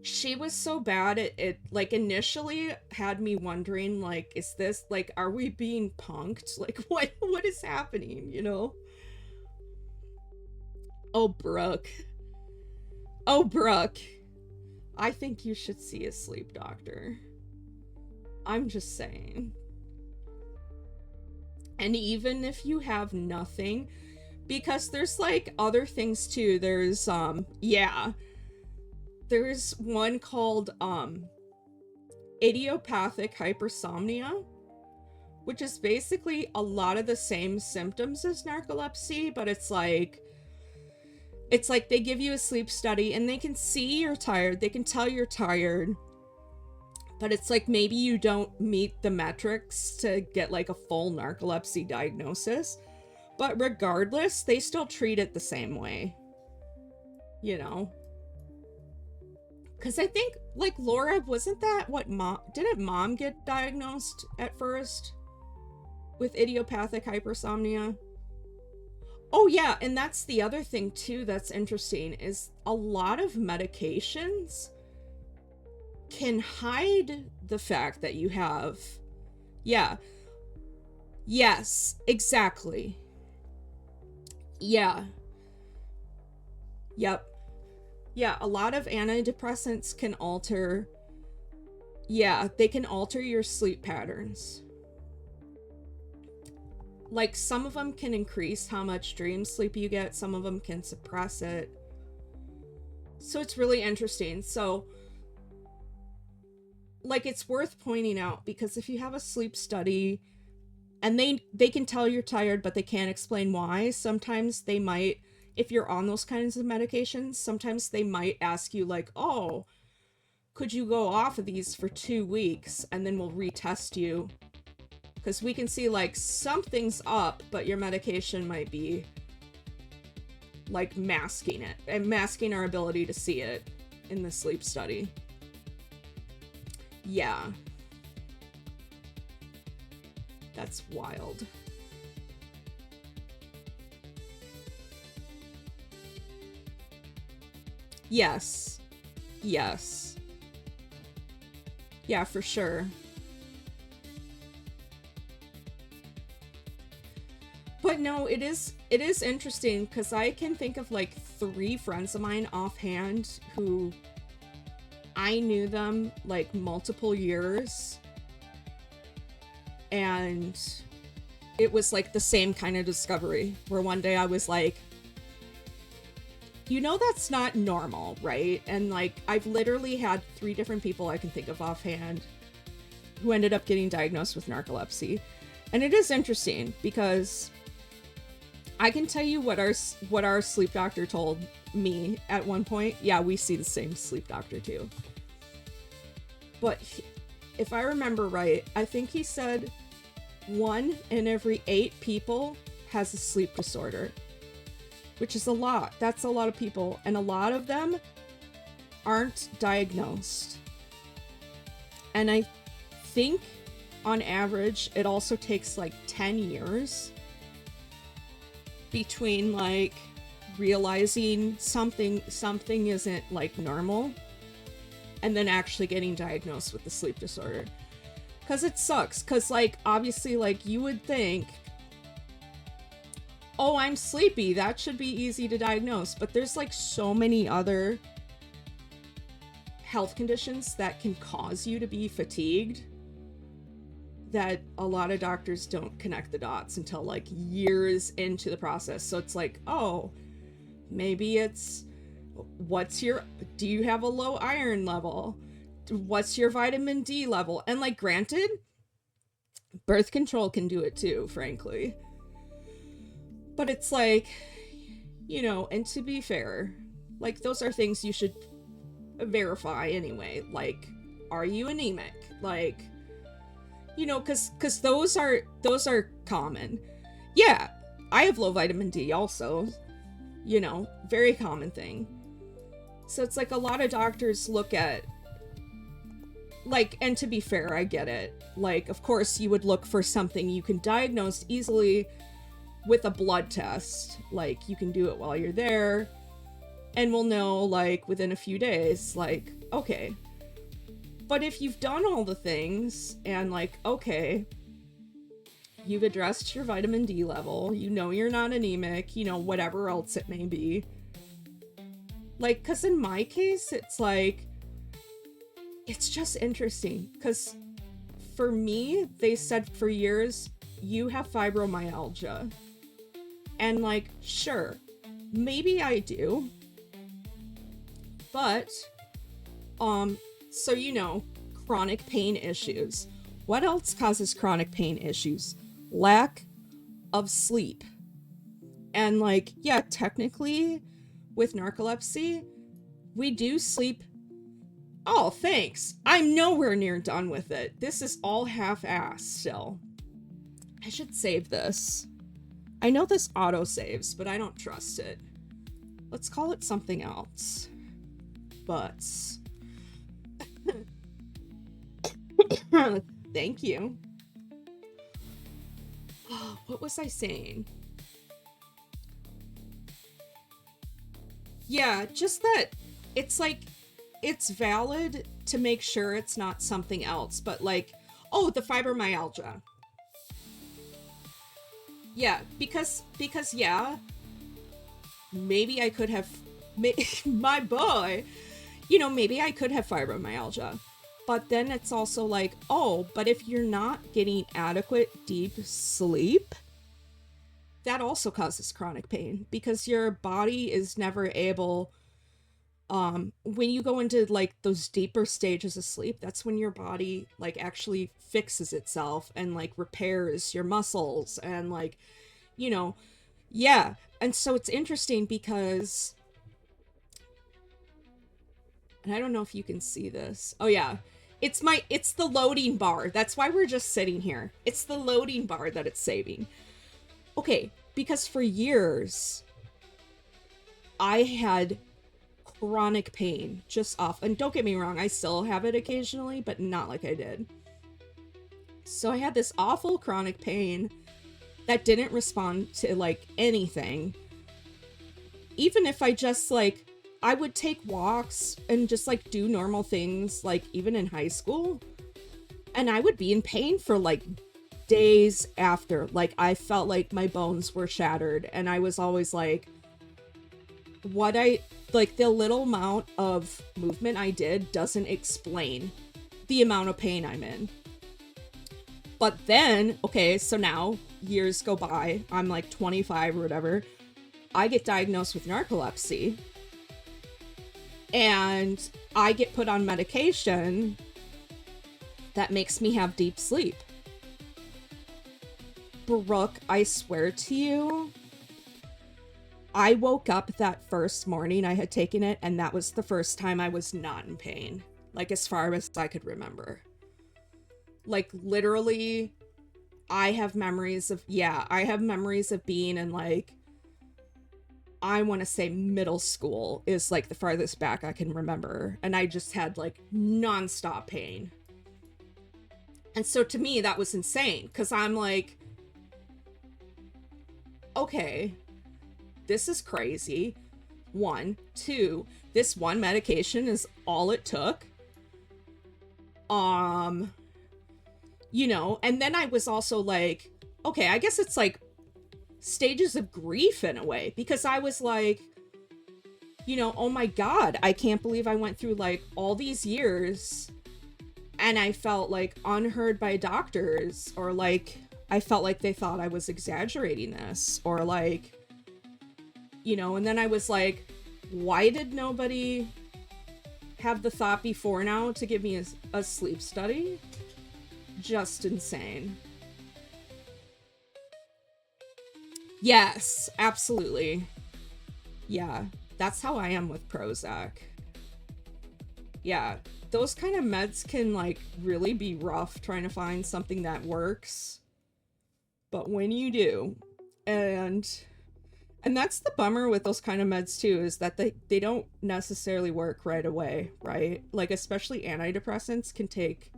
she was so bad. It like initially had me wondering, like, is this like, are we being punked? Like what is happening, you know? Oh, Brooke. I think you should see a sleep doctor. I'm just saying. And even if you have nothing, because there's like other things too. There's there's one called idiopathic hypersomnia, which is basically a lot of the same symptoms as narcolepsy, but it's like they give you a sleep study and they can see you're tired, they can tell you're tired, but it's like maybe you don't meet the metrics to get like a full narcolepsy diagnosis. But regardless, they still treat it the same way, you know? Because I think, like, Laura, wasn't that what didn't mom get diagnosed at first with idiopathic hypersomnia? Oh yeah, and that's the other thing too that's interesting, is a lot of medications can hide the fact that you have, yeah, yes, exactly, yeah, yep, yeah, a lot of antidepressants can alter, yeah, they can alter your sleep patterns. Like, some of them can increase how much dream sleep you get, some of them can suppress it. So it's really interesting. So, like, it's worth pointing out, because if you have a sleep study and they can tell you're tired, but they can't explain why, sometimes they might, if you're on those kinds of medications, sometimes they might ask you, like, oh, could you go off of these for 2 weeks and then we'll retest you? Because we can see, like, something's up, but your medication might be, like, masking it. And masking our ability to see it in the sleep study. Yeah. That's wild. Yes. Yes. Yeah, for sure. But no, it is interesting, because I can think of like 3 friends of mine offhand who I knew them like multiple years, and it was like the same kind of discovery where one day I was like, you know, that's not normal, right? And like, I've literally had 3 different people I can think of offhand who ended up getting diagnosed with narcolepsy. And it is interesting because I can tell you what our sleep doctor told me at one point. Yeah, we see the same sleep doctor too. But if I remember right, I think he said 1 in every 8 people has a sleep disorder, which is a lot. That's a lot of people. And a lot of them aren't diagnosed. And I think on average, it also takes like 10 years between like realizing something isn't like normal and then actually getting diagnosed with the sleep disorder. Because it sucks. Because like, obviously, like you would think, oh, I'm sleepy, that should be easy to diagnose. But there's like so many other health conditions that can cause you to be fatigued that a lot of doctors don't connect the dots until like years into the process. So it's like, oh, maybe it's, do you have a low iron level? What's your vitamin D level? And like, granted, birth control can do it too, frankly. But it's like, you know, and to be fair, like those are things you should verify anyway. Like, are you anemic? Like, you know, because those are common. Yeah, I have low vitamin D also, you know, very common thing. So it's like a lot of doctors look at, like, and to be fair, I get it. Like, of course, you would look for something you can diagnose easily with a blood test. Like, you can do it while you're there, and we'll know, like, within a few days, like, okay. But if you've done all the things and like, okay, you've addressed your vitamin D level, you know you're not anemic, you know, whatever else it may be. Like, because in my case, it's like, it's just interesting. Because for me, they said for years, you have fibromyalgia. And like, sure, maybe I do. But, so, you know, chronic pain issues. What else causes chronic pain issues? Lack of sleep. And like, yeah, technically with narcolepsy, we do sleep. Oh, thanks. I'm nowhere near done with it. This is all half-assed still. I should save this. I know this auto saves, but I don't trust it. Let's call it something else. Butts. Thank you. Oh, what was I saying? Yeah, just that it's like, it's valid to make sure it's not something else, but like, oh, the fibromyalgia. Yeah, because yeah, maybe I could have, my boy, you know, maybe I could have fibromyalgia. But then it's also like, oh, but if you're not getting adequate deep sleep, that also causes chronic pain because your body is never able, when you go into like those deeper stages of sleep, that's when your body like actually fixes itself and like repairs your muscles and like, you know, yeah. And so it's interesting because, and I don't know if you can see this. Oh yeah. It's the loading bar. That's why we're just sitting here. It's the loading bar that it's saving. Okay, because for years, I had chronic pain just off. And don't get me wrong, I still have it occasionally, but not like I did. So I had this awful chronic pain that didn't respond to like anything. Even if I just like, I would take walks and just like do normal things, like even in high school. And I would be in pain for like days after. Like I felt like my bones were shattered. And I was always like, the little amount of movement I did doesn't explain the amount of pain I'm in. But then, okay, so now years go by, I'm like 25 or whatever, I get diagnosed with narcolepsy, and I get put on medication that makes me have deep sleep. Brooke, I swear to you, I woke up that first morning I had taken it, and that was the first time I was not in pain. Like, as far as I could remember. Like, literally, I have memories of being in, like, I want to say middle school is, like, the farthest back I can remember. And I just had, like, nonstop pain. And so, to me, that was insane. Because I'm like, okay, this is crazy. 1, 2, this one medication is all it took. You know, and then I was also like, okay, I guess it's like stages of grief in a way, because I was like, you know, oh my God, I can't believe I went through like all these years and I felt like unheard by doctors, or like I felt like they thought I was exaggerating this, or like, you know, and then I was like, why did nobody have the thought before now to give me a sleep study? Just insane. Yes, absolutely. Yeah, that's how I am with Prozac. Yeah, those kind of meds can like really be rough trying to find something that works. But when you do, and that's the bummer with those kind of meds too, is that they don't necessarily work right away, right? Like, especially antidepressants can take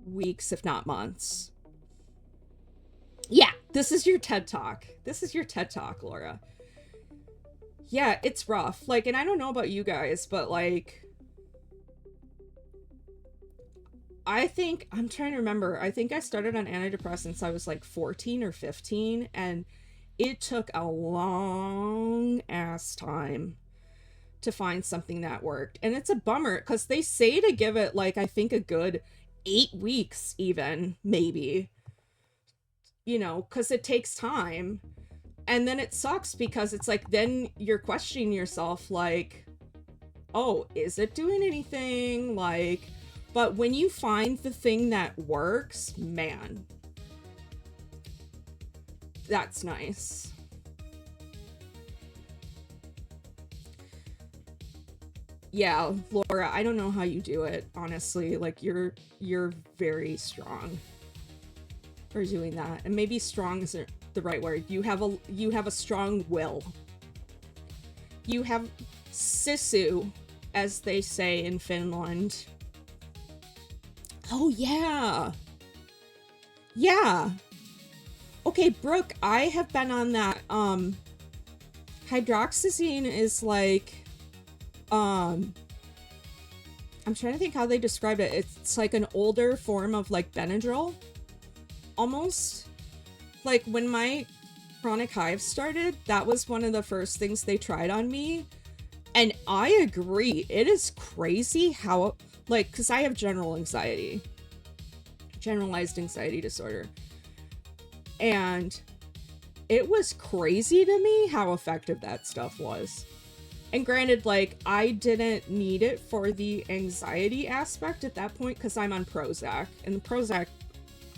weeks, if not months. Yeah, this is your TED Talk. This is your TED Talk, Laura. Yeah, it's rough. Like, and I don't know about you guys, but like, I'm trying to remember. I think I started on antidepressants, I was like 14 or 15, and it took a long ass time to find something that worked. And it's a bummer, because they say to give it like, I think a good 8 weeks even, maybe, you know, because it takes time. And then it sucks because it's like, then you're questioning yourself like, oh, is it doing anything? Like, but when you find the thing that works, man, that's nice. Yeah, Laura, I don't know how you do it, honestly. Like, you're very strong for doing that. And maybe strong isn't the right word. You have a strong will. You have sisu, as they say in Finland. Oh yeah. Yeah. Okay, Brooke, I have been on that. Hydroxyzine is like, I'm trying to think how they describe it. It's like an older form of like Benadryl, almost. Like, when my chronic hives started, that was one of the first things they tried on me. And I agree, it is crazy how, like, because I have generalized anxiety disorder. And it was crazy to me how effective that stuff was. And granted, like, I didn't need it for the anxiety aspect at that point because I'm on Prozac. And the Prozac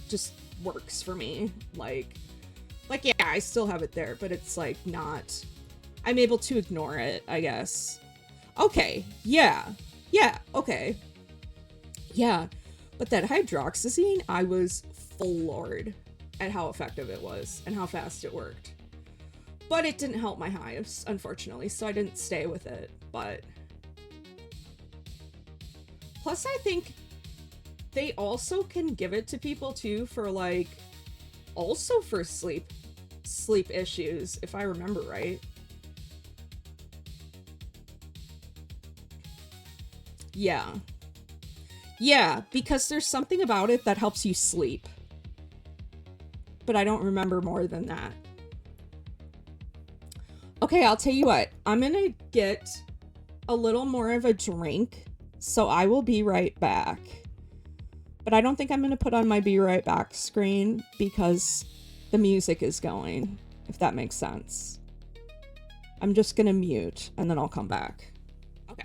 just works for me. Like, yeah, I still have it there, but it's, like, not... I'm able to ignore it, I guess. Okay, yeah. Yeah, okay. Yeah. But that hydroxyzine, I was floored at how effective it was and how fast it worked. But it didn't help my hives, unfortunately, so I didn't stay with it, but... Plus, I think they also can give it to people, too, for, like, also for sleep issues, if I remember right. Yeah. Yeah, because there's something about it that helps you sleep. But I don't remember more than that. Okay, I'll tell you what. I'm gonna get a little more of a drink, so I will be right back. But I don't think I'm gonna put on my be right back screen because the music is going, if that makes sense. I'm just gonna mute and then I'll come back. Okay.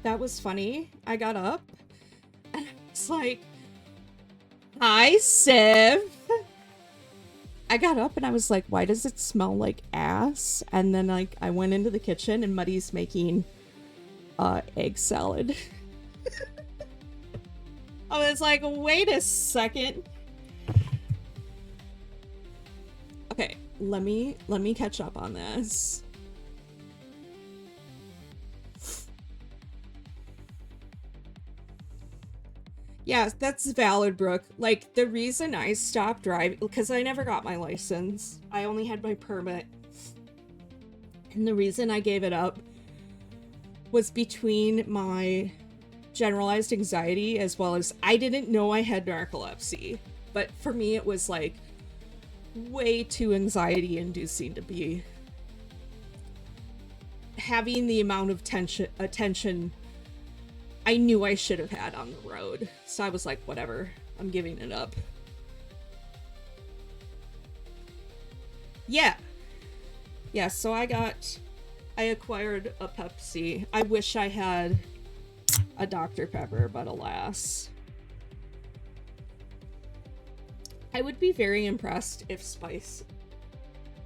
That was funny. I got up and I was like, hi, Civ. I got up and I was like, why does it smell like ass? And then like I went into the kitchen and Muddy's making egg salad. I was like, wait a second. Okay, let me catch up on this. Yeah, that's valid, Brooke. Like, the reason I stopped driving, because I never got my license. I only had my permit. And the reason I gave it up was between my generalized anxiety as well as I didn't know I had narcolepsy. But for me, it was like way too anxiety inducing to be having the amount of attention I knew I should have had on the road. So I was like, whatever, I'm giving it up. Yeah. Yeah, so I acquired a Pepsi. I wish I had a Dr. Pepper, but alas. I would be very impressed if Spice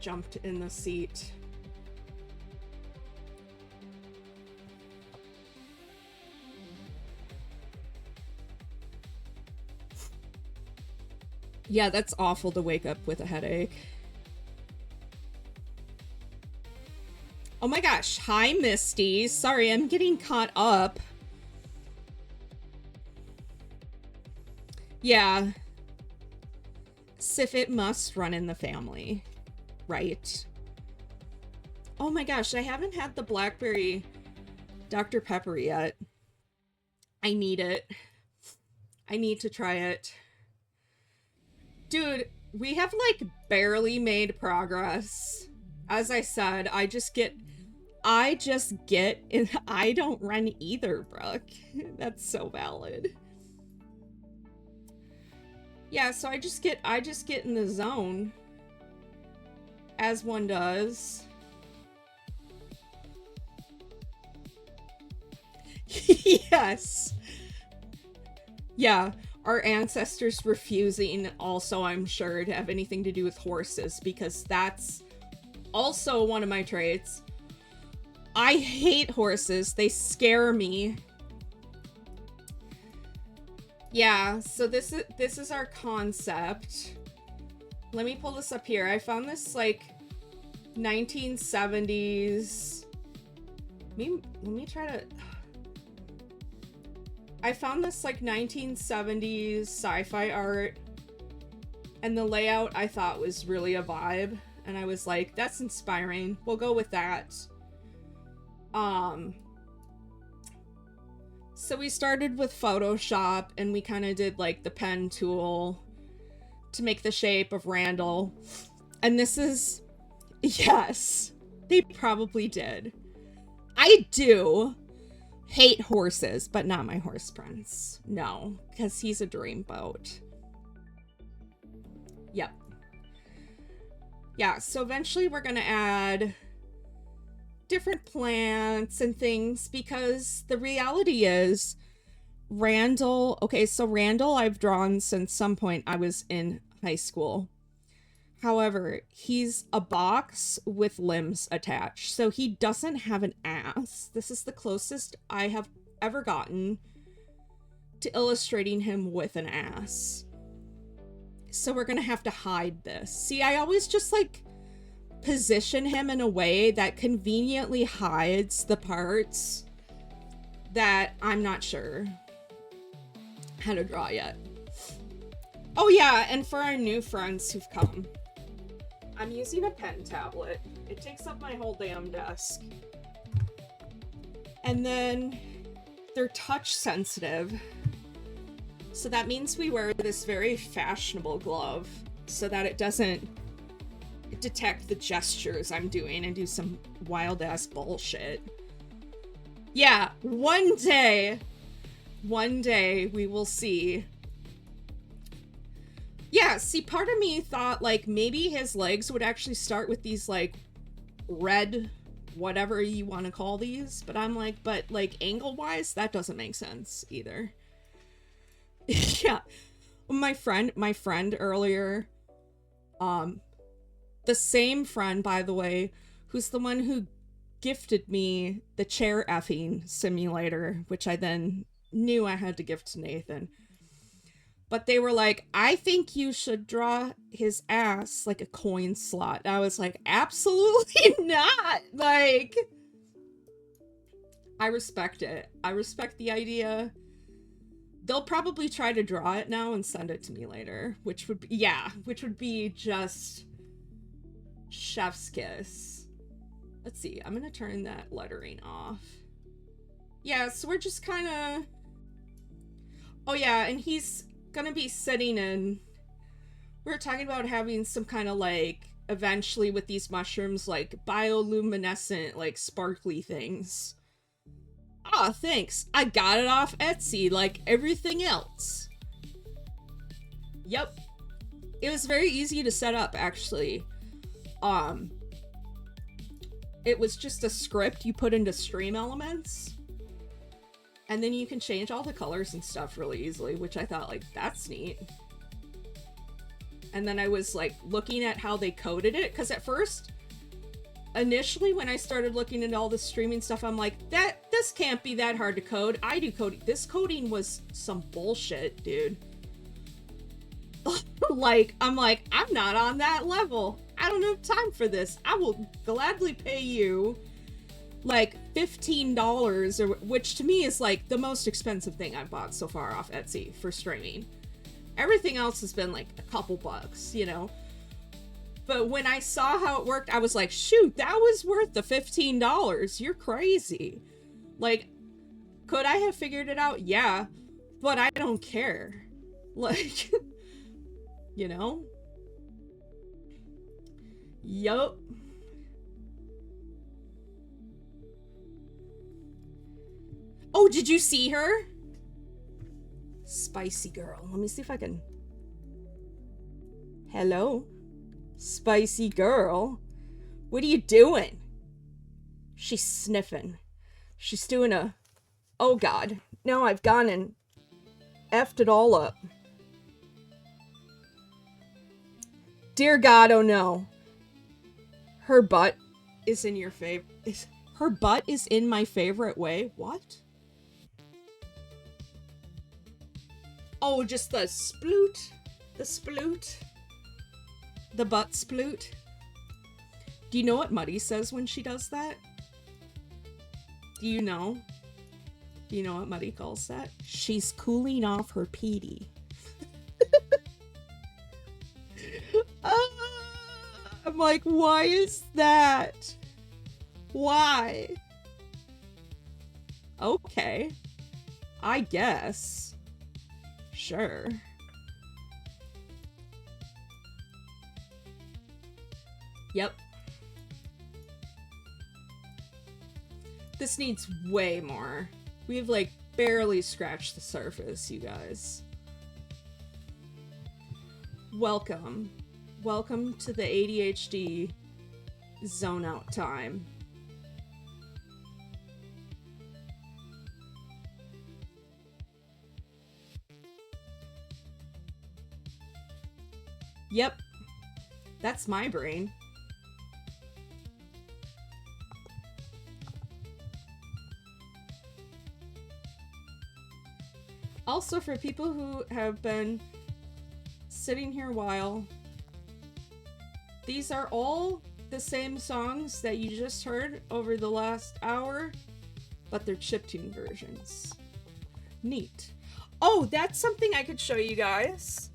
jumped in the seat. Yeah, that's awful to wake up with a headache. Oh my gosh. Hi, Misty. Sorry, I'm getting caught up. Yeah. Sifit must run in the family. Right. Oh my gosh, I haven't had the blackberry Dr. Pepper yet. I need it. I need to try it. Dude, we have like barely made progress. As I said, I just get, and I don't run either, Brooke. That's so valid. Yeah, so I just get in the zone. As one does. Yes. Yeah, our ancestors refusing also, I'm sure, to have anything to do with horses, because that's also one of my traits. I hate horses. They scare me. Yeah, so this is our concept. Let me pull this up here. I found this like 1970s. Let me try to. I found this like 1970s sci-fi art, and the layout I thought was really a vibe, and I was like, that's inspiring. We'll go with that. So we started with Photoshop, and we kind of did like the pen tool to make the shape of Randall. And this is, yes, they probably did. I do hate horses, but not my horse prince. No, because he's a dreamboat. Yep. Yeah, so eventually we're gonna add different plants and things, because the reality is Randall, okay, so Randall I've drawn since some point I was in high school. However, he's a box with limbs attached, so he doesn't have an ass. This is the closest I have ever gotten to illustrating him with an ass. So we're gonna have to hide this. See, I always just like position him in a way that conveniently hides the parts that I'm not sure how to draw yet. Oh yeah, and for our new friends who've come, I'm using a pen tablet. It takes up my whole damn desk. And then they're touch sensitive. So that means we wear this very fashionable glove so that it doesn't detect the gestures I'm doing and do some wild ass bullshit. Yeah, one day we will see. Yeah, see, part of me thought like maybe his legs would actually start with these like red, whatever you want to call these, but I'm like, but like angle wise, that doesn't make sense either. Yeah, my friend earlier, the same friend, by the way, who's the one who gifted me the chair effing simulator, which I then knew I had to gift to Nathan. But they were like, I think you should draw his ass like a coin slot. I was like, absolutely not. Like, I respect it. I respect the idea. They'll probably try to draw it now and send it to me later, which would be just chef's kiss. Let's see. I'm going to turn that lettering off. Yeah, so we're just kind of... Oh yeah, and he's gonna be sitting in... We were talking about having some kind of like, eventually with these mushrooms, like bioluminescent, like sparkly things. Oh, thanks. I got it off Etsy like everything else. Yep. It was very easy to set up, actually. It was just a script you put into Stream Elements. And then you can change all the colors and stuff really easily, which I thought, like, that's neat. And then I was, like, looking at how they coded it, because at first, initially, when I started looking into all the streaming stuff, I'm like, this can't be that hard to code. I do coding. This coding was some bullshit, dude. Like, I'm not on that level. I don't have time for this. I will gladly pay you like $15, or which to me is like the most expensive thing I've bought so far off Etsy for streaming. Everything else has been like a couple bucks, you know. But when I saw how it worked, I was like, shoot, that was worth the $15. You're crazy. Like, could I have figured it out? Yeah, but I don't care. Like, you know? Yup. Oh, did you see her? Spicy girl. Let me see if I can... Hello? Spicy girl? What are you doing? She's sniffing. She's doing a... Oh god. No, I've gone and effed it all up. Dear God, oh no. Her butt is in your favorite. Her butt is in my favorite way? What? Oh, just the sploot. The sploot. The butt sploot. Do you know what Muddy says when she does that? Do you know? Do you know what Muddy calls that? She's cooling off her peedy. I'm like, why is that? Why? Okay. I guess. Sure. Yep. This needs way more. We've like barely scratched the surface, you guys. Welcome. Welcome to the ADHD zone out time. Yep. That's my brain. Also, for people who have been sitting here a while, these are all the same songs that you just heard over the last hour, but they're chiptune versions. Neat. Oh, that's something I could show you guys.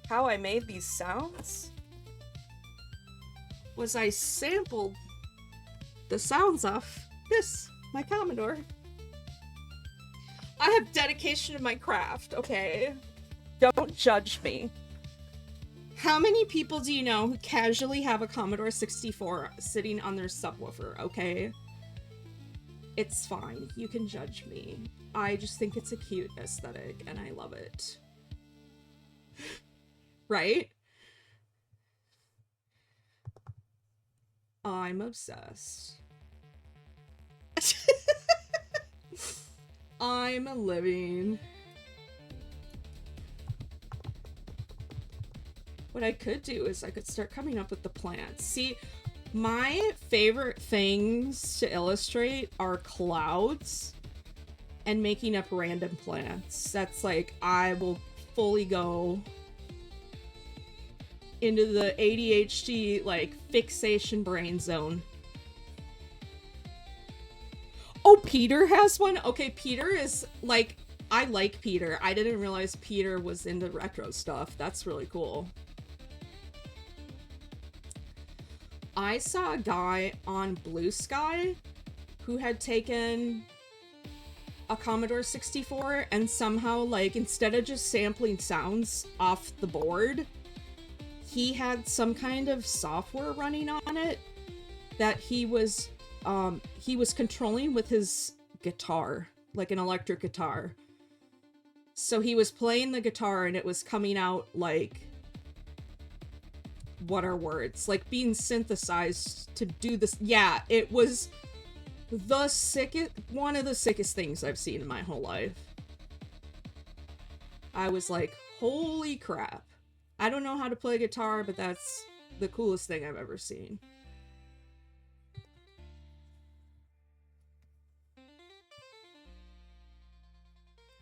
How I made these sounds was I sampled the sounds off this, my Commodore. I have dedication to my craft, okay? Don't judge me. How many people do you know who casually have a Commodore 64 sitting on their subwoofer, okay? It's fine. You can judge me. I just think it's a cute aesthetic, and I love it. Right? I'm obsessed. I'm living. What I could do is I could start coming up with the plants. See, my favorite things to illustrate are clouds and making up random plants. That's like, I will fully go into the ADHD, like, fixation brain zone. Oh, Peter has one? Okay, Peter is, like, I like Peter. I didn't realize Peter was into retro stuff. That's really cool. I saw a guy on Blue Sky who had taken a Commodore 64 and somehow, like, instead of just sampling sounds off the board, he had some kind of software running on it that he was controlling with his guitar, like an electric guitar. So he was playing the guitar and it was coming out like, what are words? Like being synthesized to do this. Yeah, it was the sickest, one of the sickest things I've seen in my whole life. I was like, holy crap. I don't know how to play guitar, but that's the coolest thing I've ever seen.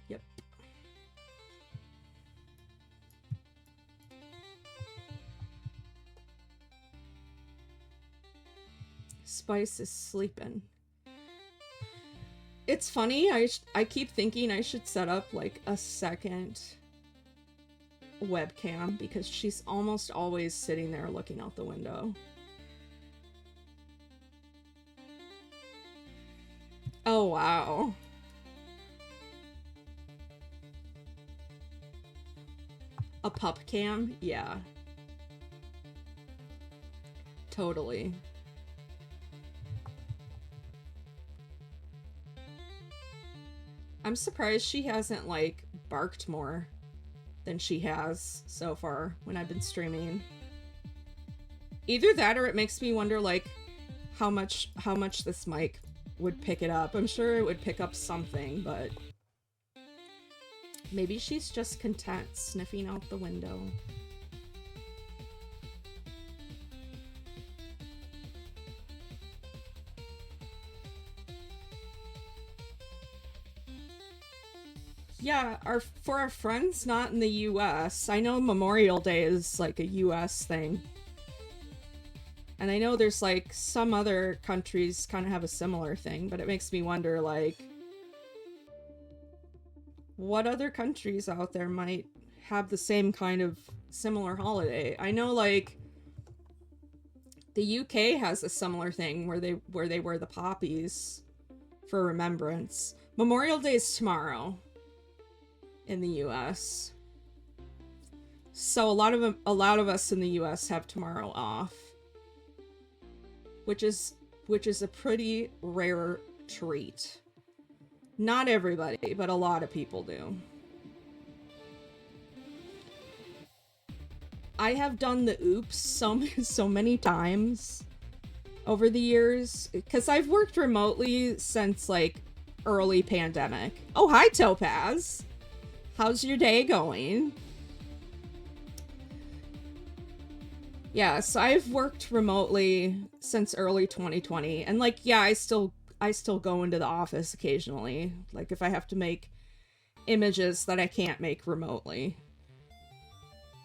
Yep. Spice is sleeping. It's funny, I keep thinking I should set up like a second webcam because she's almost always sitting there looking out the window. Oh, wow. A pup cam? Yeah. Totally. I'm surprised she hasn't, like, barked more than she has so far when I've been streaming. Either that or it makes me wonder, like, how much this mic would pick it up. I'm sure it would pick up something, but Maybe she's just content sniffing out the window. Yeah, for our friends not in the US, I know Memorial Day is like a US thing. And I know there's like some other countries kind of have a similar thing, but it makes me wonder like what other countries out there might have the same kind of similar holiday. I know like the UK has a similar thing where they wear the poppies for remembrance. Memorial Day is tomorrow in the US. So a lot of us in the US have tomorrow off. Which is a pretty rare treat. Not everybody, but a lot of people do. I have done the oops so many times over the years because I've worked remotely since like early pandemic. Oh, hi Topaz. How's your day going? Yeah, so I've worked remotely since early 2020, and like, yeah, I still go into the office occasionally, like if I have to make images that I can't make remotely.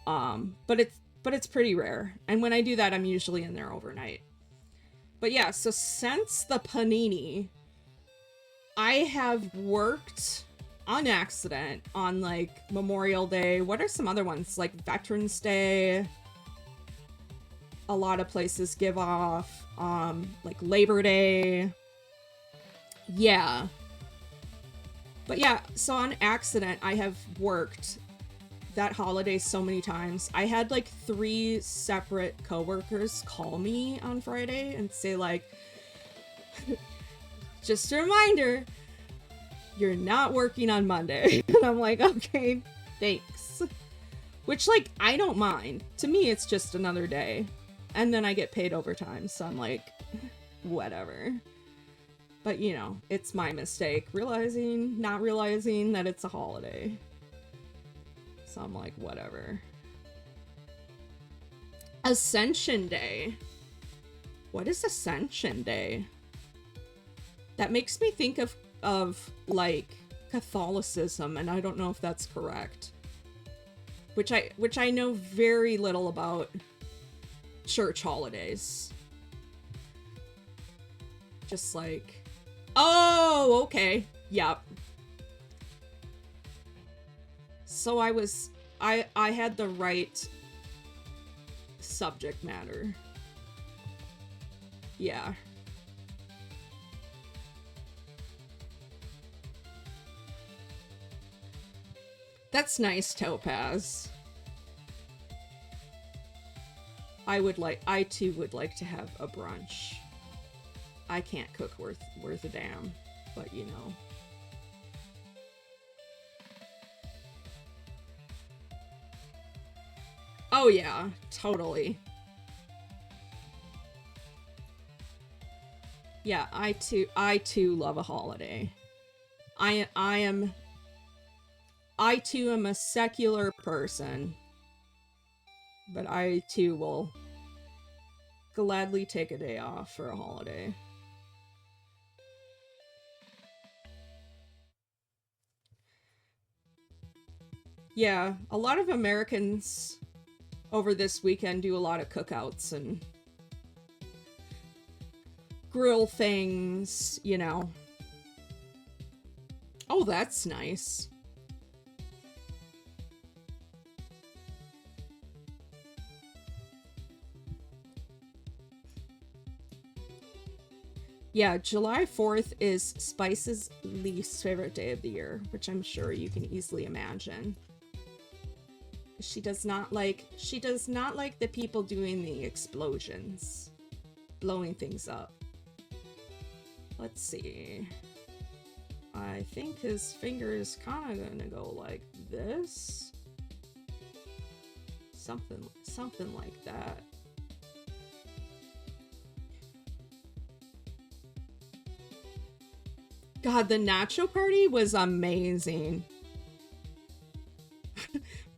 But it's pretty rare, and when I do that, I'm usually in there overnight. But yeah, so since the panini, I have worked on accident on like Memorial Day. What are some other ones? Like Veterans Day. A lot of places give off, like Labor Day. Yeah. But yeah, so on accident, I have worked that holiday so many times. I had like 3 separate coworkers call me on Friday and say like, just a reminder, you're not working on Monday. And I'm like, okay, thanks. Which like, I don't mind. To me, it's just another day. And then I get paid overtime, so I'm like, whatever. But, you know, it's my mistake. Not realizing that it's a holiday. So I'm like, whatever. Ascension Day. What is Ascension Day? That makes me think of like, Catholicism, and I don't know if that's correct. Which I know very little about church holidays. Just like, oh, okay, yep. So I had the right subject matter. Yeah. That's nice, Topaz. I too would like to have a brunch. I can't cook worth a damn, but you know. Oh yeah, totally. Yeah, I too love a holiday. I too am a secular person, but I too will gladly take a day off for a holiday. Yeah, a lot of Americans over this weekend do a lot of cookouts and grill things, you know. Oh, that's nice. Yeah, July 4th is Spice's least favorite day of the year, which I'm sure you can easily imagine. She does not like the people doing the explosions, blowing things up. Let's see. I think his finger is kind of gonna go like this. Something like that. God, the nacho party was amazing.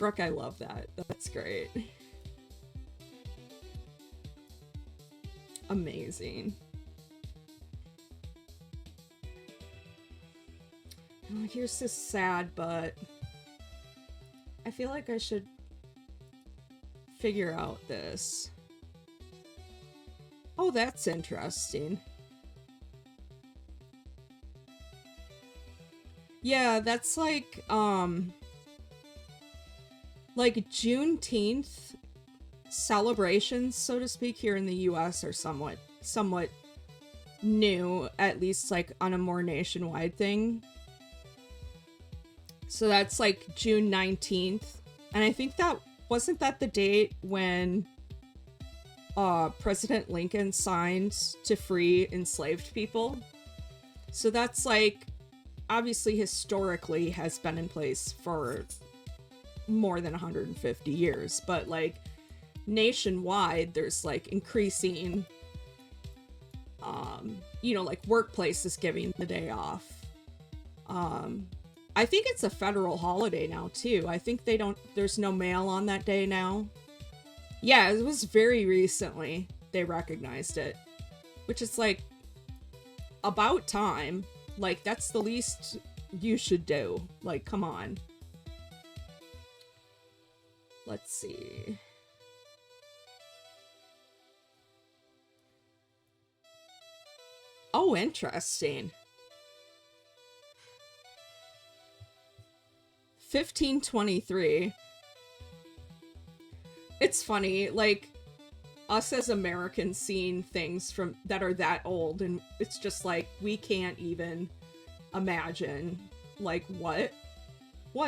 Brooke, I love that. That's great. Amazing. Oh, here's this sad, but I feel like I should figure out this. Oh, that's interesting. Yeah, that's like Juneteenth celebrations, so to speak, here in the US are somewhat new, at least like on a more nationwide thing. So that's like June 19th. And I think wasn't that the date when President Lincoln signed to free enslaved people? So that's like obviously historically has been in place for more than 150 years, but like nationwide there's like increasing like workplaces giving the day off. I think it's a federal holiday now too. I think there's no mail on that day now. Yeah, it was very recently they recognized it, which is like about time. Like, that's the least you should do. Like, come on. Let's see. Oh, interesting. 1523. It's funny, like, us as Americans seeing things from that are that old, and it's just like, we can't even imagine, like, what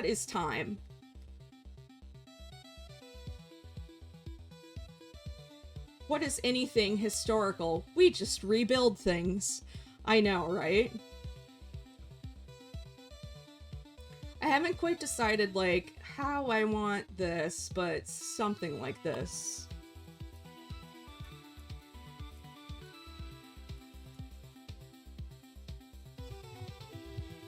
is time? What is anything historical? We just rebuild things. I know, right? I haven't quite decided, like, how I want this, but something like this.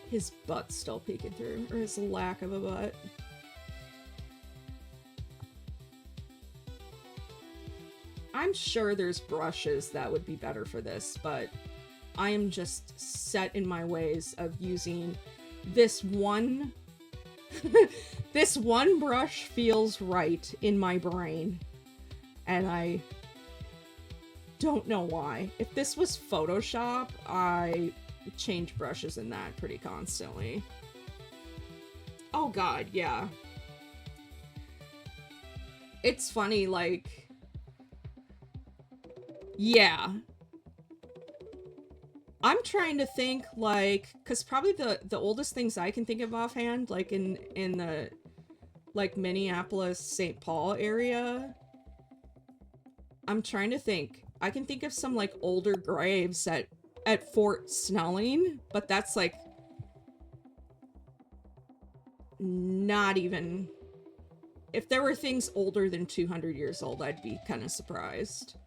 His butt's still peeking through, or his lack of a butt. I'm sure there's brushes that would be better for this, but I am just set in my ways of using this one. This one brush feels right in my brain, and I don't know why. If this was Photoshop, I change brushes in that pretty constantly. Oh god, yeah. It's funny, like, yeah. I'm trying to think, like, because probably the oldest things I can think of offhand, like in the, like, Minneapolis, St. Paul area, I'm trying to think. I can think of some, like, older graves at Fort Snelling, but that's, like, not even... If there were things older than 200 years old, I'd be kind of surprised.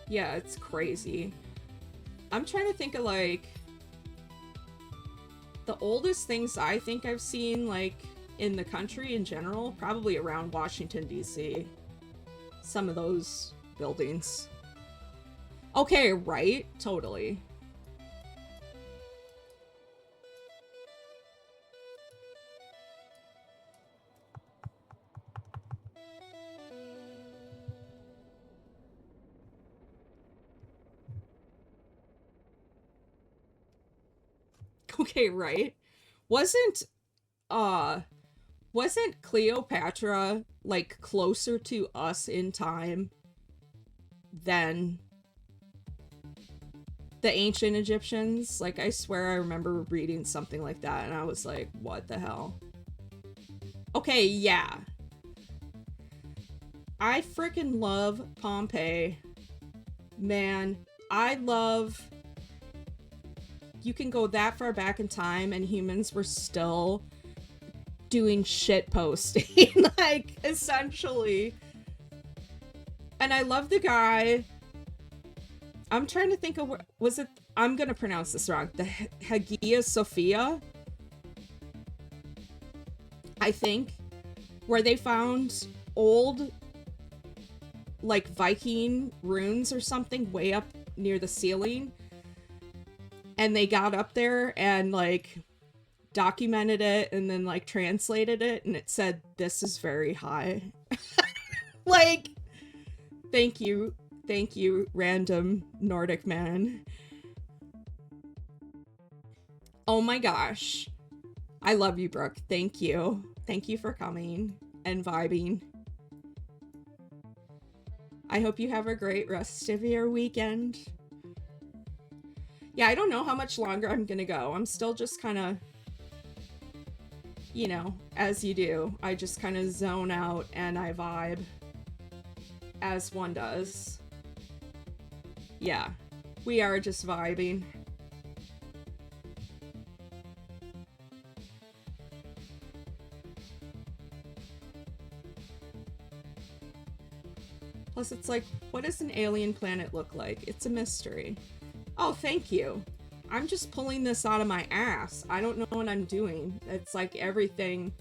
Yeah, it's crazy. I'm trying to think of, like, the oldest things I think I've seen, like, in the country in general, probably around Washington, D.C. Some of those buildings. Okay, right? Totally. Okay, right. Wasn't Cleopatra, like, closer to us in time than the ancient Egyptians? Like, I swear I remember reading something like that, and I was like, what the hell? Okay, yeah. I freaking love Pompeii. Man, I love... You can go that far back in time and humans were still doing shit posting, like, essentially. And I love the guy. I'm trying to think of what was it. I'm gonna pronounce this wrong. The Hagia Sophia, I think, where they found old, like, Viking runes or something way up near the ceiling. And they got up there and, like, documented it and then, like, translated it. And it said, "This is very high." Like, thank you, random Nordic man. Oh my gosh. I love you, Brooke. Thank you. Thank you for coming and vibing. I hope you have a great rest of your weekend. Yeah, I don't know how much longer I'm gonna go. I'm still just kind of, you know, as you do. I just kind of zone out and I vibe. As one does. Yeah, we are just vibing. Plus, it's like, what does an alien planet look like? It's a mystery. Oh, thank you. I'm just pulling this out of my ass. I don't know what I'm doing. It's like everything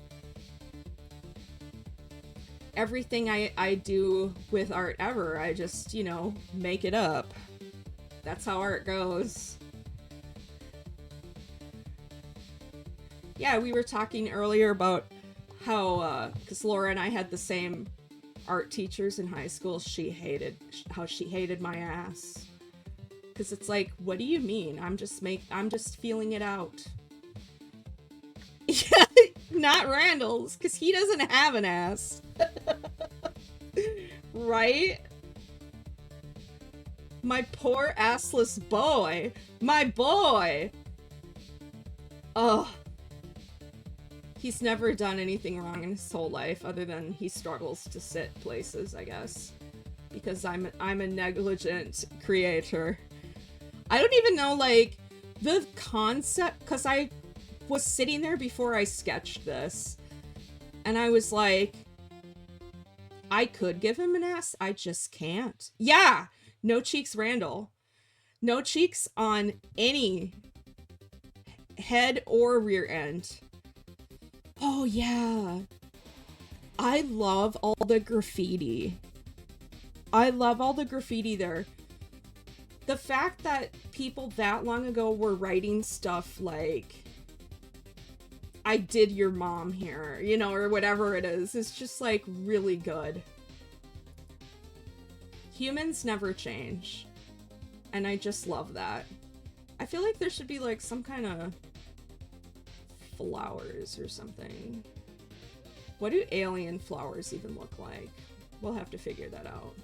I do with art ever, I just, you know, make it up. That's how art goes. Yeah, we were talking earlier about how, because Laura and I had the same art teachers in high school. She hated my ass. Because it's like, what do you mean? I'm just feeling it out. Yeah, not Randall's, because he doesn't have an ass. Right? My poor assless boy. My boy. Ugh. He's never done anything wrong in his whole life other than he struggles to sit places, I guess. Because I'm a negligent creator. I don't even know, like, the concept, because I was sitting there before I sketched this, and I was like, I could give him an ass, I just can't. Yeah! No cheeks, Randall. No cheeks on any head or rear end. Oh, yeah. I love all the graffiti. I love all the graffiti there. The fact that people that long ago were writing stuff like, I did your mom here, you know, or whatever it is just like really good. Humans never change. And I just love that. I feel like there should be like some kind of flowers or something. What do alien flowers even look like? We'll have to figure that out.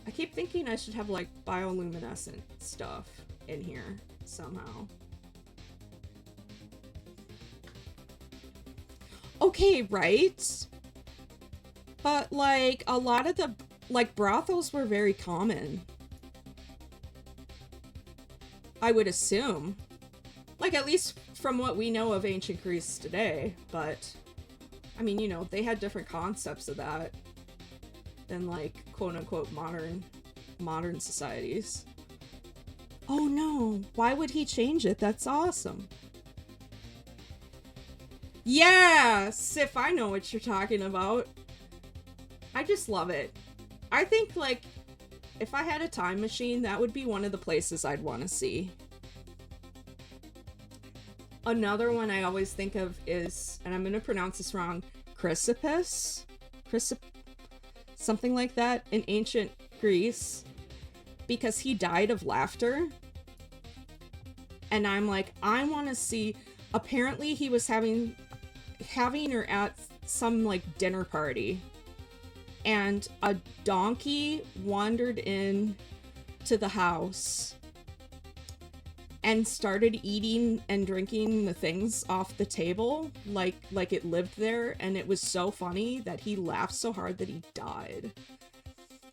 I keep thinking I should have like bioluminescent stuff in here somehow. Okay, right? But like a lot of the like brothels were very common. I would assume. Like at least from what we know of ancient Greece today, but I mean, you know, they had different concepts of that than like quote-unquote modern societies. Oh no, why would he change it? That's awesome. Yeah, Sif, I know what you're talking about. I just love it. I think like if I had a time machine, that would be one of the places I'd want to see. Another one I always think of is, and I'm going to pronounce this wrong, Chrysippus? Something like that in ancient Greece, because he died of laughter. And I'm like, I want to see, apparently he was having or at some like dinner party, and a donkey wandered in to the house and started eating and drinking the things off the table like it lived there, and it was so funny that he laughed so hard that he died.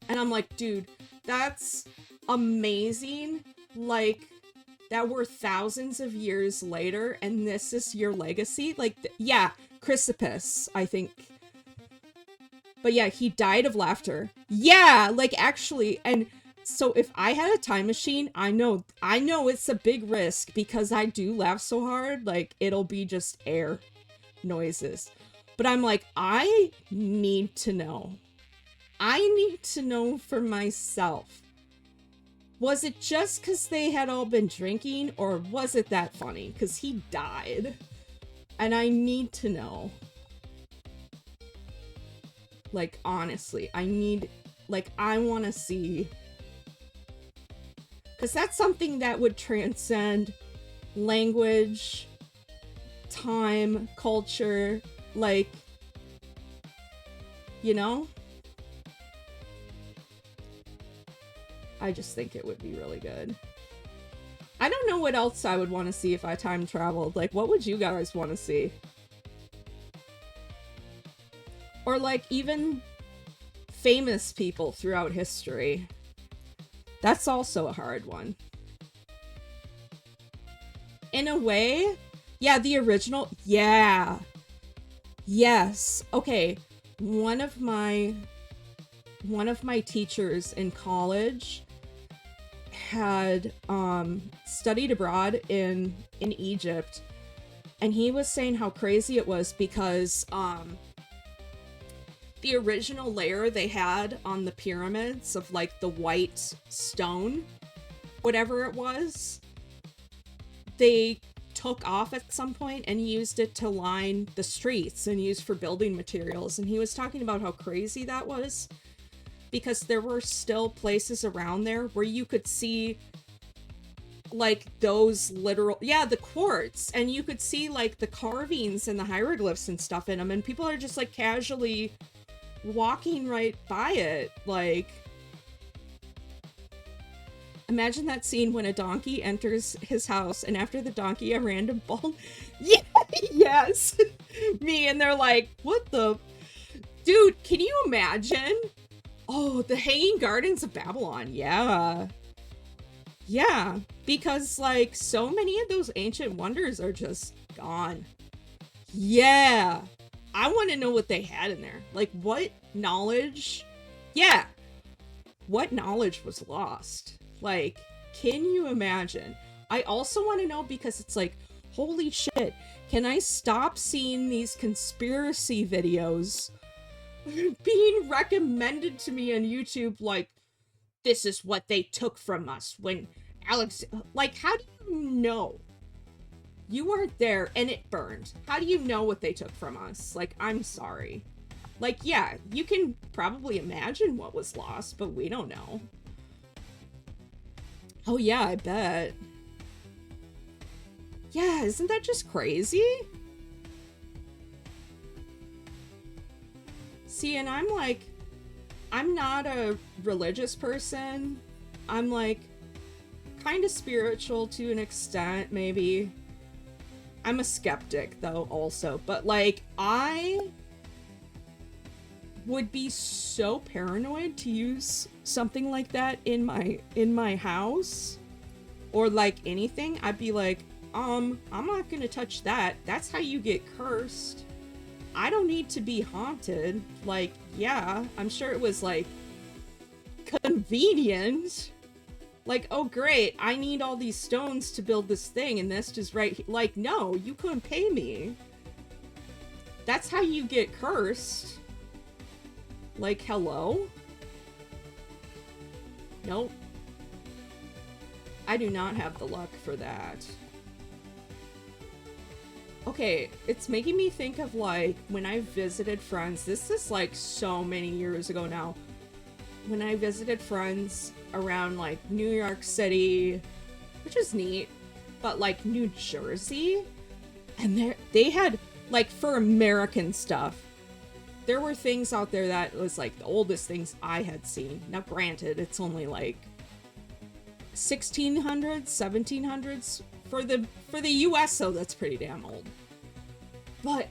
And I'm like, dude, that's amazing. Like, that were thousands of years later, and this is your legacy? Like, yeah, Chrysippus, I think. But yeah, he died of laughter. Yeah, like, actually, and so if I had a time machine, I know it's a big risk because I do laugh so hard, like, it'll be just air noises. But I'm like, I need to know. I need to know for myself. Was it just because they had all been drinking, or was it that funny? Because he died. And I need to know. Like, honestly, I want to see. Because that's something that would transcend language, time, culture, like, you know? I just think it would be really good. I don't know what else I would want to see if I time traveled. Like, what would you guys want to see? Or, like, even famous people throughout history. That's also a hard one. In a way, yeah, the original, yeah. Yes. Okay. One of my teachers in college had studied abroad in Egypt, and he was saying how crazy it was because the original layer they had on the pyramids of, like, the white stone, whatever it was, they took off at some point and used it to line the streets and used for building materials. And he was talking about how crazy that was because there were still places around there where you could see, like, those literal, yeah, the quartz, and you could see, like, the carvings and the hieroglyphs and stuff in them, and people are just, like, casually walking right by it. Like, imagine that scene when a donkey enters his house, and after the donkey, a random bald... Yeah, yes! Me, and they're like, what the... Dude, can you imagine? Oh, the Hanging Gardens of Babylon, yeah. Yeah, because, like, so many of those ancient wonders are just gone. Yeah! I want to know what they had in there. Like, what knowledge... Yeah! What knowledge was lost? Like, can you imagine? I also want to know because it's like, holy shit, can I stop seeing these conspiracy videos being recommended to me on YouTube, like, this is what they took from us when Alex... Like, how do you know? You weren't there and it burned. How do you know what they took from us? Like, I'm sorry. Like, yeah, you can probably imagine what was lost, but we don't know. Oh yeah, I bet. Yeah, isn't that just crazy? See, and I'm like, I'm not a religious person. I'm like, kind of spiritual to an extent, maybe. I'm a skeptic, though, also. But, like, I would be so paranoid to use something like that in my house. Or, like, anything. I'd be like, I'm not gonna touch that. That's how you get cursed. I don't need to be haunted. Like, yeah, I'm sure it was, like, convenient. Like, oh great, I need all these stones to build this thing, and this just right here. Like, no, you couldn't pay me. That's how you get cursed. Like, hello? Nope. I do not have the luck for that. Okay, it's making me think of, like, when I visited friends. This is, like, so many years ago now. When I visited friends around, like, New York City, which is neat, but, like, New Jersey, and they had, like, for American stuff, there were things out there that was, like, the oldest things I had seen. Now, granted, it's only, like, 1600s, 1700s. For the US, though, that's pretty damn old. But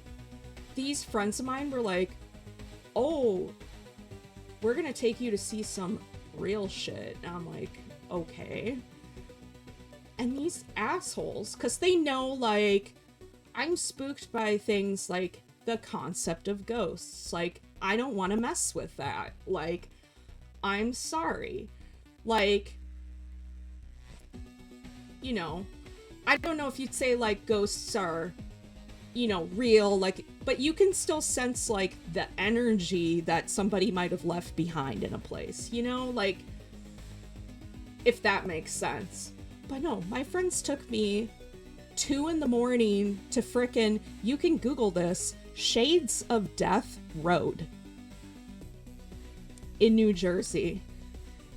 these friends of mine were like, oh, we're gonna take you to see some real shit. And I'm like, okay. And these assholes, because they know, like, I'm spooked by things like the concept of ghosts. Like, I don't want to mess with that. Like, I'm sorry. Like, you know, I don't know if you'd say, like, ghosts are, you know, real, like, but you can still sense, like, the energy that somebody might have left behind in a place, you know? Like, if that makes sense. But no, my friends took me 2 in the morning to frickin', you can Google this, Shades of Death Road in New Jersey.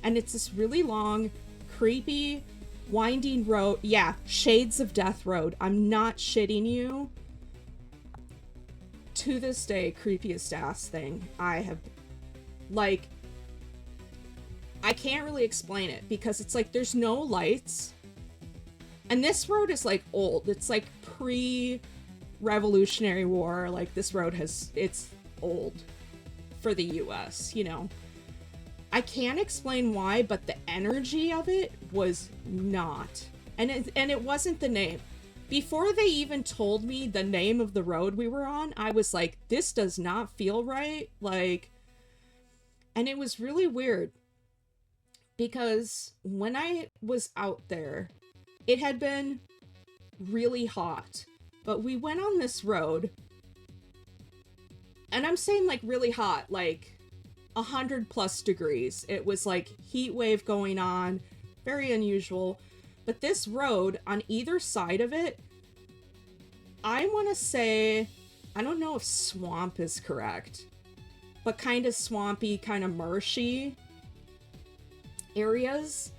And it's this really long, creepy, winding road. Yeah, Shades of Death Road. I'm not shitting you. To this day, creepiest ass thing I have, like, I can't really explain it because it's like there's no lights. And this road is like old. It's like pre-Revolutionary War. Like this road it's old for the US, you know. I can't explain why, but the energy of it was not. And it wasn't the name. Before they even told me the name of the road we were on, I was like, this does not feel right. Like, and it was really weird because when I was out there, it had been really hot, but we went on this road, and I'm saying like really hot, like 100+ degrees. It was like heat wave going on, very unusual. But this road, on either side of it, I want to say, I don't know if swamp is correct, but kind of swampy, kind of marshy areas.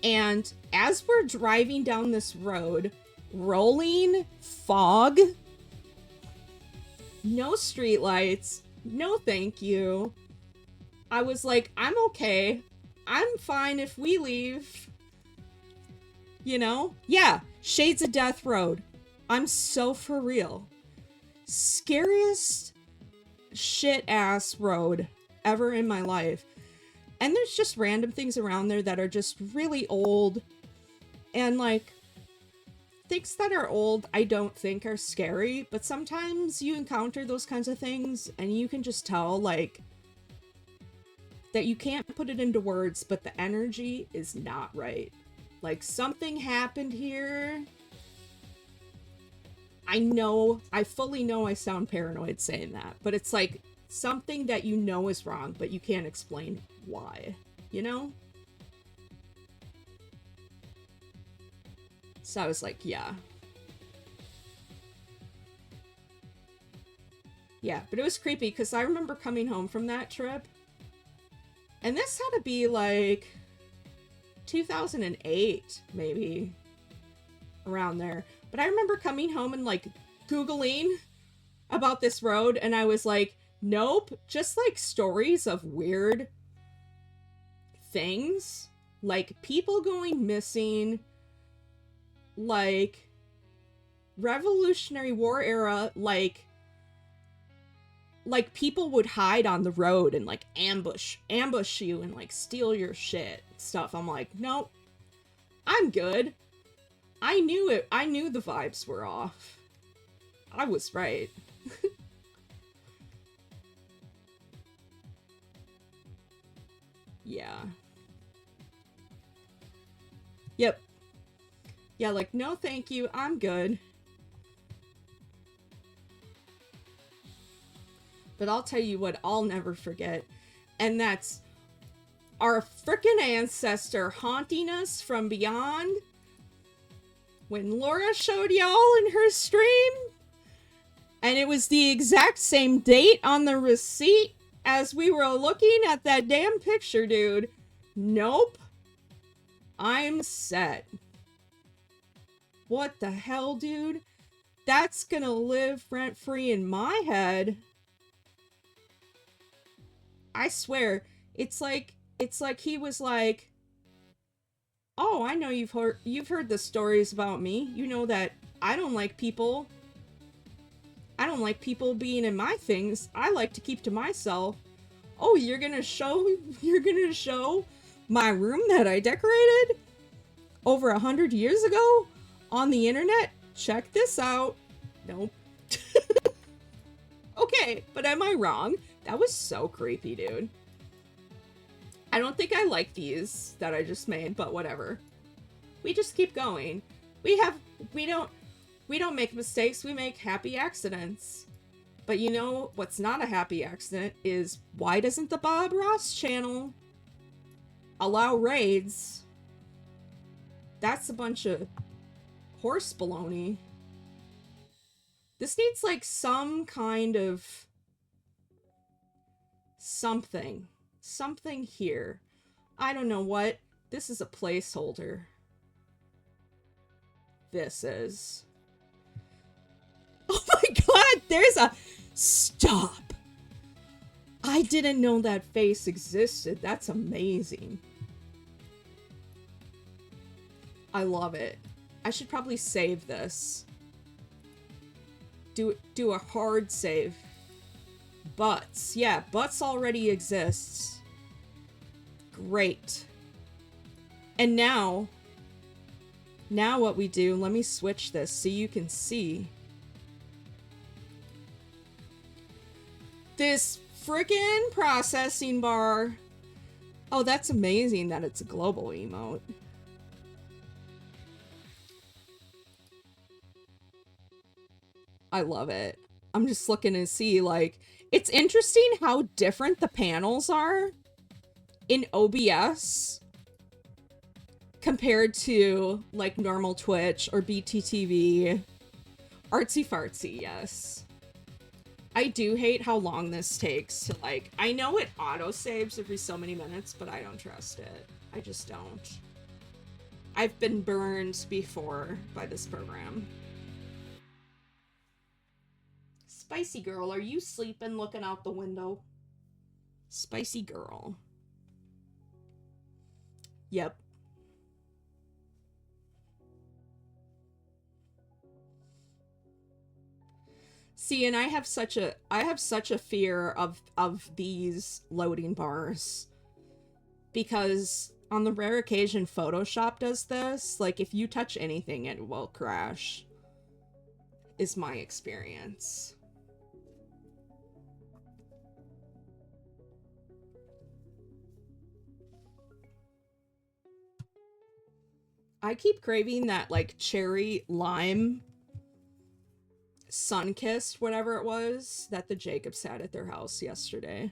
And as we're driving down this road, rolling fog, no streetlights, no thank you. I was like, I'm okay. I'm fine if we leave. You know? Yeah, Shades of Death Road. I'm so for real. Scariest shit-ass road ever in my life. And there's just random things around there that are just really old. And, like, things that are old I don't think are scary. But sometimes you encounter those kinds of things and you can just tell, like, that you can't put it into words, but the energy is not right. Like, something happened here. I fully know I sound paranoid saying that, but it's like something that you know is wrong, but you can't explain why, you know? So I was like, yeah. Yeah, but it was creepy because I remember coming home from that trip, and this had to be like 2008, maybe, around there. But I remember coming home and, like, Googling about this road, and I was like, nope, just, like, stories of weird things. Like, people going missing, like, Revolutionary War era, like people would hide on the road and, like, ambush you and, like, steal your shit stuff. I'm like, nope, I'm good. I knew it. I knew the vibes were off. I was right. Yeah. Yep. Yeah, like, no thank you, I'm good. But I'll tell you what I'll never forget, and that's our frickin' ancestor haunting us from beyond. When Laura showed y'all in her stream, and it was the exact same date on the receipt as we were looking at that damn picture, dude. Nope. I'm set. What the hell, dude? That's gonna live rent-free in my head. I swear, it's like he was like, oh, I know you've heard the stories about me. You know that I don't like people being in my things. I like to keep to myself. Oh, you're gonna show my room that I decorated? over 100 years ago on the internet? Check this out. Nope. Okay, but am I wrong? That was so creepy, dude. I don't think I like these that I just made, but whatever. We just keep going. We don't make mistakes, we make happy accidents. But you know what's not a happy accident is, why doesn't the Bob Ross channel allow raids? That's a bunch of horse baloney. This needs like some kind of something here. I don't know what. This is a placeholder. This is. Oh my god, there's a... Stop. I didn't know that face existed. That's amazing. I love it. I should probably save this. Do a hard save. Butts. Yeah, butts already exists. Great. And now what we do, let me switch this so you can see. This frickin' processing bar. Oh, that's amazing that it's a global emote. I love it. I'm just looking to see, like, it's interesting how different the panels are in OBS compared to, like, normal Twitch or BTTV. Artsy fartsy, yes. I do hate how long this takes to, like, I know it auto-saves every so many minutes, but I don't trust it. I just don't. I've been burned before by this program. Spicy girl, are you sleeping looking out the window? Spicy girl. Yep. See, and I have such a fear of these loading bars, because on the rare occasion Photoshop does this, like if you touch anything it will crash, is my experience. I keep craving that, like, cherry lime sun-kissed whatever it was that the Jacobs had at their house yesterday.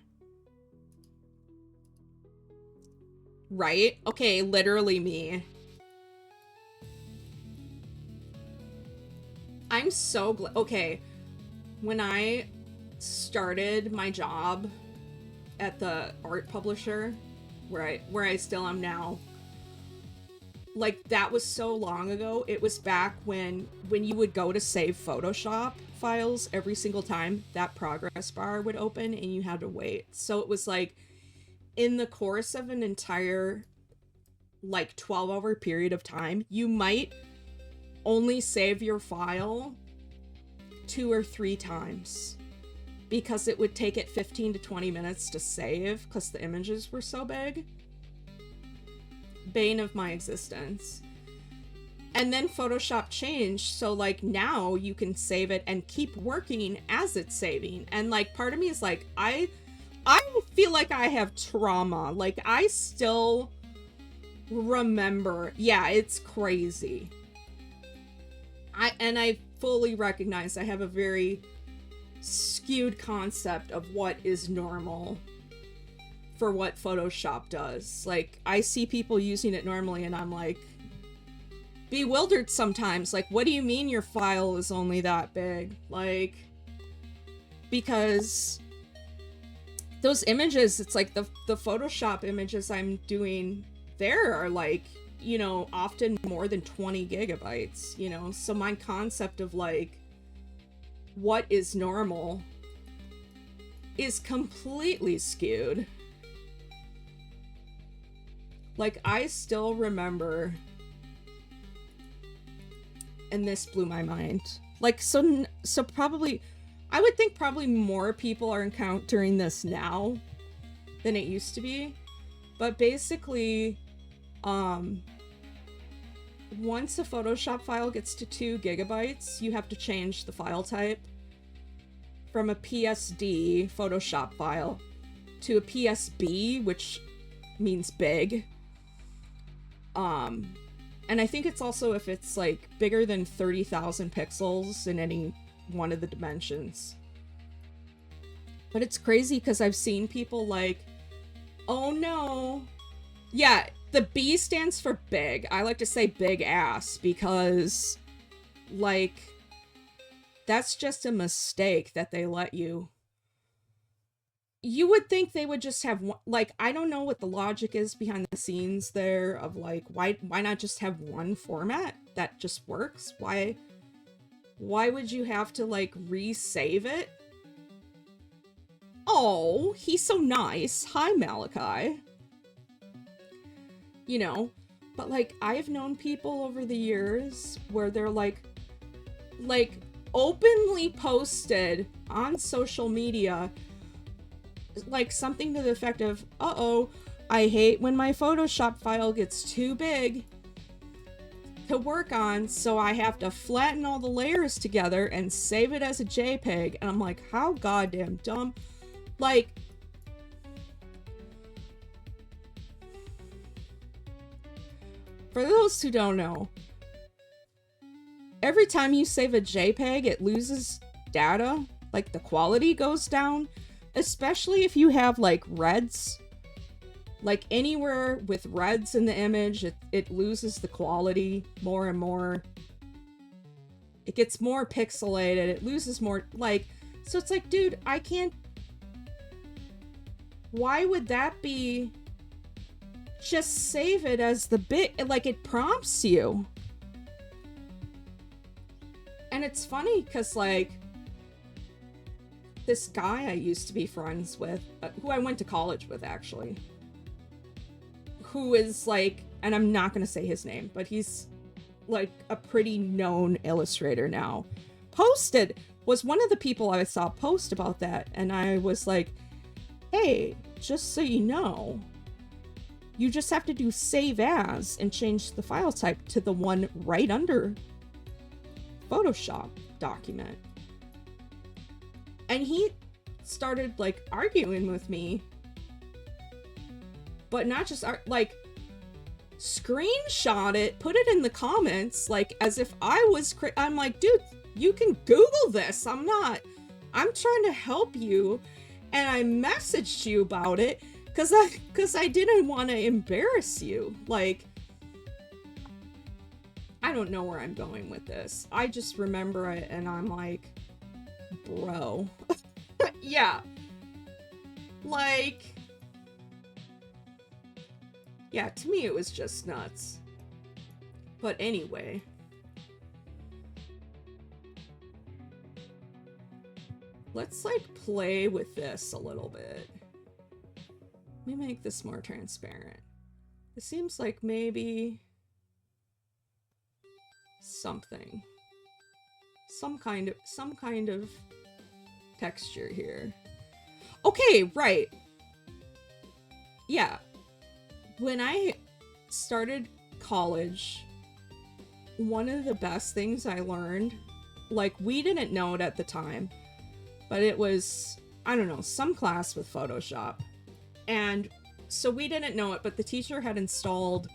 Right? Okay, literally me. I'm so glad. Okay, when I started my job at the art publisher, where I still am now, like, that was so long ago. It was back when you would go to save Photoshop files every single time, that progress bar would open and you had to wait. So it was like, in the course of an entire, like, 12-hour period of time, you might only save your file 2 or 3 times, because it would take it 15 to 20 minutes to save because the images were so big. Bane of my existence. And then Photoshop changed, so, like, now you can save it and keep working as it's saving. And, like, part of me is like, I feel like I have trauma. Like, I still remember. Yeah, it's crazy. I fully recognize I have a very skewed concept of what is normal for what Photoshop does. Like, I see people using it normally and I'm like bewildered sometimes. Like, what do you mean your file is only that big? Like, because those images, it's like the Photoshop images I'm doing there are, like, you know, often more than 20 gigabytes, you know? So my concept of, like, what is normal is completely skewed. Like, I still remember, and this blew my mind. Like, so probably, I would think probably more people are encountering this now than it used to be. But basically, once a Photoshop file gets to 2 gigabytes, you have to change the file type from a PSD Photoshop file to a PSB, which means big. And I think it's also if it's like bigger than 30,000 pixels in any one of the dimensions. But it's crazy because I've seen people like, oh no. Yeah, the B stands for big. I like to say big ass because, like, that's just a mistake that they let you. You would think they would just have one, like, I don't know what the logic is behind the scenes there of like, why not just have one format that just works? Why would you have to like resave it? Oh, he's so nice. Hi, Malachi. You know, but like I've known people over the years where they're like openly posted on social media like something to the effect of, uh-oh, I hate when my Photoshop file gets too big to work on, so I have to flatten all the layers together and save it as a JPEG. And I'm like, how goddamn dumb. Like, for those who don't know, every time you save a JPEG, it loses data. Like, the quality goes down. Especially if you have, like, reds. Like, anywhere with reds in the image, it loses the quality more and more. It gets more pixelated. It loses more, like... So it's like, dude, I can't... Why would that be... Just save it as the bit... Like, it prompts you. And it's funny, because, like... This guy I used to be friends with, who I went to college with, actually, who is, like, and I'm not going to say his name, but he's, like, a pretty known illustrator now, was one of the people I saw post about that, and I was like, hey, just so you know, you just have to do save as and change the file type to the one right under Photoshop document. And he started, like, arguing with me. But not just, like, screenshot it, put it in the comments, like, as if I was... I'm like, dude, you can Google this. I'm trying to help you. And I messaged you about it because I didn't want to embarrass you. Like, I don't know where I'm going with this. I just remember it and I'm like... Bro. Yeah. Like... Yeah, to me it was just nuts. But anyway. Let's, like, play with this a little bit. Let me make this more transparent. It seems like maybe... something. Some kind of texture here. Okay, right. Yeah. When I started college, one of the best things I learned, like, we didn't know it at the time, but it was, I don't know, some class with Photoshop. And so we didn't know it, but the teacher had installed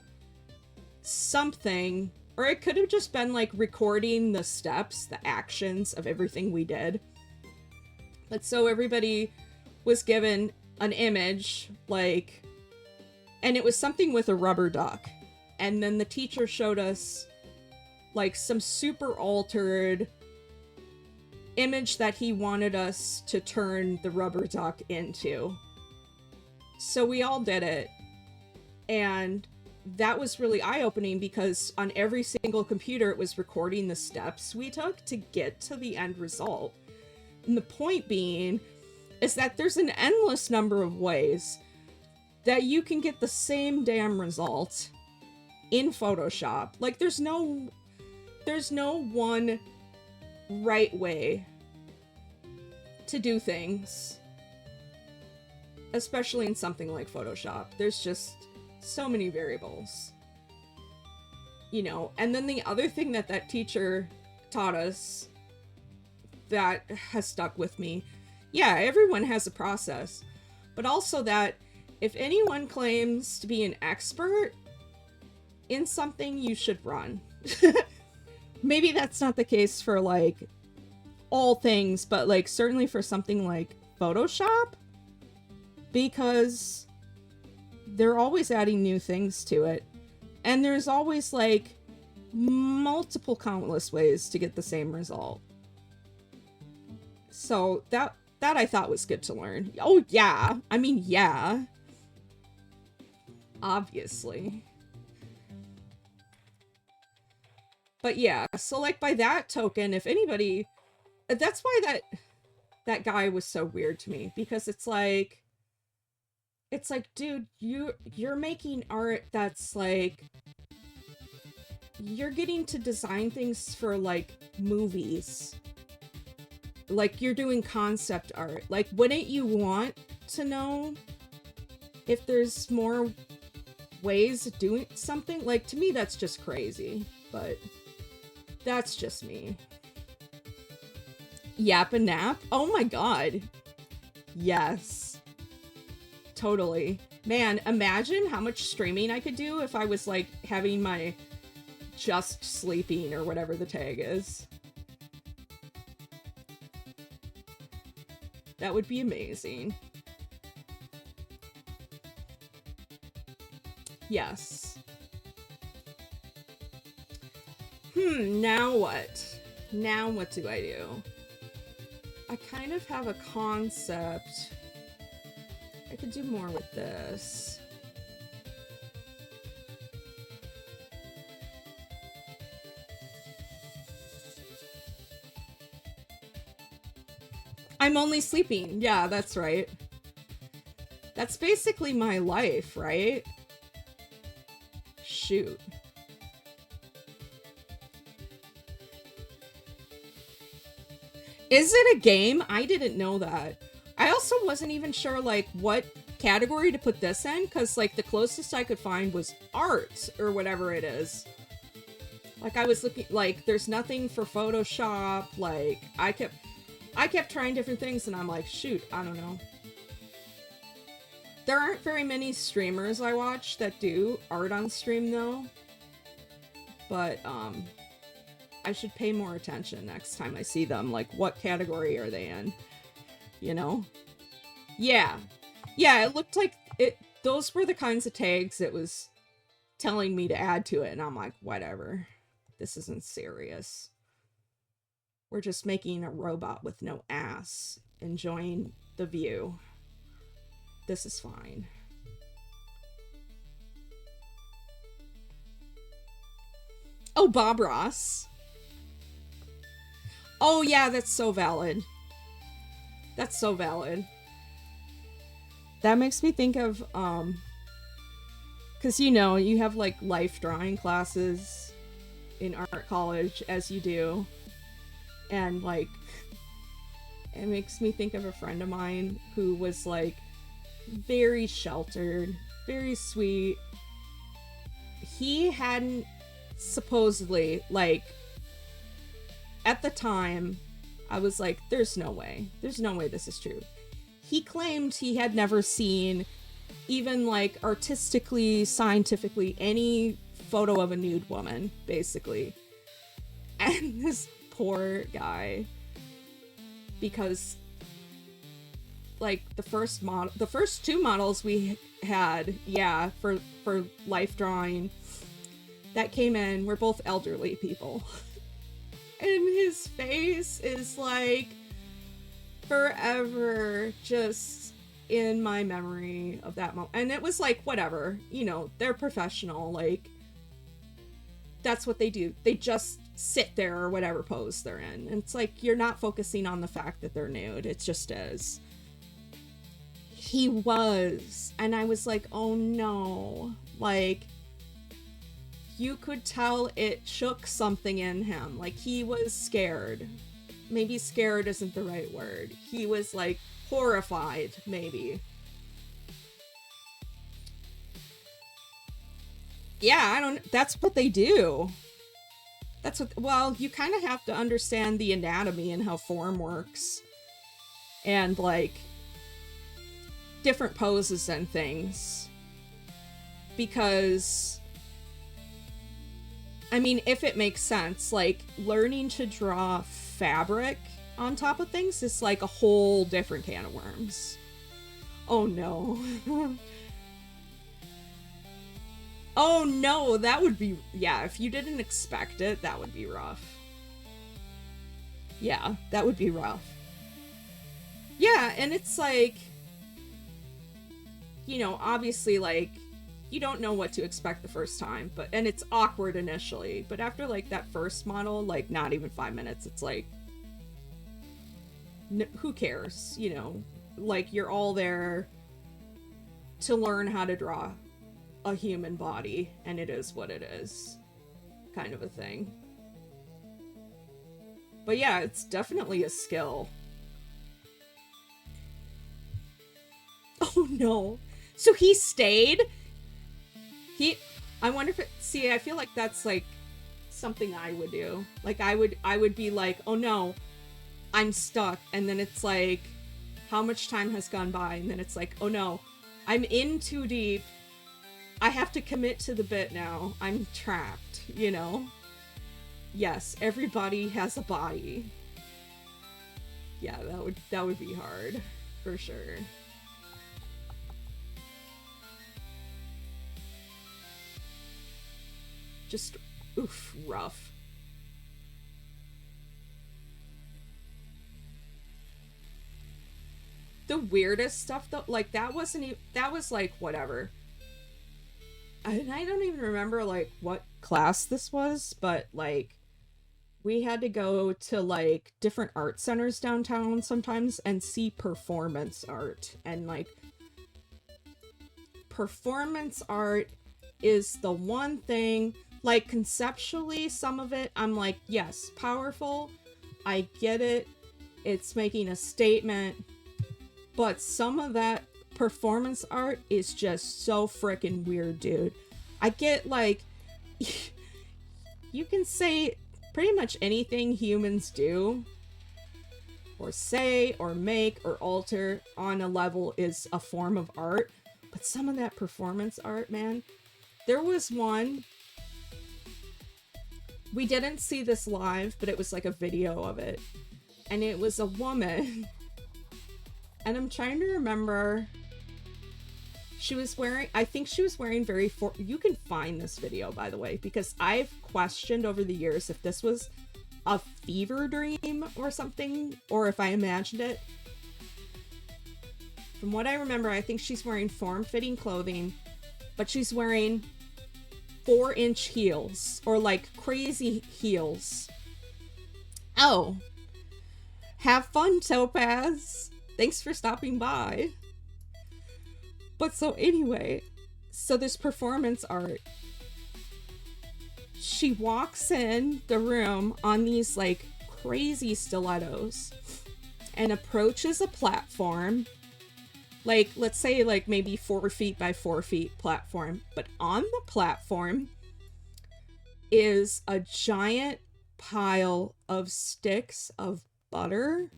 something. Or it could have just been, like, recording the steps, the actions of everything we did. But so everybody was given an image, like... And it was something with a rubber duck. And then the teacher showed us, like, some super altered image that he wanted us to turn the rubber duck into. So we all did it. And... that was really eye-opening because on every single computer it was recording the steps we took to get to the end result. And the point being is that there's an endless number of ways that you can get the same damn result in Photoshop. Like, there's no one right way to do things. Especially in something like Photoshop. There's just so many variables. you know, and then the other thing that that teacher taught us that has stuck with me, yeah, everyone has a process, but also that if anyone claims to be an expert in something, you should run. Maybe that's not the case for like all things, but like certainly for something like Photoshop, because they're always adding new things to it, and there's always like multiple countless ways to get the same result. So that I thought was good to learn. Oh yeah, I mean, yeah, obviously. But yeah, so like by that token, if anybody, that's why that guy was so weird to me, because it's like, dude, you're making art that's like, you're getting to design things for like movies. Like you're doing concept art. Like, wouldn't you want to know if there's more ways of doing something? Like, to me, that's just crazy, but that's just me. Yap and nap? Oh my god. Yes. Totally. Man, imagine how much streaming I could do if I was like having my just sleeping or whatever the tag is. That would be amazing. Yes. Now what? Now what do I do? I kind of have a concept. I could do more with this. I'm only sleeping. Yeah, that's right. That's basically my life, right? Shoot. Is it a game? I didn't know that. I also wasn't even sure, like, what category to put this in, because, like, the closest I could find was art, or whatever it is. Like, I was looking, like, there's nothing for Photoshop, like, I kept trying different things, and I'm like, shoot, I don't know. There aren't very many streamers I watch that do art on stream, though. But, I should pay more attention next time I see them. Like, what category are they in? You know? Yeah. Yeah, it looked like it. Those were the kinds of tags it was telling me to add to it, and I'm like, whatever. This isn't serious. We're just making a robot with no ass, enjoying the view. This is fine. Oh, Bob Ross. Oh yeah, that's so valid. That's so valid. That makes me think of, because, you know, you have, like, life drawing classes in art college, as you do. And, like, it makes me think of a friend of mine who was, like, very sheltered, very sweet. He hadn't, supposedly, like, at the time, I was like, there's no way this is true. He claimed he had never seen, even like artistically, scientifically, any photo of a nude woman, basically. And this poor guy, because like the first two models we had, yeah, for life drawing that came in were both elderly people. And his face is like forever just in my memory of that moment. And it was like, whatever, you know, they're professional, like, that's what they do. They just sit there or whatever pose they're in. And it's like, you're not focusing on the fact that they're nude. It just is. He was. And I was like, oh no. Like, you could tell it shook something in him. Like, he was scared. Maybe scared isn't the right word. He was, like, horrified, maybe. Yeah, I don't, that's what they do. That's what, well, you kind of have to understand the anatomy and how form works. And, like, different poses and things. Because, I mean, if it makes sense, like, learning to draw fabric on top of things is like a whole different can of worms. Oh no. Oh no, that would be, yeah, if you didn't expect it, that would be rough. Yeah, that would be rough. Yeah, and it's like, you know, obviously, like, you don't know what to expect the first time, but, and it's awkward initially, but after, like, that first model, like, not even 5 minutes, it's like, who cares, you know? Like, you're all there to learn how to draw a human body, and it is what it is, kind of a thing. But yeah, it's definitely a skill. Oh no. So he stayed? I wonder if it, see, I feel like that's like something I would do. Like I would be like, oh no, I'm stuck. And then it's like, how much time has gone by? And then it's like, oh no, I'm in too deep. I have to commit to the bit now. I'm trapped, you know? Yes, everybody has a body. Yeah, that would be hard, for sure. Just, oof, rough. The weirdest stuff, though, like, that wasn't even, that was, like, whatever. And I don't even remember, like, what class this was, but, like, we had to go to, like, different art centers downtown sometimes and see performance art. And, like, performance art is the one thing, like, conceptually, some of it, I'm like, yes, powerful, I get it, it's making a statement, but some of that performance art is just so freaking weird, dude. I get, like, you can say pretty much anything humans do, or say, or make, or alter on a level is a form of art, but some of that performance art, man, there was one, we didn't see this live, but it was like a video of it, and it was a woman, and I'm trying to remember, she was wearing, I think she was wearing very, you can find this video, by the way, because I've questioned over the years if this was a fever dream or something, or if I imagined it. From what I remember, I think she's wearing form-fitting clothing, but she's wearing 4-inch heels, or like crazy heels. Oh, have fun, Topaz. Thanks for stopping by. But so anyway, so this performance art, she walks in the room on these like crazy stilettos and approaches a platform, like, let's say like maybe 4 feet by 4 feet platform, but on the platform is a giant pile of sticks of butter.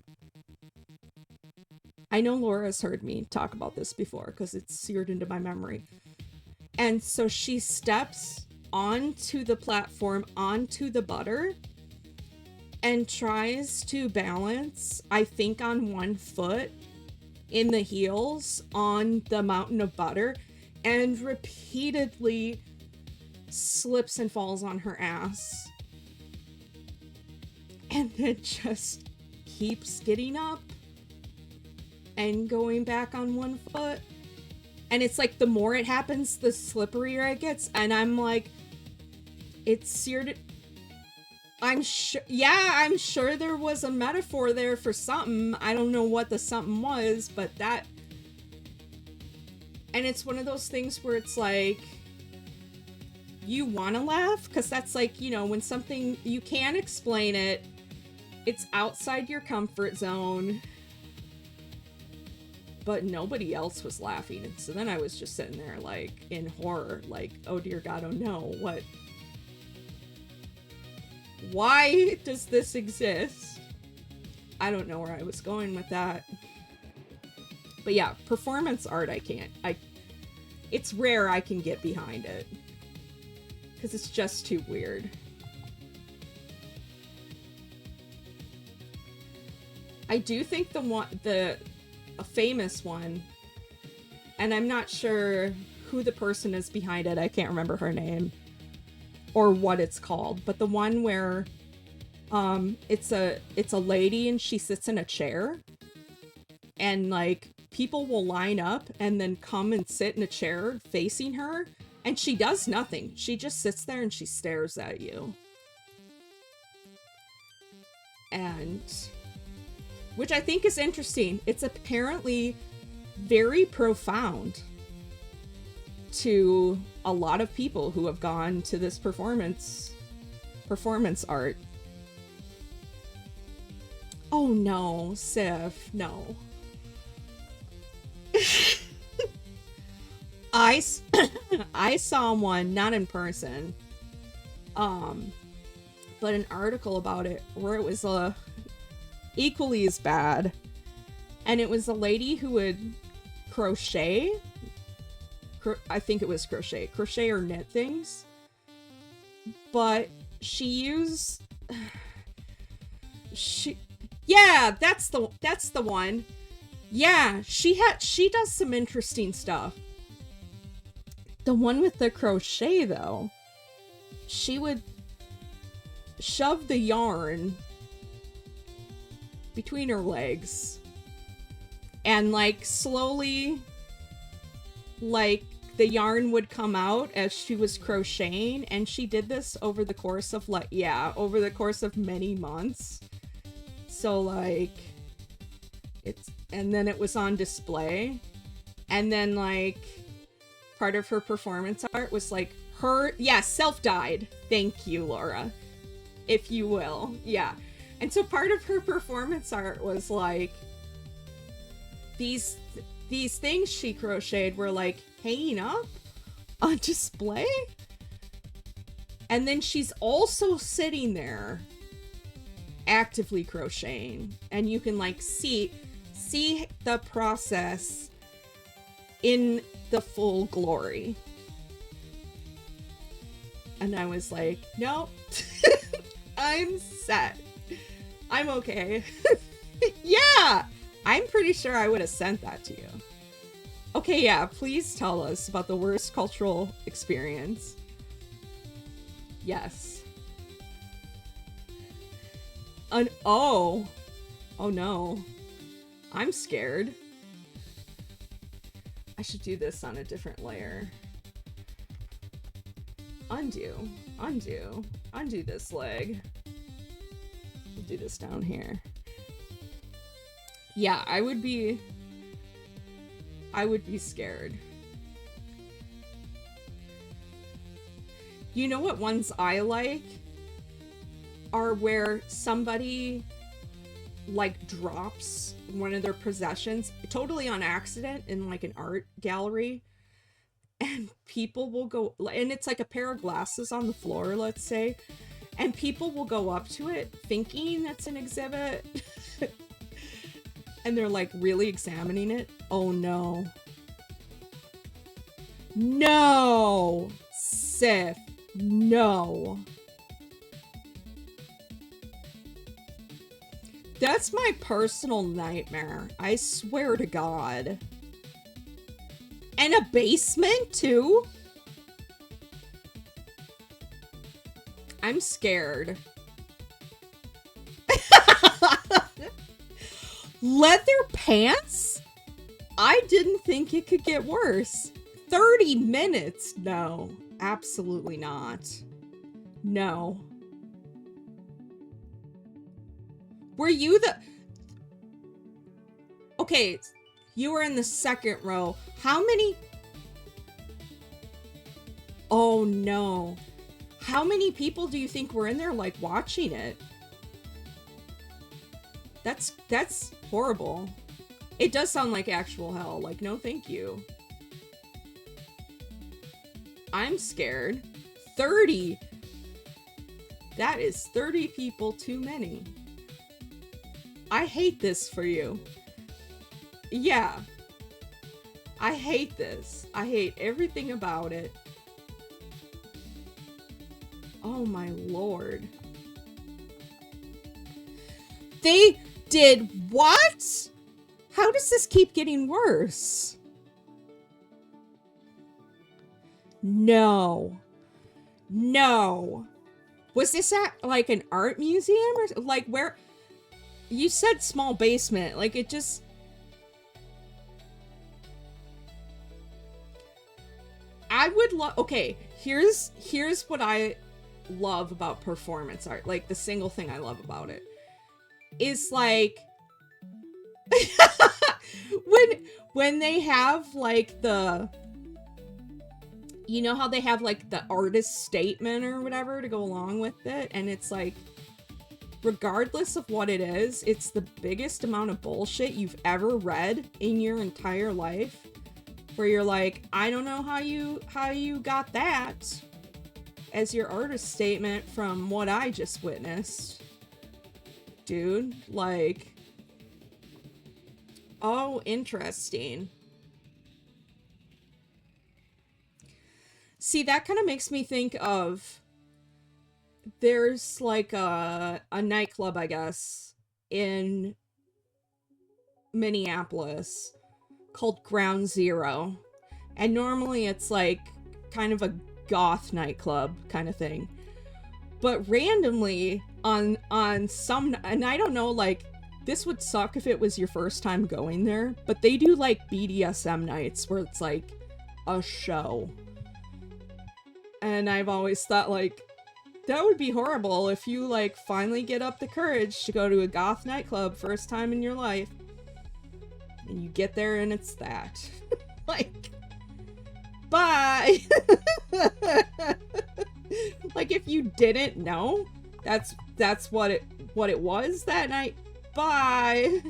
I know Laura's heard me talk about this before because it's seared into my memory. And so she steps onto the platform, onto the butter, and tries to balance, I think, on one foot in the heels on the mountain of butter, and repeatedly slips and falls on her ass. And then just keeps getting up and going back on one foot. And it's like the more it happens, the slipperier it gets. And I'm like, it's seared. I'm sure there was a metaphor there for something. I don't know what the something was, but that. And it's one of those things where it's like, you want to laugh because that's like, you know, when something, you can't explain it, it's outside your comfort zone. but nobody else was laughing. And so then I was just sitting there like in horror, like, oh dear God, oh no, what? Why does this exist? I don't know where I was going with that. But yeah, performance art, it's rare I can get behind it. Because it's just too weird. I do think a famous one, and I'm not sure who the person is behind it, I can't remember her name, or what it's called, but the one where it's a lady and she sits in a chair, and like people will line up and then come and sit in a chair facing her, and she does nothing. She just sits there and she stares at you. And which I think is interesting. It's apparently very profound to a lot of people who have gone to this performance art. Oh no, Sif, no. I saw one, not in person, but an article about it where it was equally as bad, and it was a lady who would crochet. I think it was crochet or knit things, but yeah, that's the one. Yeah, she does some interesting stuff. The one with the crochet, though, she would shove the yarn between her legs and like slowly, like the yarn would come out as she was crocheting, and she did this over the course of many months. So like and then it was on display, and then like part of her performance art was like her self-dyed, thank you Laura, if you will, yeah. And so part of her performance art was like these things she crocheted were like hanging up on display, and then she's also sitting there actively crocheting, and you can like see the process in the full glory. And I was like, nope. I'm set. I'm okay. Yeah, I'm pretty sure I would have sent that to you. Okay, yeah, please tell us about the worst cultural experience. Yes. Oh no. I'm scared. I should do this on a different layer. Undo this leg. We'll do this down here. Yeah, I would be scared. You know what ones I like are where somebody like drops one of their possessions totally on accident in like an art gallery, and people will go, and it's like a pair of glasses on the floor, let's say, and people will go up to it thinking that's an exhibit and they're like really examining it. Oh no. No, Sif, no. That's my personal nightmare. I swear to God. And a basement, too? I'm scared. Leather pants? I didn't think it could get worse. 30 minutes? No, absolutely not. No. Were you the... Okay, you were in the second row. How many... Oh no. How many people do you think were in there, like, watching it? That's horrible. It does sound like actual hell. Like, no thank you. I'm scared. 30! That is 30 people too many. I hate this for you. Yeah. I hate this. I hate everything about it. Oh my lord. They did what? How does this keep getting worse? No. No. Was this at, like, an art museum? Or, like, where... You said small basement. Like, it just... I would love... Okay, here's what I love about performance art. Like, the single thing I love about it. Is, like... when they have, like, the... You know how they have, like, the artist statement or whatever to go along with it? And it's, like, regardless of what it is, it's the biggest amount of bullshit you've ever read in your entire life. Where you're like, I don't know how you got that as your artist statement from what I just witnessed. Dude, like... Oh, interesting. See, that kind of makes me think of... There's, like, a nightclub, I guess, in Minneapolis called Ground Zero. And normally it's, like, kind of a goth nightclub kind of thing. But randomly, on some... And I don't know, like, this would suck if it was your first time going there. But they do, like, BDSM nights where it's, like, a show. And I've always thought, like, that would be horrible if you, like, finally get up the courage to go to a goth nightclub first time in your life. And you get there and it's that. Like, bye! Like, if you didn't know, that's what it was that night. Bye!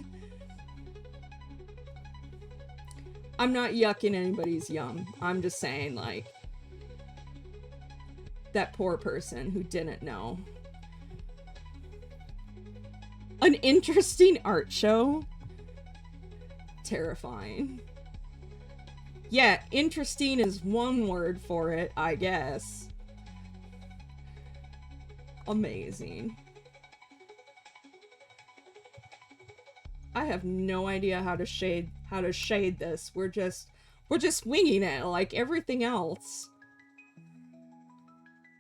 I'm not yucking anybody's yum. I'm just saying, like, that poor person who didn't know. An interesting art show? Terrifying. Yeah, interesting is one word for it, I guess. Amazing. I have no idea how to shade this. We're just winging it like everything else.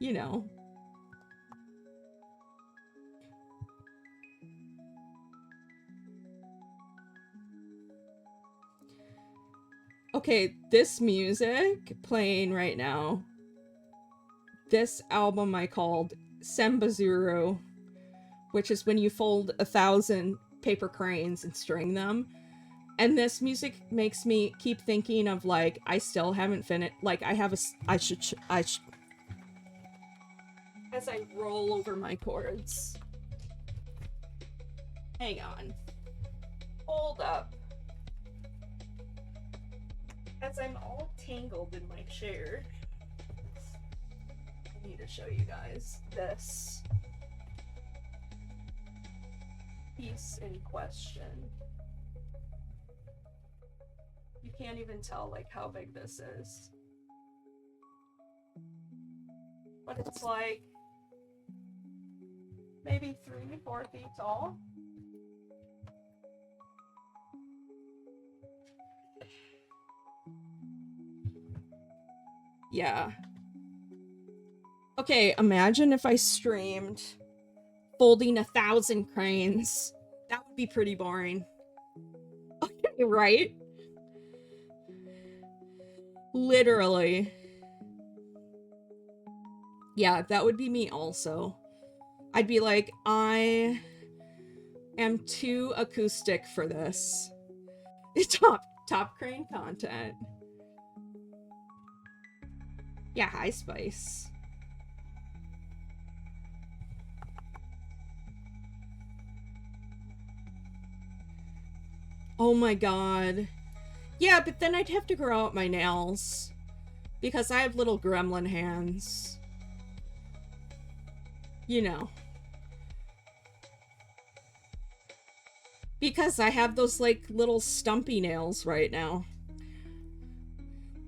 You know. Okay, this music playing right now. This album I called Sembazuru, which is when you fold 1,000 paper cranes and string them. And this music makes me keep thinking of, like, I still haven't finished, like, I should as I roll over my chords. Hang on. Hold up. As I'm all tangled in my chair, I need to show you guys this piece in question. You can't even tell, like, how big this is. But it's like maybe 3-4 feet tall. Yeah. Okay, imagine if I streamed folding 1,000 cranes. That would be pretty boring. Okay, right? Literally. Yeah, that would be me also. I'd be like, I am too acoustic for this. Top crane content. Yeah, hi, Spice. Oh my god. Yeah, but then I'd have to grow out my nails. Because I have little gremlin hands. You know. Because I have those, like, little stumpy nails right now.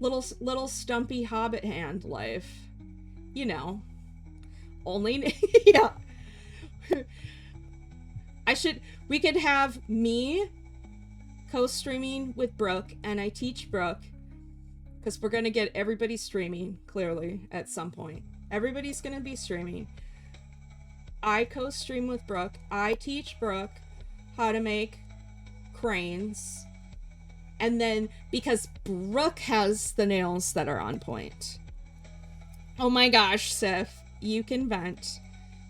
Little stumpy hobbit hand life. You know. Only... yeah. We could have me co-streaming with Brooke, and I teach Brooke, because we're going to get everybody streaming, clearly, at some point. Everybody's going to be streaming. I co-stream with Brooke. I teach Brooke how to make cranes. And then, because Brooke has the nails that are on point. Oh my gosh, Sif, you can vent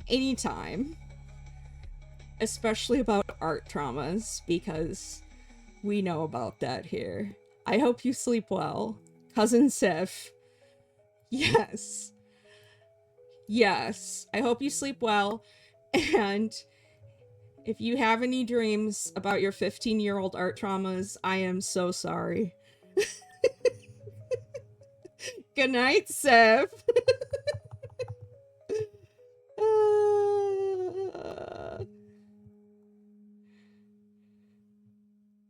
anytime. Especially about art traumas, because we know about that here. I hope you sleep well. Cousin Sif. Yes. Yes. I hope you sleep well. And if you have any dreams about your 15-year-old art traumas, I am so sorry. Good night, Sif.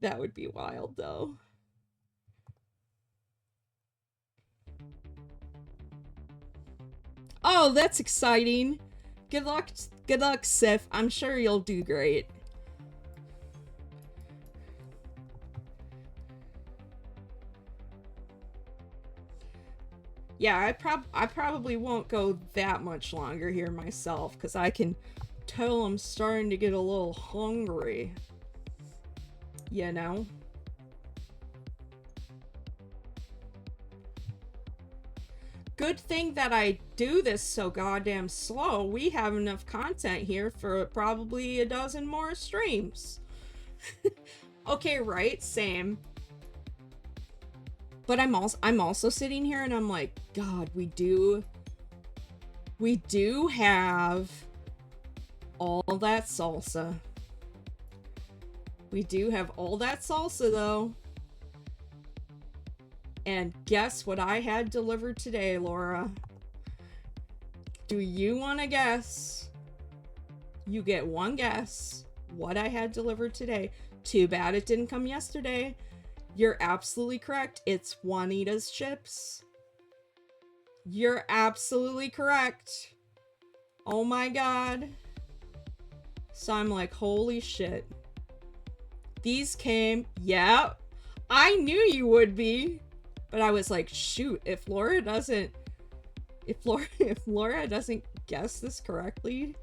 That would be wild, though. Oh, that's exciting. Good luck, Sif. I'm sure you'll do great. Yeah, I probably won't go that much longer here myself, because I can tell I'm starting to get a little hungry. You know? Good thing that I do this so goddamn slow. We have enough content here for probably a dozen more streams. Okay, right, same. But I'm also sitting here and I'm like, God, we do have all that salsa. We do have all that salsa, though. And guess what I had delivered today, Laura? Do you want to guess? You get one guess what I had delivered today. Too bad it didn't come yesterday. You're absolutely correct. It's Juanita's chips. You're absolutely correct. Oh my god. So I'm like, holy shit. These came, yeah, I knew you would be, but I was like, shoot, if Laura doesn't guess this correctly,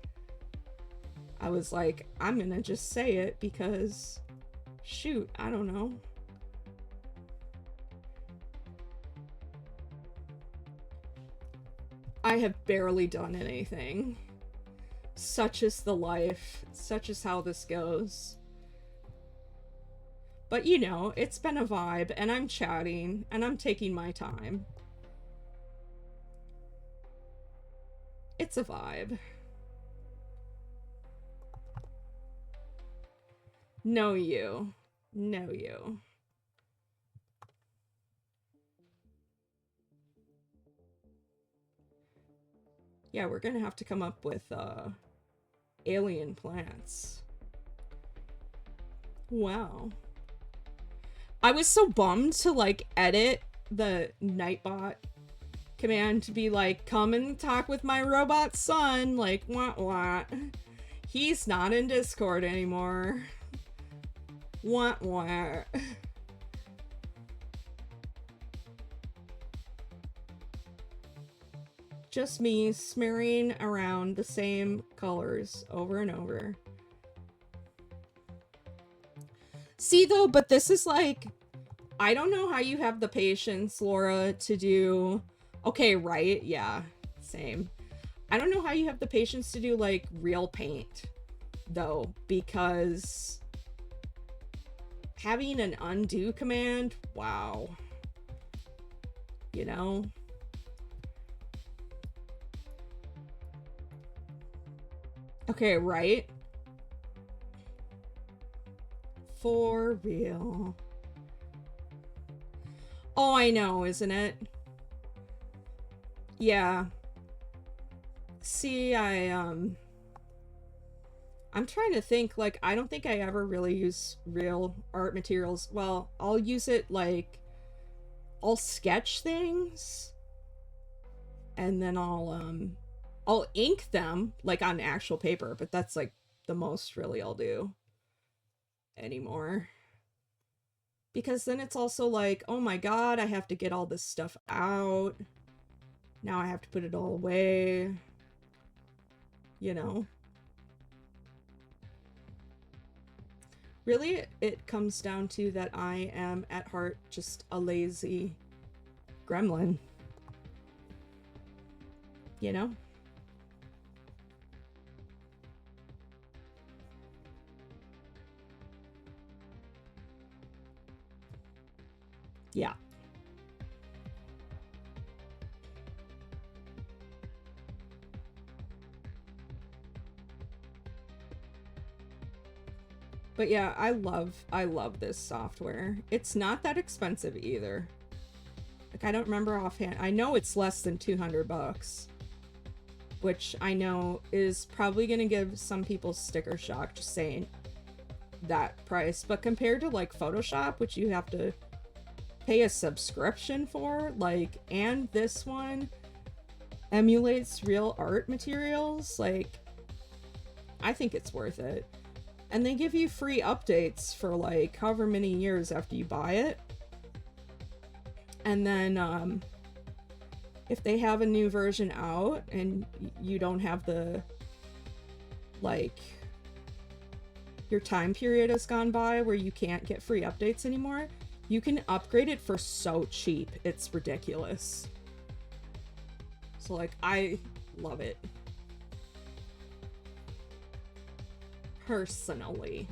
I was like, I'm gonna just say it because, shoot, I don't know. I have barely done anything. Such is the life. Such is how this goes. But you know, it's been a vibe, and I'm chatting, and I'm taking my time. It's a vibe. No you. No you. Yeah, we're gonna have to come up with, alien plants. Wow. I was so bummed to, like, edit the Nightbot command to be like, come and talk with my robot son. Like, what? He's not in Discord anymore. What? Just me smearing around the same colors over and over. See, though, but this is like, I don't know how you have the patience, Laura, to do... Okay, right? Yeah, same. I don't know how you have the patience to do, like, real paint, though, because having an undo command, wow. You know? Okay, right? For real. Oh, I know, isn't it? Yeah. See, I'm trying to think, like, I don't think I ever really use real art materials. Well, I'll use it, like, I'll sketch things, and then I'll ink them, like, on actual paper, but that's, like, the most, really, I'll do anymore. Because then it's also like, oh my god, I have to get all this stuff out. Now I have to put it all away. You know? Really, it comes down to that I am, at heart, just a lazy gremlin. You know? Yeah. But yeah, I love this software. It's not that expensive either. Like, I don't remember offhand. I know it's less than 200 bucks, which I know is probably going to give some people sticker shock just saying that price. But compared to like Photoshop, which you have to pay a subscription for, like, and this one emulates real art materials, like, I think it's worth it. And they give you free updates for like however many years after you buy it. And then if they have a new version out and you don't have the, like, your time period has gone by where you can't get free updates anymore, you can upgrade it for so cheap. It's ridiculous. So, like, I love it. Personally.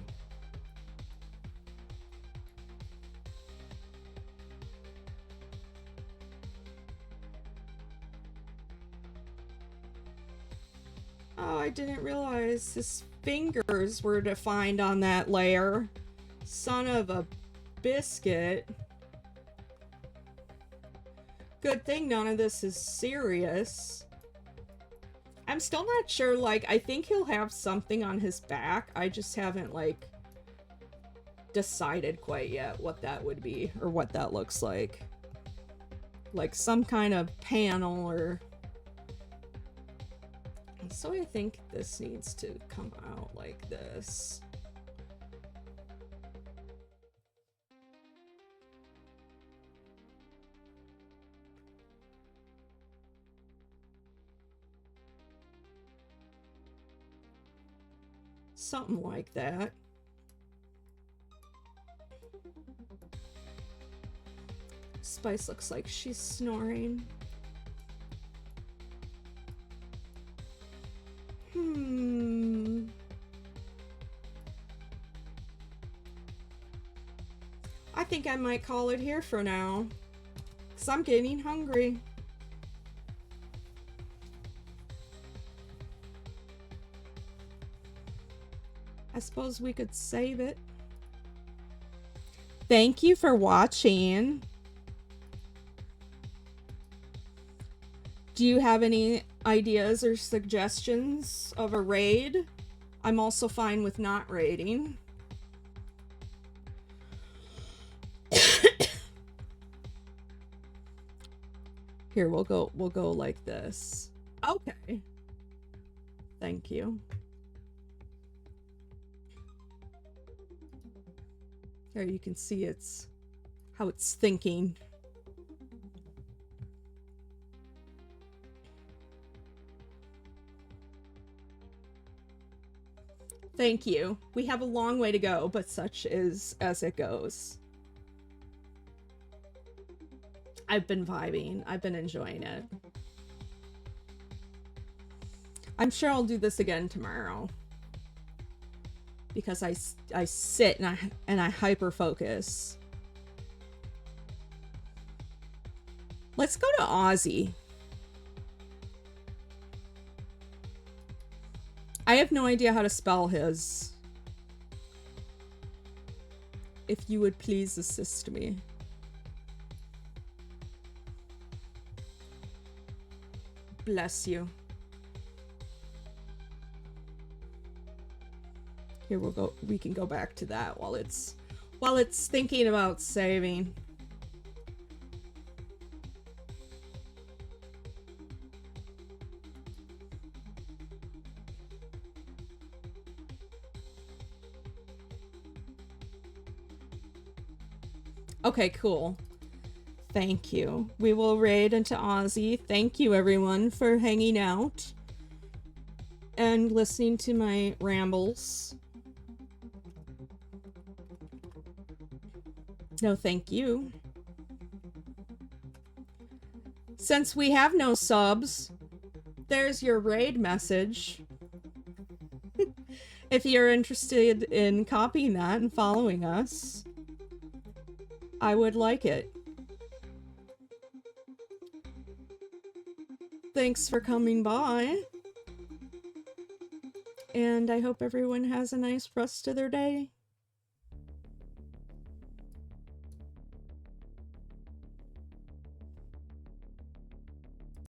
Oh, I didn't realize his fingers were defined on that layer. Son of a biscuit. Good thing none of this is serious. I'm still not sure, like, I think he'll have something on his back. I just haven't, like, decided quite yet what that would be, or what that looks like. Like, some kind of panel, or... So I think this needs to come out like this. Something like that. Spice looks like she's snoring. I think I might call it here for now, because I'm getting hungry. I suppose we could save it. Thank you for watching. Do you have any ideas or suggestions of a raid? I'm also fine with not raiding. Here, we'll go like this. Okay. Thank you. There you can see how it's thinking. Thank you. We have a long way to go, but such is as it goes. I've been vibing. I've been enjoying it. I'm sure I'll do this again tomorrow, because I sit and I hyper focus. Let's go to Aussie. I have no idea how to spell his. if you would please assist me. Bless you. Here we'll go. We can go back to that while it's thinking about saving. Okay, cool. Thank you. We will raid into Aussie. Thank you everyone for hanging out and listening to my rambles. No, thank you. Since we have no subs, there's your raid message. If you're interested in copying that and following us, I would like it. Thanks for coming by. And I hope everyone has a nice rest of their day.